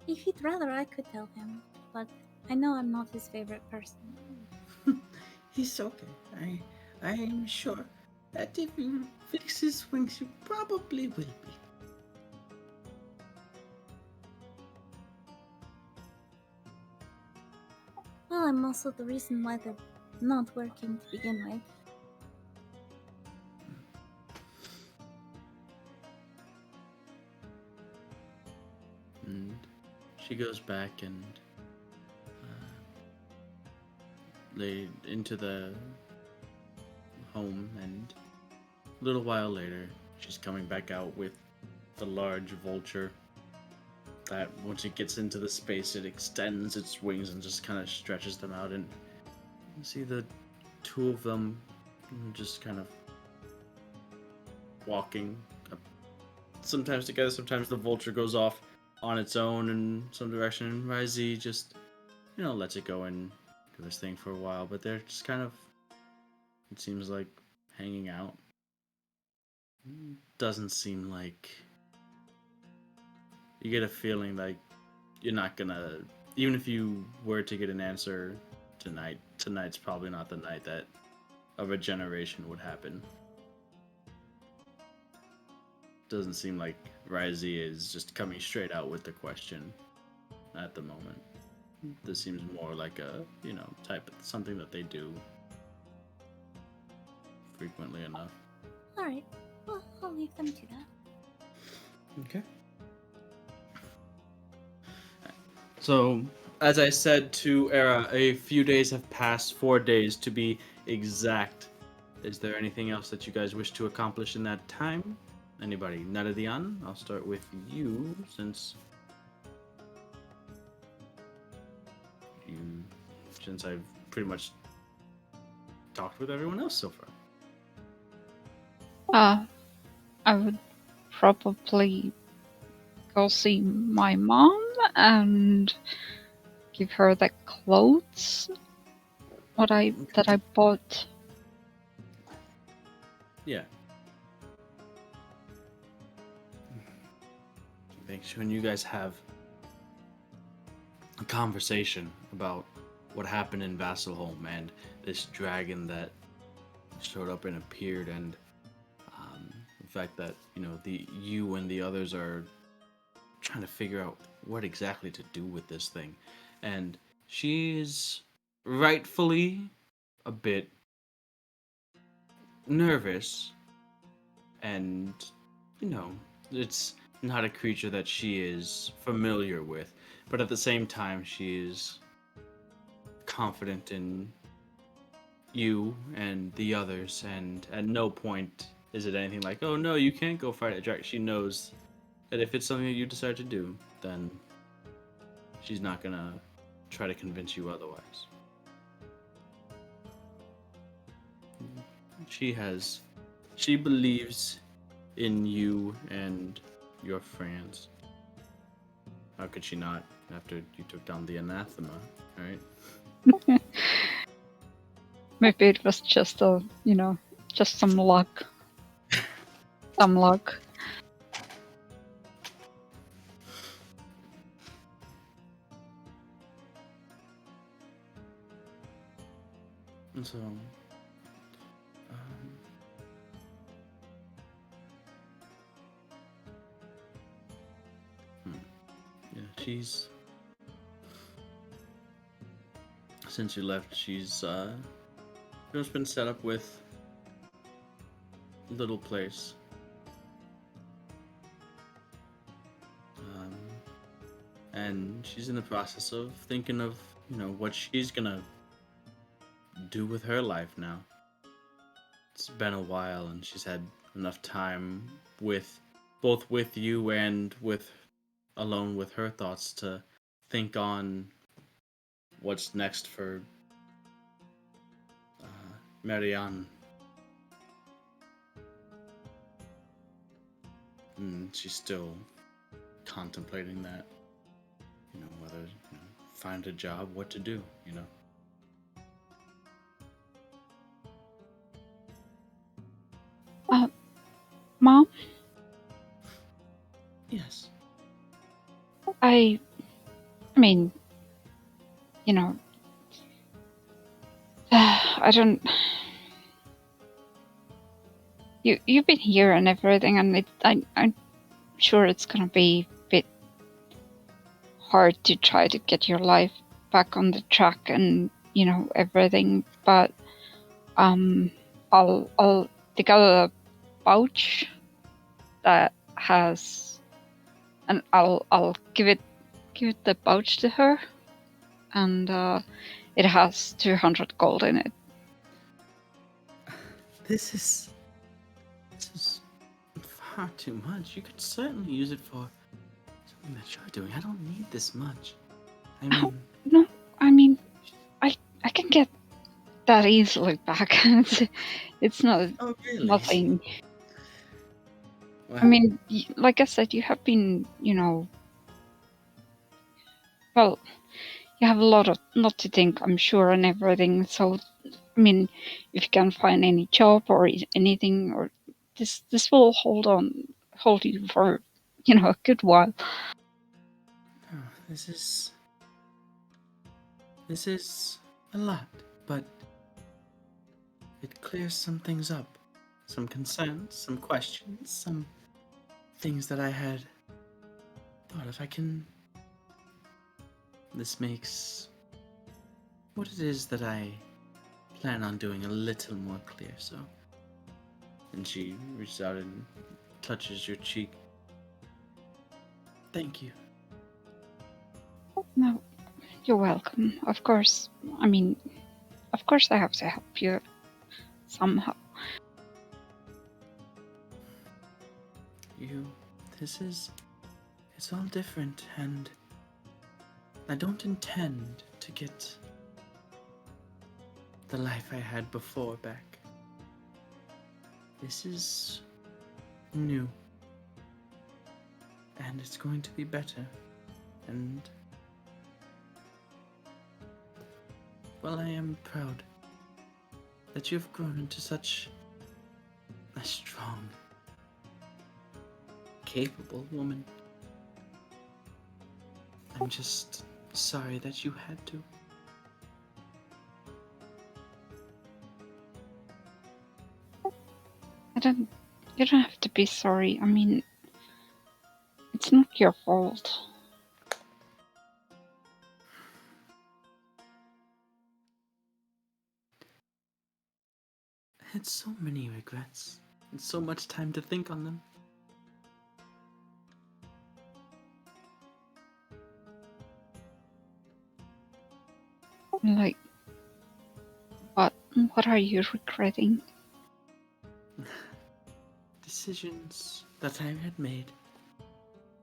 If he'd rather, I could tell him, but I know I'm not his favorite person. He's okay. I'm sure that if you fix his wings, you probably will be. Well, I'm also the reason why they're not working to begin with. And she goes back and lay into the home, and a little while later she's coming back out with the large vulture that once it gets into the space it extends its wings and just kind of stretches them out, and you see the two of them just kind of walking up, sometimes together, sometimes the vulture goes off on its own in some direction, and Ryzie just, lets it go and do his thing for a while, but they're just kind of, it seems like, hanging out. Doesn't seem like, you get a feeling like you're not gonna, even if you were to get an answer tonight's probably not the night that a regeneration would happen. Doesn't seem like Ryzie is just coming straight out with the question at the moment. This seems more like a, type of something that they do frequently enough. Alright, well, I'll leave them to that. Okay. So, as I said to Era, a few days have passed, 4 days to be exact. Is there anything else that you guys wish to accomplish in that time? Anybody? Naradian? I'll start with you, since I've pretty much talked with everyone else so far. I would probably go see my mom and give her the clothes that I bought. Yeah. Thanks. When you guys have a conversation about what happened in Vasselholm and this dragon that showed up and appeared, and the fact that you and the others are trying to figure out what exactly to do with this thing, and she's rightfully a bit nervous, and it's not a creature that she is familiar with, but at the same time she is confident in you and the others, and at no point is it anything like, oh no, you can't go fight a dragon? She knows that if it's something that you decide to do, then she's not gonna try to convince you otherwise. She believes in you and your friends. How could she not after you took down the anathema, right? Maybe it was just just some luck. Some luck. And so, yeah, she's, since you left, she's just been set up with a little place. And she's in the process of thinking of, what she's gonna do with her life now. It's been a while, and she's had enough time with both with you and with alone with her thoughts to think on what's next for Marianne. And she's still contemplating that, whether find a job, what to do, Mom, Yes. I mean, I don't. You've been here and everything, and I'm sure it's gonna be a bit hard to try to get your life back on the track and everything. But I'll take out a pouch that has, and I'll give it the pouch to her, and it has 200 gold in it. This is far too much. You could certainly use it for something that you're doing. I don't need this much. I mean, No, I mean, I can get that easily back. It's not oh really? nothing. Well, I mean, like I said, you have been, well, you have a lot to think, I'm sure, and everything. So, I mean, if you can find any job or anything, or this will hold you for, a good while. oh, this is a lot, but it clears some things up, some concerns, some questions, some things that I had thought if I can. This makes what it is that I plan on doing a little more clear, so. And she reaches out and touches your cheek. Thank you. No, you're welcome. Of course. I mean, of course I have to help you somehow. It's all different, and I don't intend to get the life I had before back. This is new, and it's going to be better, and well, I am proud that you've grown into such a strong, capable woman. I'm just sorry that you had to. You don't have to be sorry. I mean, it's not your fault. I had so many regrets, and so much time to think on them. Like, what are you regretting? decisions that I had made.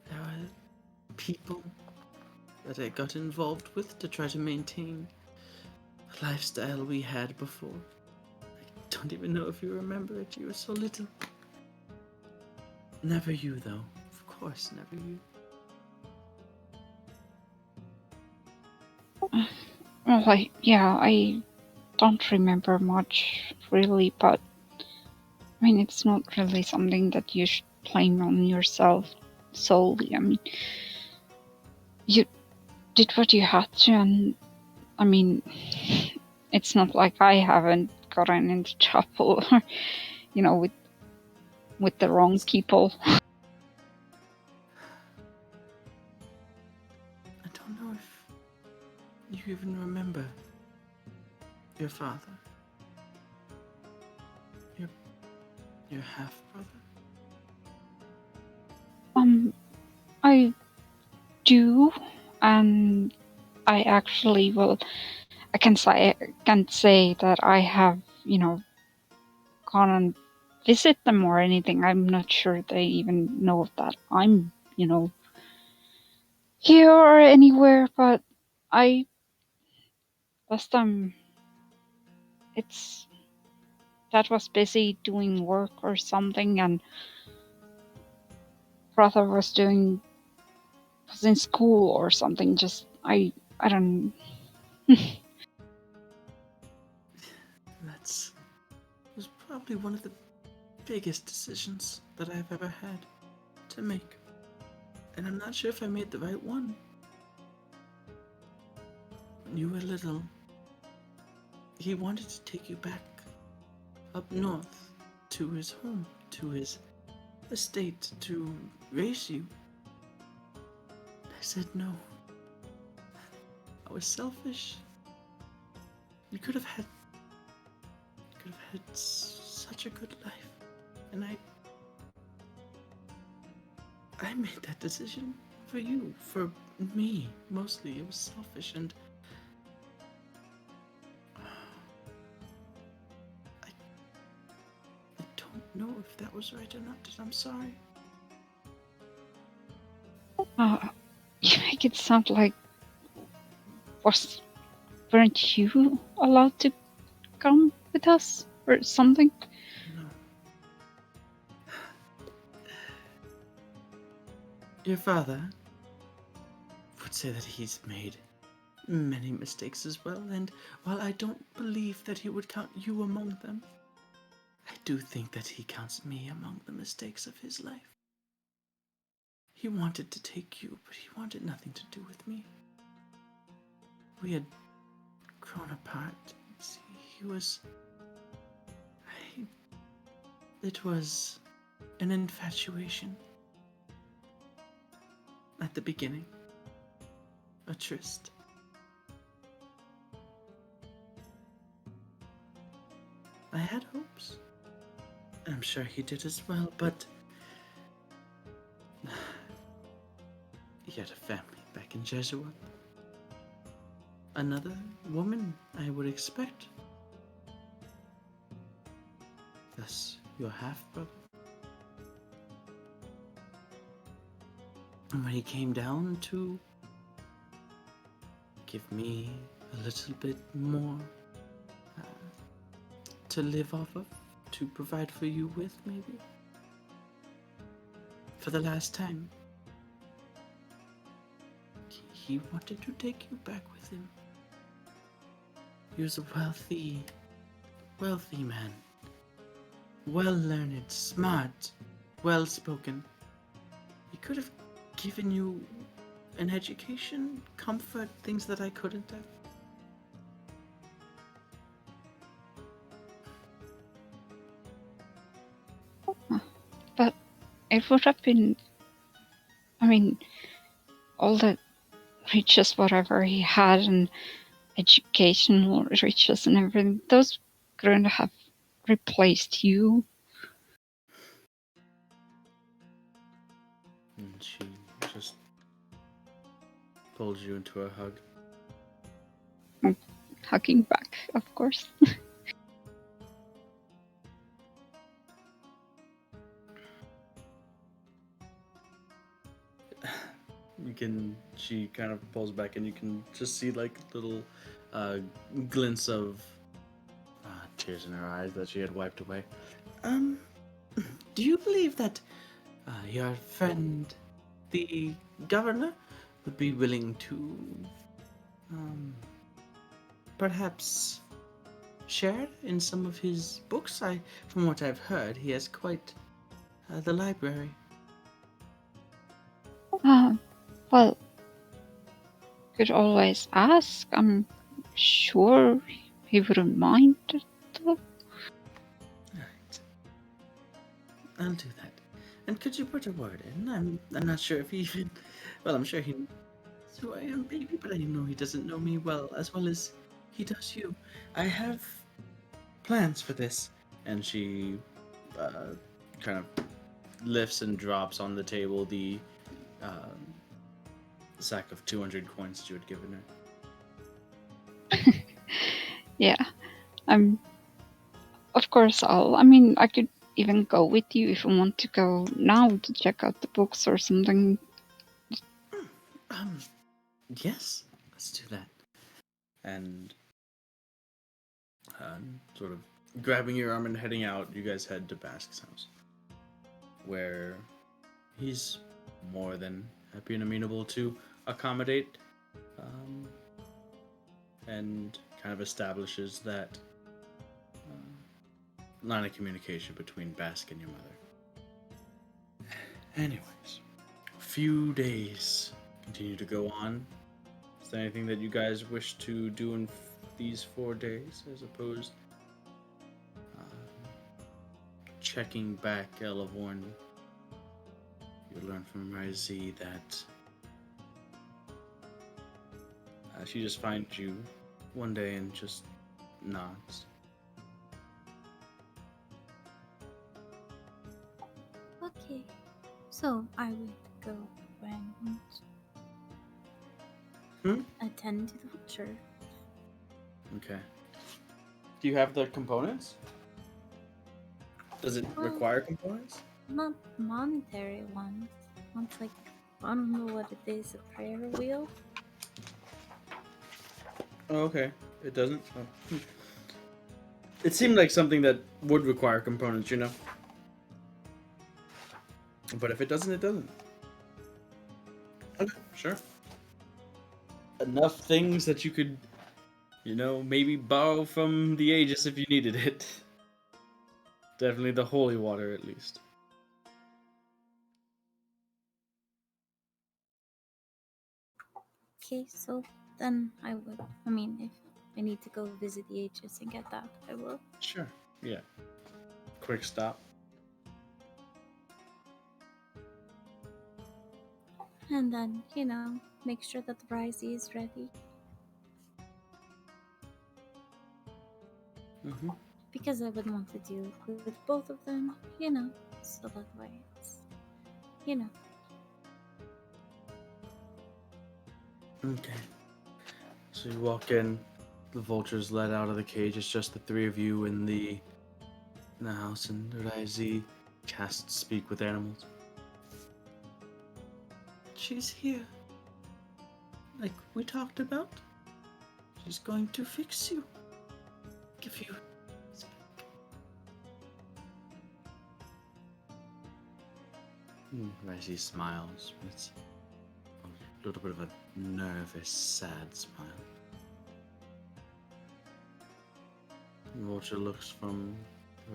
There were people that I got involved with to try to maintain the lifestyle we had before. I don't even know if you remember it. You were so little. Never you, though. Of course, never you. Well, I don't remember much really, but I mean, it's not really something that you should blame on yourself solely. I mean, you did what you had to, and I mean, it's not like I haven't gotten into trouble, with the wrong people. I don't know if you even remember your father. Your half-brother. I do, and I actually I can't say that I have, gone and visit them or anything. I'm not sure they even know that I'm, here or anywhere, but I last time that was busy doing work or something, and brother was in school or something. Just I don't. That was probably one of the biggest decisions that I've ever had to make. And I'm not sure if I made the right one. When you were little, he wanted to take you back up north to his home, to his estate, to raise you. I said no. I was selfish. You could have had such a good life, and I made that decision for you, for me, mostly. It was selfish, and I don't know if that was right or not. I'm sorry. You make it sound like weren't you allowed to come with us or something? No. Your father would say that he's made many mistakes as well, and while I don't believe that he would count you among them, I do think that he counts me among the mistakes of his life. He wanted to take you, but he wanted nothing to do with me. We had grown apart. See, it was an infatuation. At the beginning. A tryst. I had hopes. I'm sure he did as well, but he had a family back in Jesuit. Another woman, I would expect. Thus, your half-brother. And when he came down to give me a little bit more to live off of, to provide for you with, maybe, for the last time, he wanted to take you back with him. He was a wealthy man. Well-learned, smart, well-spoken. He could have given you an education, comfort, things that I couldn't have. But it would have been, I mean, all the riches, whatever he had, and educational riches and everything, those couldn't have replaced you. And she just pulls you into a hug. Hugging back, of course. She kind of pulls back, and you can just see like little uh, glints of tears in her eyes that she had wiped away. Um, do you believe that your friend, the governor, would be willing to, perhaps share in some of his books? From what I've heard, he has quite the library. Well, could always ask. I'm sure he wouldn't mind. Though. Right. I'll do that. And could you put a word in? I'm not sure if he even. Well, I'm sure he knows who I am, baby, but I know he doesn't know me well as he does you. I have plans for this. And she kind of lifts and drops on the table the sack of 200 coins that you had given her. Yeah. Of course, I could even go with you if you want to go now to check out the books or something. Yes, let's do that. And sort of grabbing your arm and heading out, you guys head to Bask's house, where he's more than happy and amenable to accommodate, and kind of establishes that line of communication between Bask and your mother. Anyways, a few days continue to go on. Is there anything that you guys wish to do in these 4 days, as opposed checking back Elevorn? You learn from Ryzie that she just finds you one day and just nods. Okay, so I will go and attend to the butcher. Okay. Do you have the components? Does it require components? Not monetary ones. Ones like, I don't know what it is, a prayer wheel? Oh, okay. It doesn't? Oh. It seemed like something that would require components, you know? But if it doesn't, it doesn't. Okay, sure. Enough things that you could, maybe borrow from the Aegis if you needed it. Definitely the holy water, at least. Okay, so then I would. I mean, if I need to go visit the Aegis and get that, I will. Sure. Yeah. Quick stop. And then, make sure that the Brizzy is ready. Mm-hmm. Because I would want to do with both of them, so that way it's, Okay. So you walk in, the vulture's let out of the cage. It's just the three of you in the house, and Ryzie casts Speak with Animals. She's here. Like we talked about. She's going to fix you. Give you. Ryzie smiles. It's a little bit of a nervous, sad smile. The vulture looks from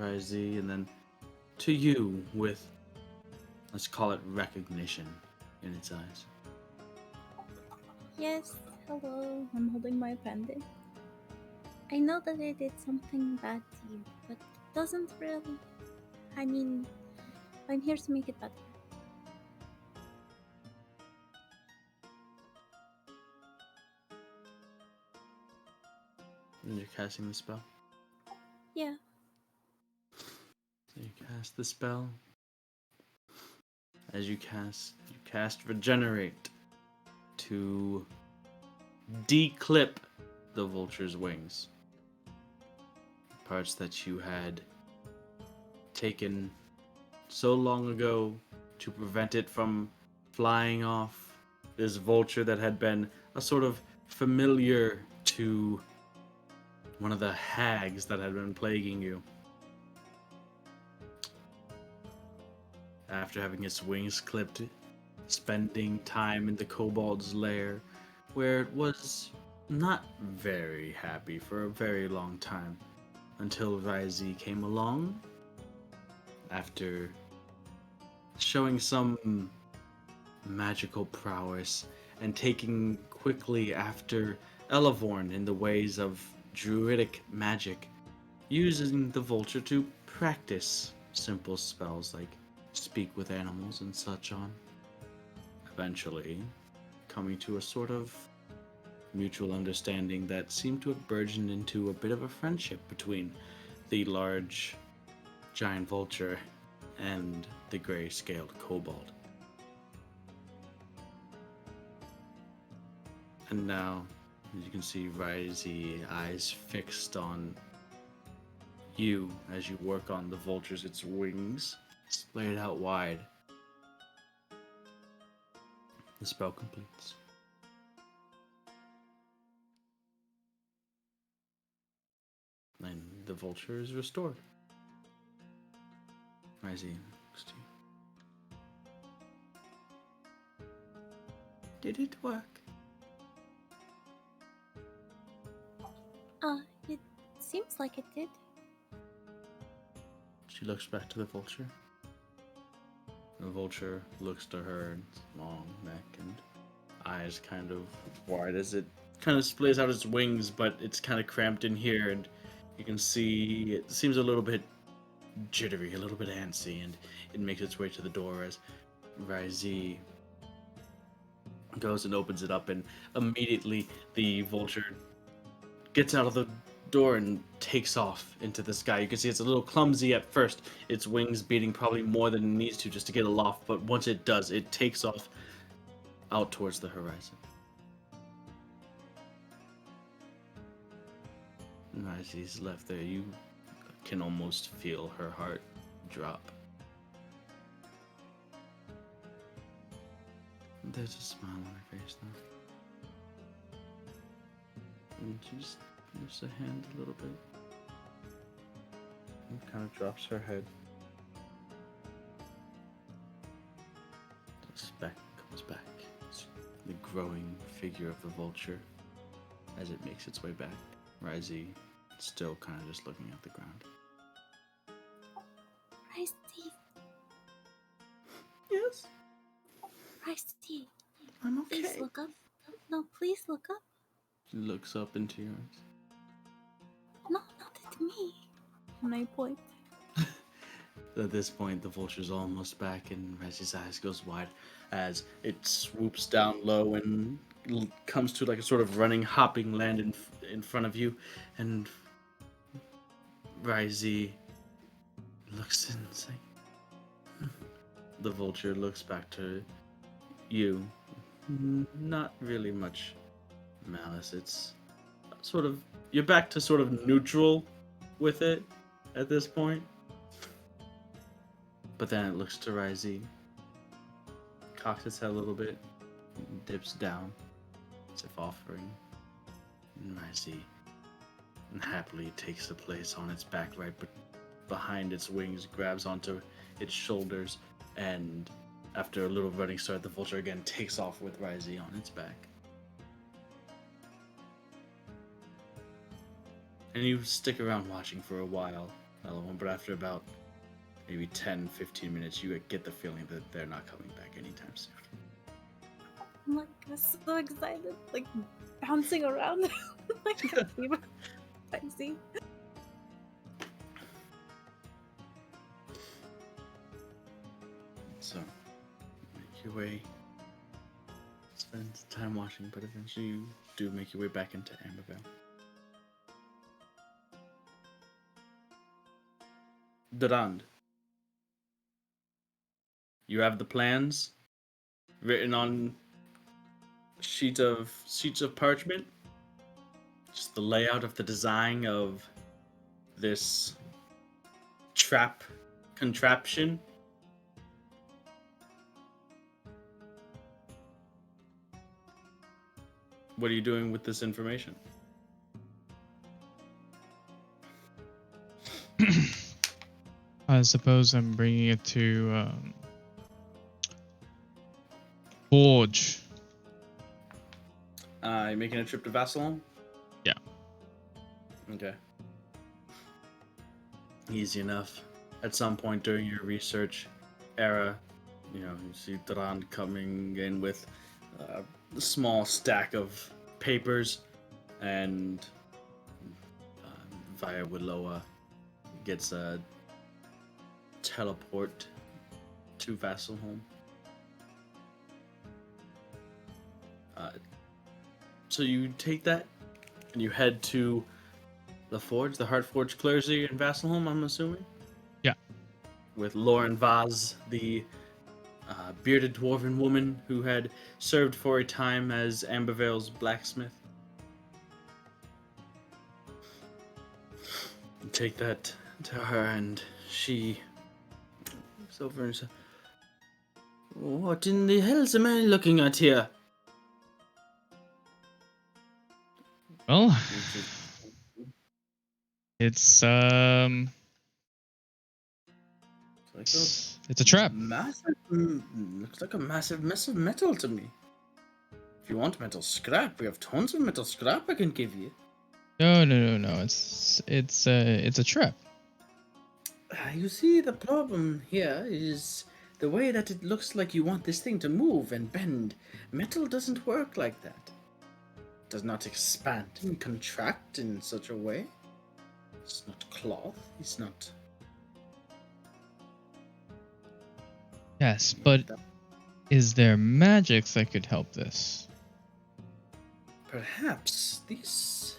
Ryzie and then to you with, let's call it recognition in its eyes. Yes, hello, I'm holding my pendant. I know that I did something bad to you, but it doesn't really. I mean, I'm here to make it better. And you're casting the spell? Yeah. So you cast the spell. As you cast Regenerate to declip the vulture's wings. Parts that you had taken so long ago to prevent it from flying off this vulture that had been a sort of familiar to one of the hags that had been plaguing you. After having its wings clipped, spending time in the kobold's lair, where it was not very happy for a very long time, until Ryzie came along, after showing some magical prowess and taking quickly after Elevorn in the ways of druidic magic, using the vulture to practice simple spells like speak with animals and such on. Eventually, coming to a sort of mutual understanding that seemed to have burgeoned into a bit of a friendship between the large giant vulture and the gray-scaled kobold. And now, as you can see, Ryzie eyes fixed on you as you work on the vulture's its wings, splayed out wide. The spell completes. And the vulture is restored. Ryzie looks to you. Did it work? It seems like it did. She looks back to the vulture. The vulture looks to her, its long neck and eyes kind of wide as it kind of splays out its wings, but it's kind of cramped in here, and you can see it seems a little bit jittery, a little bit antsy, and it makes its way to the door as Ryzie goes and opens it up, and immediately the vulture gets out of the door and takes off into the sky. You can see it's a little clumsy at first, its wings beating probably more than it needs to just to get aloft, but once it does, it takes off out towards the horizon. And as he's left there, you can almost feel her heart drop. There's a smile on her face now. And she just moves her hand a little bit. And kind of drops her head. The speck comes back. It's the growing figure of the vulture as it makes its way back. Ryzie still kind of just looking at the ground. Risty, Yes, Risty, I'm okay. please look up. No, please look up. She looks up into your eyes. No, not at me. And I point. At this point, the vulture's almost back, and Reggie's eyes goes wide as it swoops down low and comes to like a sort of running, hopping land in front of you, and Ryzie looks and say, the vulture looks back to you. Not really much malice. It's sort of, you're back to sort of neutral with it at this point. But then it looks to Ryzie, cocks its head a little bit, dips down, as if offering. And Ryzie happily takes the place on its back right behind its wings, grabs onto its shoulders, and after a little running start, the vulture again takes off with Ryzie on its back. And you stick around watching for a while, but after about maybe 10-15 minutes, you get the feeling that they're not coming back anytime soon. I'm like so excited, like bouncing around like a fever. I see. So, make your way, spend time watching, but eventually you do make your way back into Ambervale. Durand, you have the plans written on sheets of parchment. Just the layout of the design of this trap contraption. What are you doing with this information? I suppose I'm bringing it to Forge. You making a trip to Vassalon? Yeah. Okay. Easy enough. At some point during your research era, you see Duran coming in with a small stack of papers, and via Willowa gets a teleport to Vasselholm. So you take that and you head to the forge, the Heart Forge Clergy in Vasselholm, I'm assuming? Yeah. With Lauren Vaz, the bearded dwarven woman who had served for a time as Ambervale's blacksmith. You take that to her, and she looks over and says, "What in the hell's am I looking at here?" Well, Which is it's like it's a trap. massive, looks like a massive mess of metal to me. If you want metal scrap, we have tons of metal scrap I can give you. No. It's a trap. You see, the problem here is the way that it looks like you want this thing to move and bend. Metal doesn't work like that. It does not expand and contract in such a way. It's not cloth. It's not. Yes, but is there magic that could help this? Perhaps these.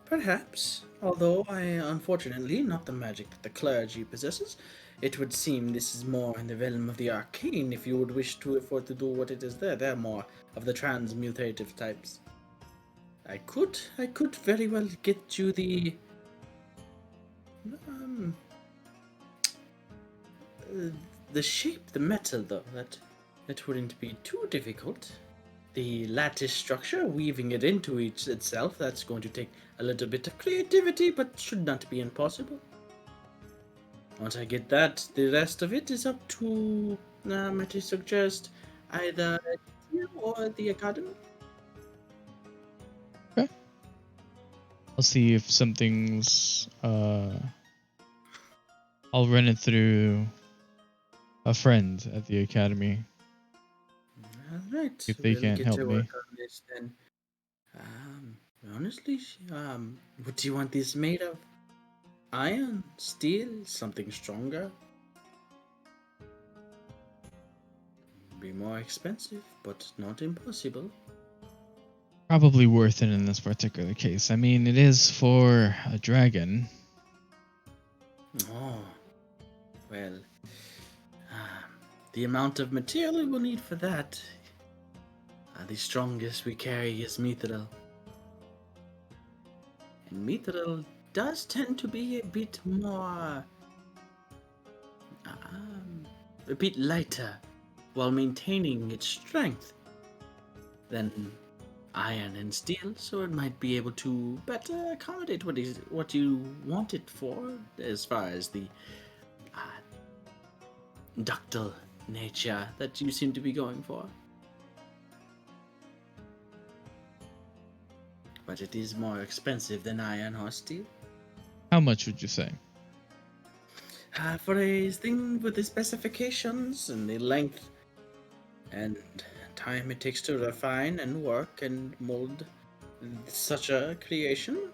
Perhaps. Although I, unfortunately, not the magic that the clergy possesses. It would seem this is more in the realm of the arcane if you would wish to afford to do what it is there. They're more of the transmutative types. I could very well get you the shape, the metal though. That wouldn't be too difficult. The lattice structure, weaving it into itself, that's going to take a little bit of creativity, but should not be impossible. Once I get that, the rest of it is up to, might I suggest, either you or the academy. Okay. I'll see if something's I'll run it through a friend at the academy. Alright, If they we'll can't get help to me. work on this then. Honestly, what do you want this made of? Iron? Steel? Something stronger? Be more expensive, but not impossible. Probably worth it in this particular case. I mean, it is for a dragon. Oh, well, the amount of material we will need for that, the strongest we carry is mithril. And mithril does tend to be a bit more, a bit lighter, while maintaining its strength than iron and steel, so it might be able to better accommodate what you want it for, as far as the ductile nature that you seem to be going for. But it is more expensive than iron or steel. How much would you say? For a thing with the specifications and the length and time it takes to refine and work and mold such a creation,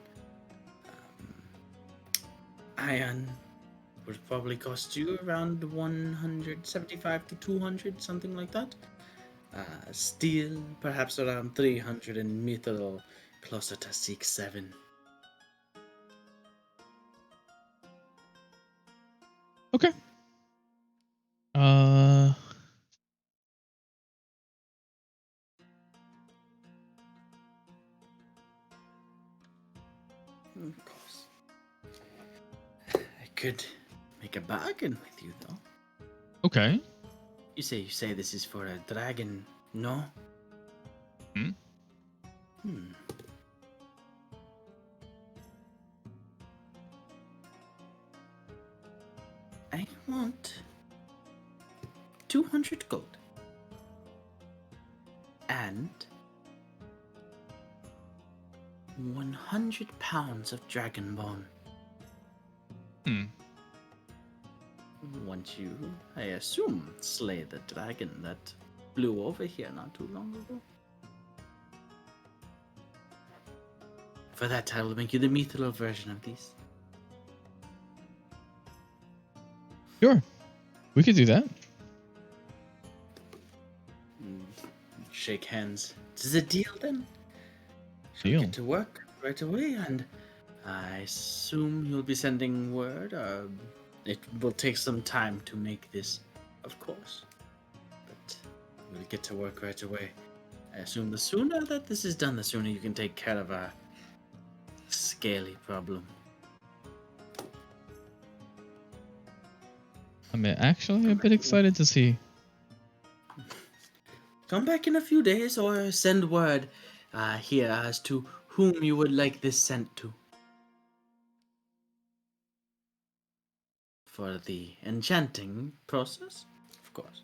iron would probably cost you around 175 to 200, something like that. Steel, perhaps around 300, and mithril closer to 6-7. Okay. Of course. I could make a bargain with you, though. Okay. You say this is for a dragon, no? Hmm. I want 200 gold. And 100 pounds of dragon bone. Hmm. Once you, I assume, slay the dragon that flew over here not too long ago. For that, I will make you the mithril version of these. Sure. We could do that. Mm, shake hands. This is a deal then? Shall we Deal. get to work right away? And I assume you'll be sending word. It will take some time to make this, of course. But we'll get to work right away. I assume the sooner that this is done, the sooner you can take care of our scaly problem. I'm actually a bit excited to see. Come back in a few days or send word here as to whom you would like this sent to. For the enchanting process, of course.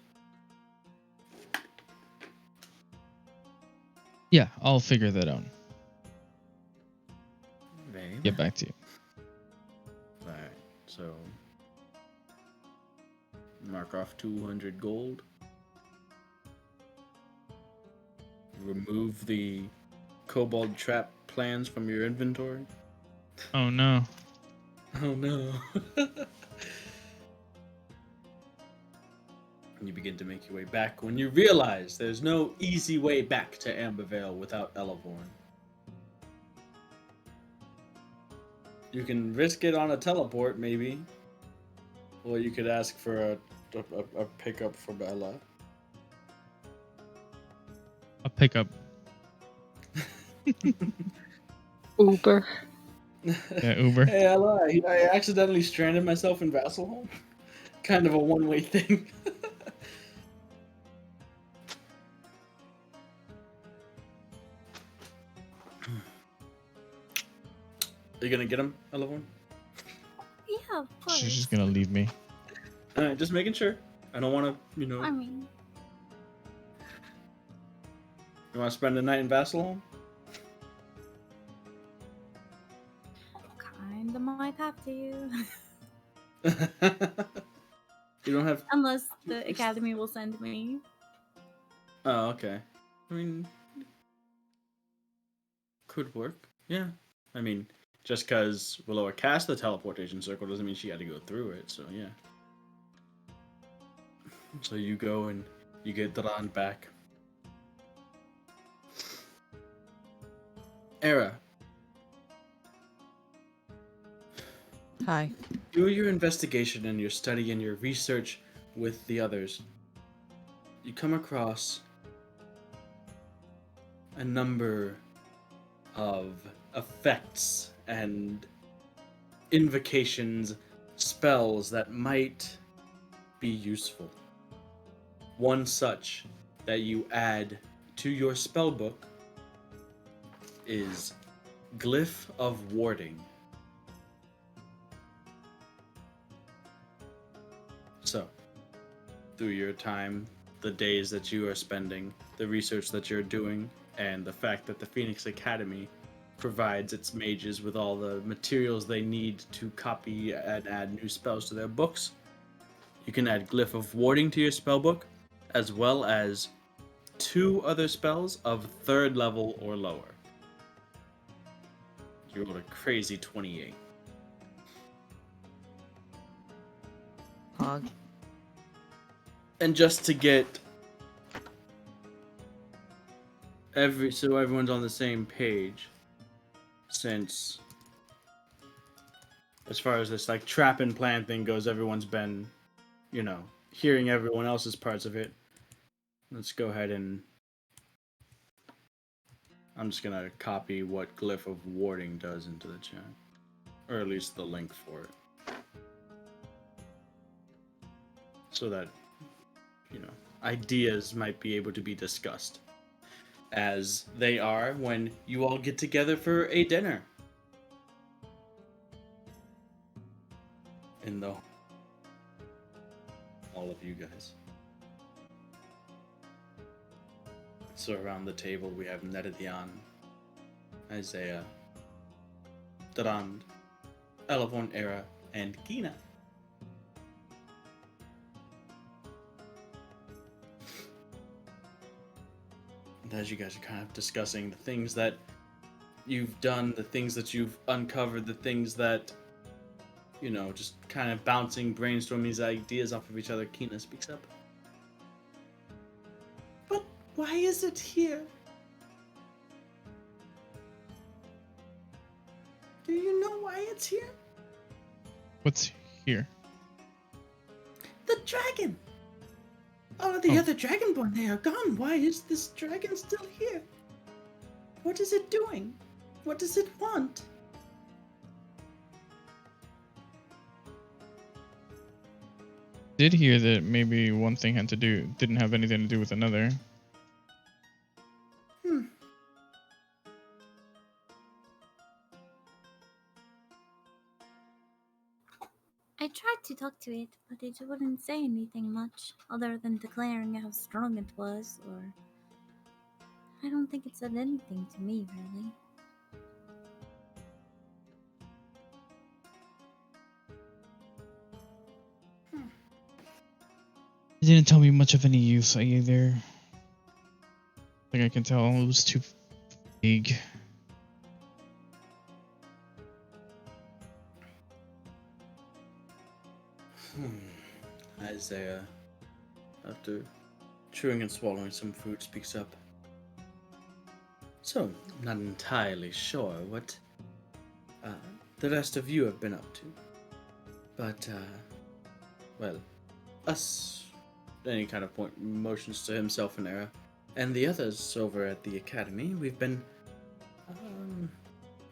Yeah, I'll figure that out. Very Get well. back to you. Alright, so mark off 200 gold. Remove the kobold trap plans from your inventory. Oh no. Oh no. And you begin to make your way back when you realize there's no easy way back to Ambervale without Elevorn. You can risk it on a teleport, maybe. Or you could ask for a pickup for Bella. A pickup. Uber. Yeah, Uber. Hey, I lied. I accidentally stranded myself in Vasselholm. Kind of a one-way thing. Are you gonna get him, Elevorn? Yeah, of course. She's just gonna leave me. Alright, just making sure. I don't want to, I mean, You want to spend the night in Vasselholm? kinda might have to. You don't have. Unless the academy will send me. Oh, okay. I mean, could work. Yeah. I mean, just because Willowa cast the teleportation circle doesn't mean she had to go through it, so yeah. So you go and you get Dran back. Era, Hi. do your investigation and your study and your research with the others. You come across a number of effects and invocations, spells that might be useful. One such that you add to your spellbook is Glyph of Warding. So, through your time, the days that you are spending, the research that you're doing, and the fact that the Phoenix Academy provides its mages with all the materials they need to copy and add new spells to their books, you can add Glyph of Warding to your spellbook, as well as 2 other spells of 3rd level or lower. You rolled a crazy 28. Hog. And just to get so everyone's on the same page, since as far as this like trap and plan thing goes, everyone's been, hearing everyone else's parts of it. Let's go ahead and I'm just gonna copy what Glyph of Warding does into the chat, or at least the link for it, so that ideas might be able to be discussed. as they are when you all get together for a dinner. In the all of you guys. So around the table we have Neredian, Isaiah, Durand, Elavon Era, and Gina. And as you guys are kind of discussing the things that you've done, the things that you've uncovered, the things that, you know, just kind of bouncing, brainstorming these ideas off of each other, Kina speaks up. But why is it here? Do you know why it's here? What's here? The dragon! All of the Oh. other dragonborn, they are gone. Why is this dragon still here? What is it doing? What does it want? Did hear that maybe one thing didn't have anything to do with another. I tried to talk to it, but it wouldn't say anything much, other than declaring how strong it was, or... I don't think it said anything to me, really. It didn't tell me much of any use either. I think I can tell it was too big. Isaiah, after chewing and swallowing some food, speaks up. So, I'm not entirely sure what the rest of you have been up to. But, well, us, any kind of point motions to himself and Era, and the others over at the academy, we've been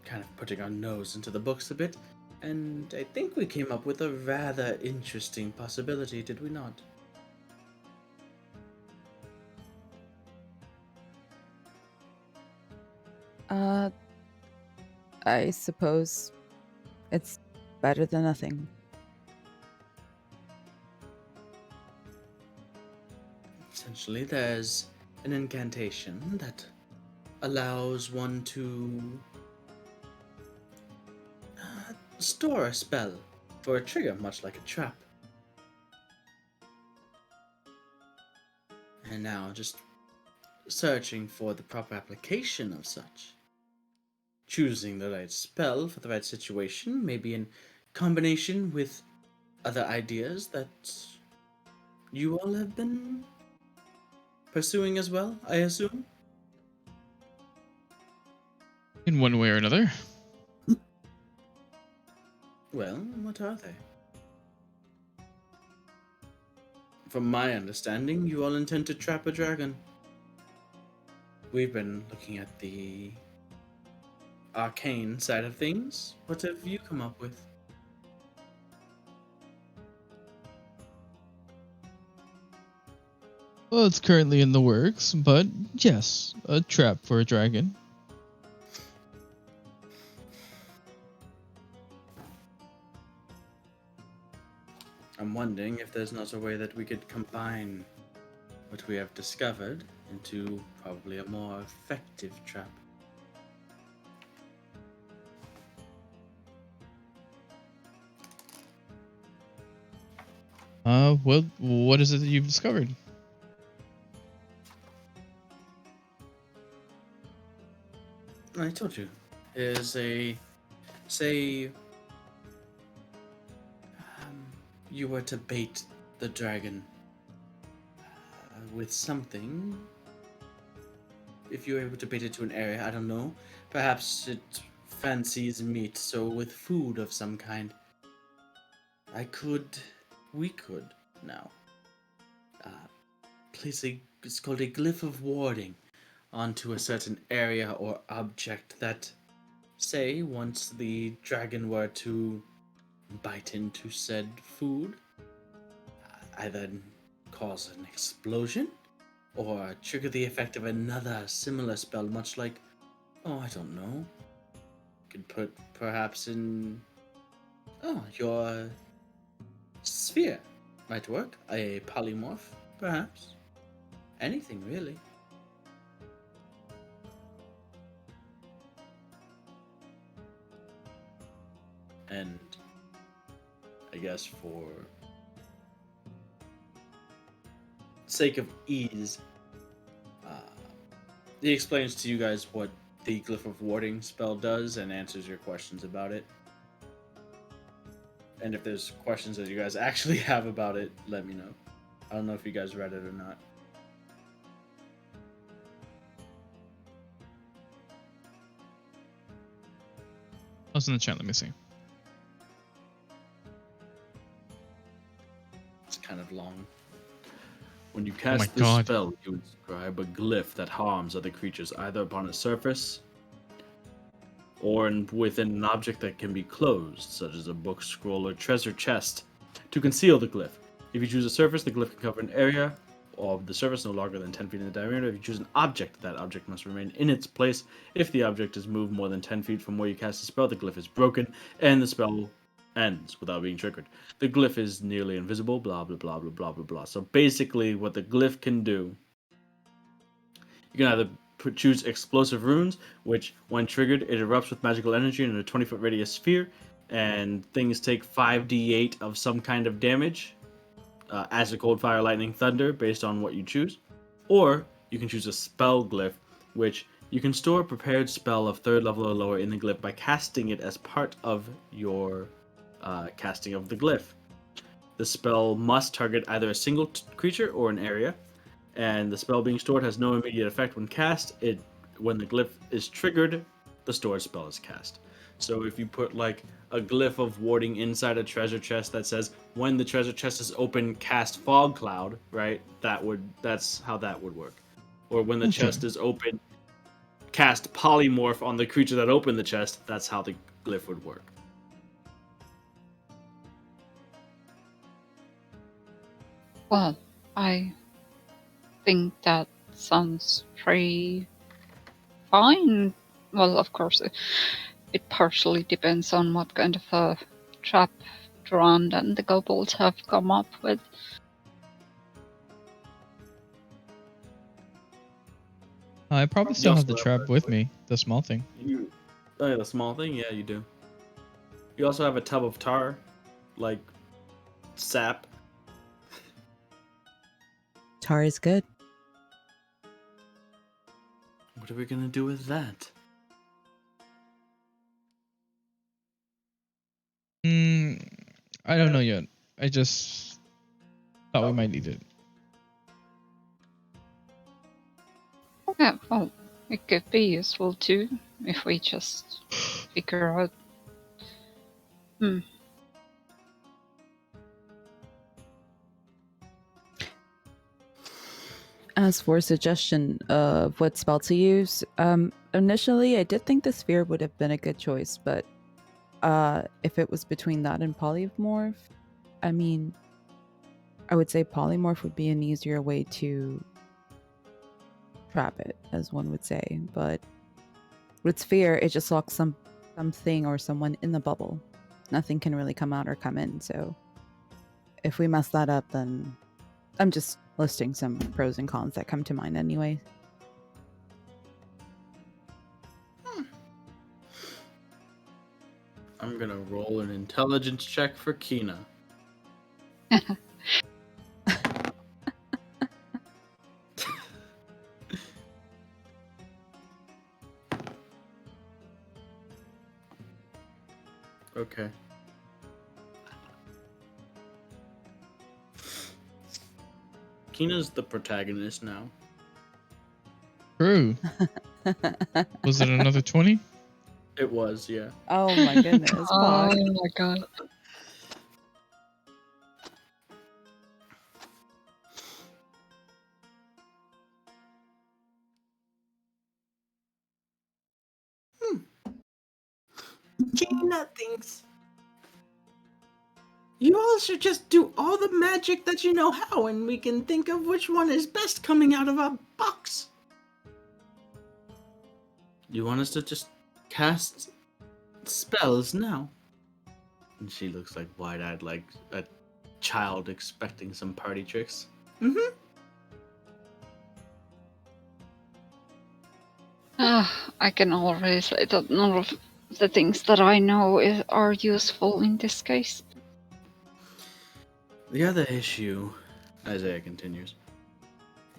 kind of putting our nose into the books a bit, and I think we came up with a rather interesting possibility, did we not? I suppose it's better than nothing. Essentially, there's an incantation that allows one to store a spell for a trigger, much like a trap. And now, just searching for the proper application of such. Choosing the right spell for the right situation, maybe in combination with other ideas that you all have been pursuing as well, I assume? In one way or another. Well, what are they? From my understanding, you all intend to trap a dragon. We've been looking at the arcane side of things. What have you come up with? Well, it's currently in the works, but yes, a trap for a dragon. I'm wondering if there's not a way that we could combine what we have discovered into probably a more effective trap. Well, what is it that you've discovered? I told you. Is a... Say... you were to bait the dragon with something. If you were able to bait it to an area, I don't know. Perhaps it fancies meat, so with food of some kind. We could now place it's called a glyph of warding onto a certain area or object that, say, once the dragon were to bite into said food, either cause an explosion or trigger the effect of another similar spell, much like, oh, I don't know. You could put perhaps in, your sphere might work. A polymorph, perhaps. Anything really. And I guess for sake of ease, he explains to you guys what the Glyph of Warding spell does and answers your questions about it. And if there's questions that you guys actually have about it, let me know. I don't know if you guys read it or not. I was in the chat. Let me see. It's kind of long. When you my cast this God. spell, you inscribe a glyph that harms other creatures either upon a surface or within an object that can be closed, such as a book, scroll, or treasure chest, to conceal the glyph. If you choose a surface, the glyph can cover an area of the surface no longer than 10 feet in diameter. If you choose an object, that object must remain in its place. If the object is moved more than 10 feet from where you cast the spell, the glyph is broken, and the spell ends without being triggered. The glyph is nearly invisible, blah, blah, blah, blah, blah, blah, blah. So basically, what the glyph can do, you can either choose explosive runes, which, when triggered, it erupts with magical energy in a 20-foot radius sphere, and things take 5d8 of some kind of damage, acid, cold, fire, lightning, thunder, based on what you choose. Or you can choose a spell glyph, which you can store a prepared spell of 3rd level or lower in the glyph by casting it as part of your casting of the glyph. The spell must target either a single creature or an area, and the spell being stored has no immediate effect when cast. When the glyph is triggered, the stored spell is cast. So if you put like a glyph of warding inside a treasure chest that says when the treasure chest is open, cast fog cloud, right? That's how that would work. Or when the chest is open, cast polymorph on the creature that opened the chest. That's how the glyph would work. Well, I think that sounds pretty fine. Well, of course, it partially depends on what kind of a trap Durand and the kobolds have come up with. I probably You still also have the have trap with me, the small thing. Oh yeah, the small thing? Yeah, you do. You also have a tub of tar, like sap. Tar is good. What are we gonna do with that? I don't know yet. I just thought we might need it. Yeah, well, it could be useful too if we just figure out. As for suggestion of what spell to use, initially I did think the sphere would have been a good choice, but if it was between that and polymorph, I mean, I would say polymorph would be an easier way to trap it, as one would say. But with sphere, it just locks something or someone in the bubble. Nothing can really come out or come in. So if we mess that up, then I'm just listing some pros and cons that come to mind anyway. I'm gonna roll an intelligence check for Kina. Okay. Kina's the protagonist now. True. Was it another 20? It was, yeah. Oh my goodness, Oh Pog. my god. Kina thinks You all should just do all the magic that you know how, and we can think of which one is best coming out of our box. You want us to just cast spells now? And she looks like wide-eyed, like a child expecting some party tricks. Mm-hmm. I can already say that none of the things that I know are useful in this case. The other issue, Isaiah continues,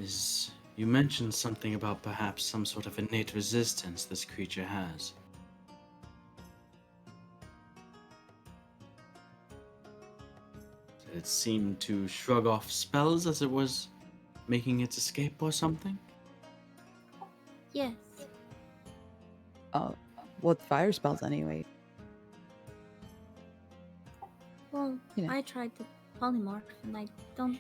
is you mentioned something about perhaps some sort of innate resistance this creature has. Did it seem to shrug off spells as it was making its escape or something? Yes. What fire spells anyway? Well, You know. I tried the polymorph and I don't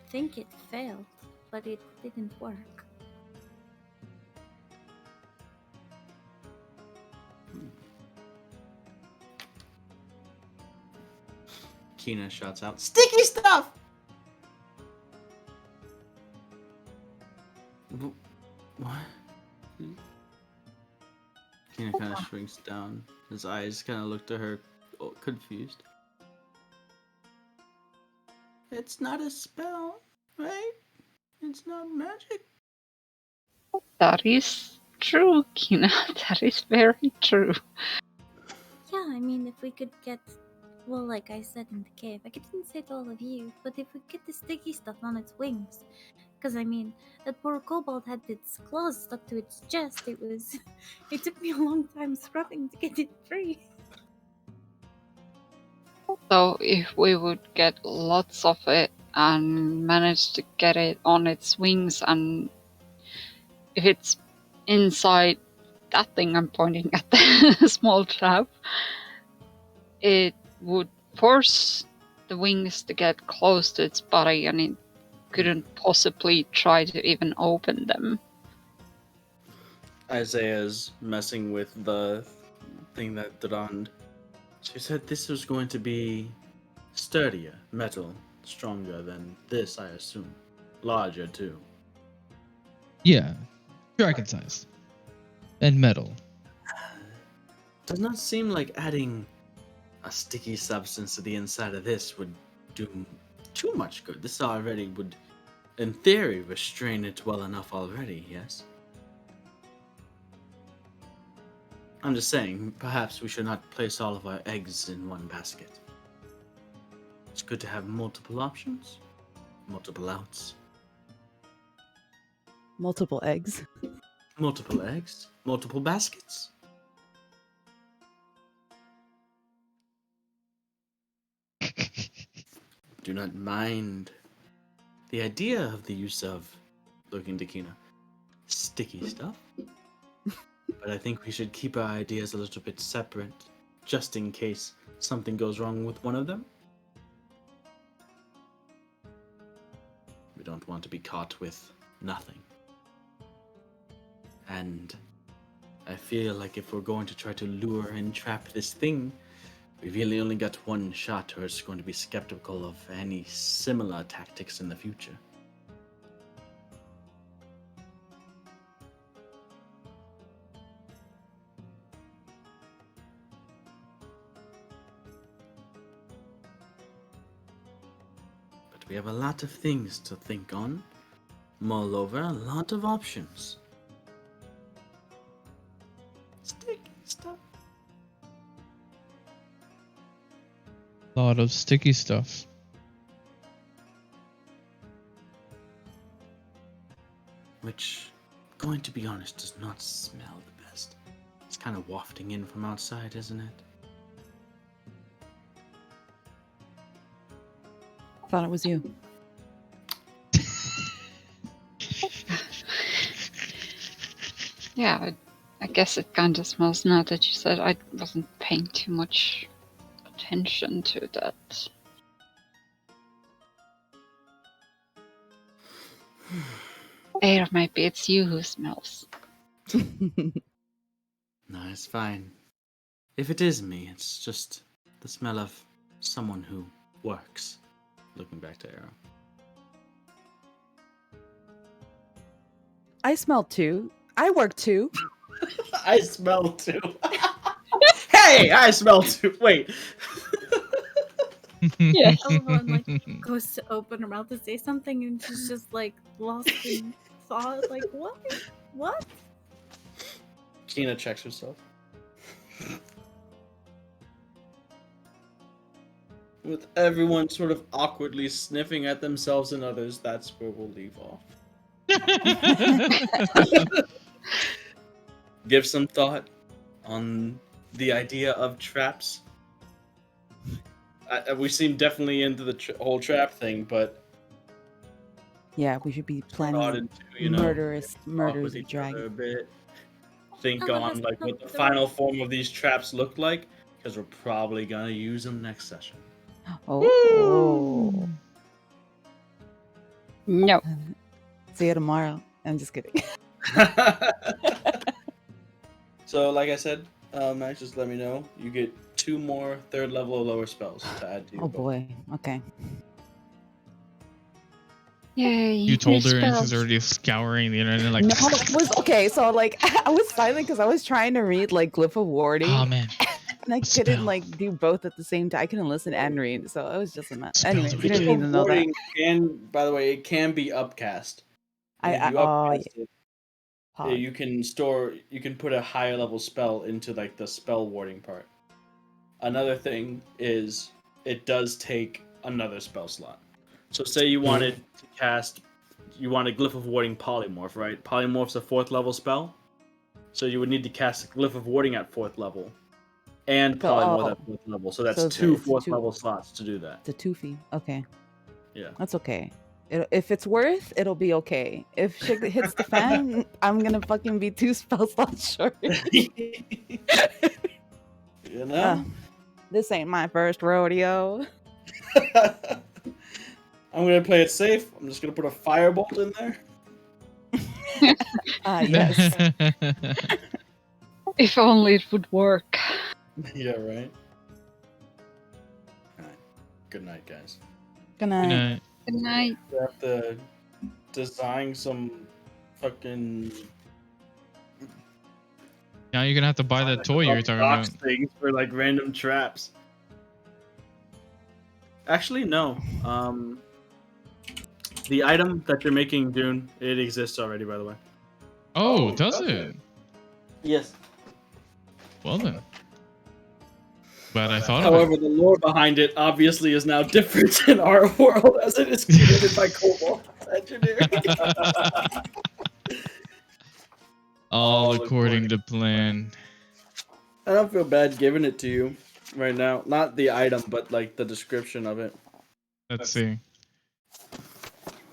think it failed, but it didn't work. Kina shouts out, Sticky stuff! What? Kina kind of shrinks down. His eyes kind of look to her, confused. It's not a spell, right? It's not magic. That is true, Kina. That is very true. Yeah, I mean, if we could get, well, like I said in the cave, I didn't say to all of you, but if we get the sticky stuff on its wings, because I mean, that poor kobold had its claws stuck to its chest. It took me a long time scrubbing to get it free. So if we would get lots of it and manage to get it on its wings, and if it's inside that thing I'm pointing at, the small trap, it would force the wings to get close to its body, and it couldn't possibly try to even open them. Isaiah's messing with the thing that donned. She said this was going to be sturdier, metal, stronger than this, I assume. Larger, too. Yeah, dragon sized and metal. Does not seem like adding a sticky substance to the inside of this would do too much good. This already would, in theory, restrain it well enough already, yes? I'm just saying, perhaps we should not place all of our eggs in one basket. It's good to have multiple options, multiple outs, Multiple eggs. multiple eggs, multiple baskets. Do not mind the idea of the use of, looking to Kina, sticky stuff. But I think we should keep our ideas a little bit separate, just in case something goes wrong with one of them. We don't want to be caught with nothing. And I feel like if we're going to try to lure and trap this thing, we really only got one shot, or it's going to be skeptical of any similar tactics in the future. But we have a lot of things to think on, mull over, a lot of options. Sticky stuff. Lot of sticky stuff. Which, going to be honest, does not smell the best. It's kind of wafting in from outside, isn't it? Thought it was you. Yeah, I guess it kind of smells now that you said. I wasn't paying too much attention to that. Or maybe it's you who smells. No, it's fine. If it is me, it's just the smell of someone who works. Looking back to Arrow. I smell too. I work too. I smell too. Hey, I smell too. Wait. Yeah. Everyone like goes to open her mouth to say something, and she's just like lost in thought. Like what? What? Kina checks herself. With everyone sort of awkwardly sniffing at themselves and others, that's where we'll leave off. Give some thought on the idea of traps. We seem definitely into the whole trap thing, but Yeah, we should be not planning into, you know, murders talk with of each other dragon. a bit. Think Oh, on like what the the- final form of these traps look like, because we're probably gonna use them next session. Oh. No. See you tomorrow. I'm just kidding. So, like I said, Max, just let me know. You get 2 more 3rd level or lower spells to add to your Oh bow. boy. Okay. Yay. You told her, and she's spells. already scouring the internet like. No, it was okay. So like, I was silent because I was trying to read like Glyph of Warding, Oh man. and I What couldn't spell? like do both at the same time. I couldn't listen and read, so it was just a mess. Spell Anyway, the you didn't video. need to know that. Warding can, by the way, it can be upcast. And if you upcast it, Pause. you can put a higher level spell into like the spell warding part. Another thing is it does take another spell slot. So say you wanted to cast, you want a Glyph of Warding Polymorph, right? Polymorph's a 4th level spell, so you would need to cast a Glyph of Warding at 4th level, and So, Polymorph oh. at 4th level. So that's So 2 it's 4th two. level slots to do that. It's a 2 fee. Okay, Yeah. that's okay. If it's worth, it'll be okay. If shit hits the fan, I'm gonna fucking be 2 spell slots short. You know? This ain't my first rodeo. I'm gonna play it safe. I'm just gonna put a firebolt in there. Yes. If only it would work. Yeah, right. Alright. Good night, guys. Good Good night. night. Good night. We have to design some fucking Now you're gonna have to buy that toy you were talking about. box things for like random traps. Actually, no. The item that you're making, Dune, it exists already, by the way. Oh, does it? Yes. Well then. Glad I thought of However, it. the lore behind it obviously is now different in our world as it is created by Cobalt Engineering. All according to plan. I don't feel bad giving it to you right now. Not the item, but like the description of it. Let's see.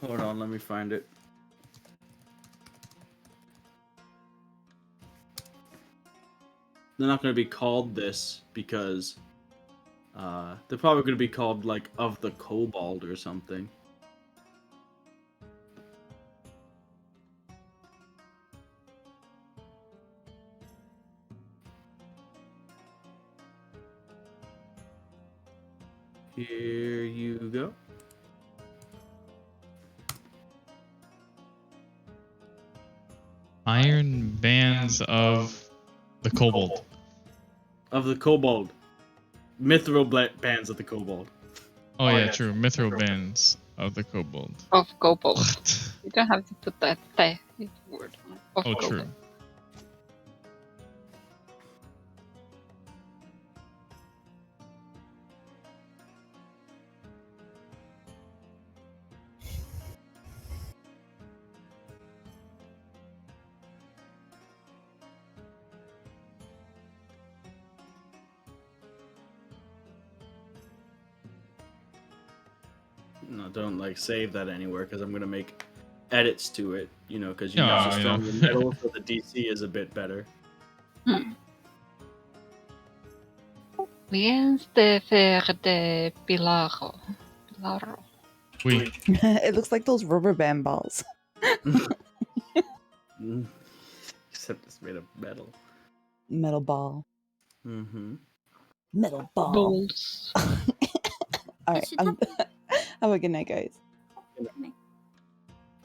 Hold on, let me find it. They're not going to be called this because they're probably going to be called like of the Kobold or something. Here you go. Iron bands of the kobold. Of the Kobold. Mithril bands of the Kobold. Oh yeah, true. Mithril bands of the kobold. Of kobold. You don't have to put that word on it. Of Oh, kobold. true. No, don't like save that anywhere because I'm gonna make edits to it. You know, because you No, use a I know. stronger metal, so the DC is a bit better. Liens de verde pilaro. Pilaro. We. It looks like those rubber band balls. Except it's made of metal. Metal ball. Mm-hmm. Metal ball. Balls. All It right. should definitely. Have a good night, guys.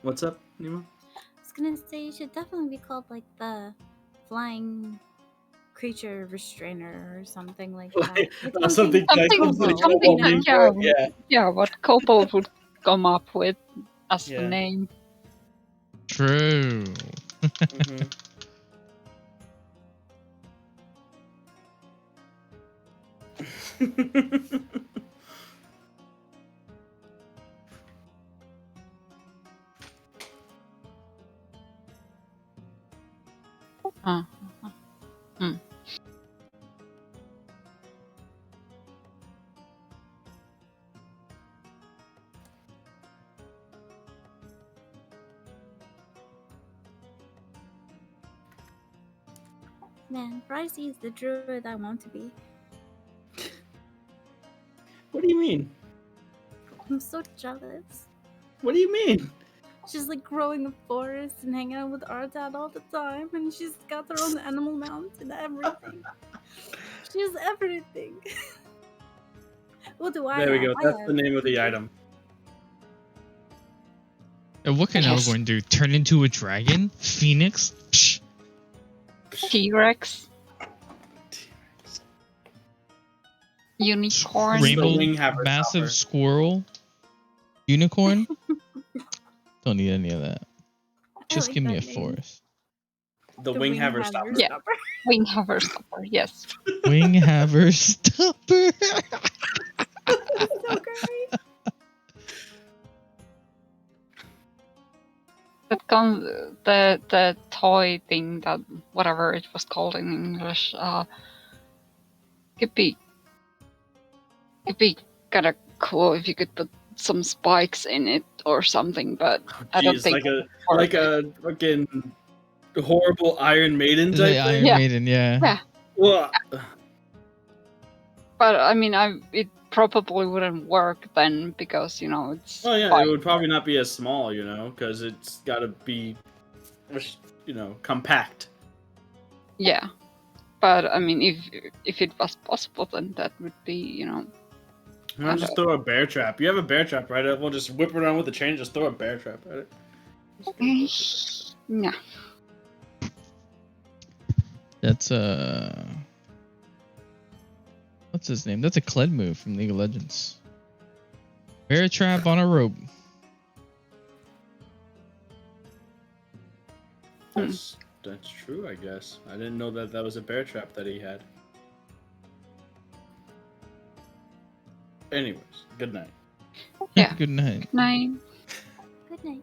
What's up, Nimue? I was gonna say it should definitely be called like the flying creature restrainer or something like that. Like Something that Something, comes to the noble, kobold something, you know? name for it. Yeah. yeah, what Kobold would come up with as the Yeah. name. True. Mhm. Uh, hmm. Man, Brycey is the druid I want to be. What do you mean? I'm so jealous. What do you mean? She's like growing a forest and hanging out with Artad all the time, and she's got her own animal mount and everything. She has everything. What do I There we have? go. I That's have the name of the creatures. item. What can Yes. Elgorn do? Turn into a dragon? Phoenix? Psh. T-Rex, unicorn. Rain- Rainbow wing haver massive stopper. squirrel? Unicorn? Don't need any of that. Just like give me a that name. forest. The wing haver stopper. Yeah. Wing hover stopper, yes. Wing haver stopper. So great. That the toy thing, that whatever it was called in English, could be kind of cool if you could put some spikes in it or something, but I don't Jeez, think like a it would like work. a fucking horrible Iron Maiden It's type like Iron thing. Yeah. Maiden, yeah. Yeah. Well, But I mean, it probably wouldn't work then because it's oh yeah, fine. it would probably not be as small, because it's got to be, compact. Yeah, but I mean, if it was possible, then that would be Why not just throw a bear trap? You have a bear trap, right? We'll just whip around with the chain, just throw a bear trap at it. no. That's what's his name? That's a Kled move from League of Legends. Bear trap on a rope. That's true, I guess. I didn't know that was a bear trap that he had. Anyways, good night. Yeah. Good night. 9. Good night.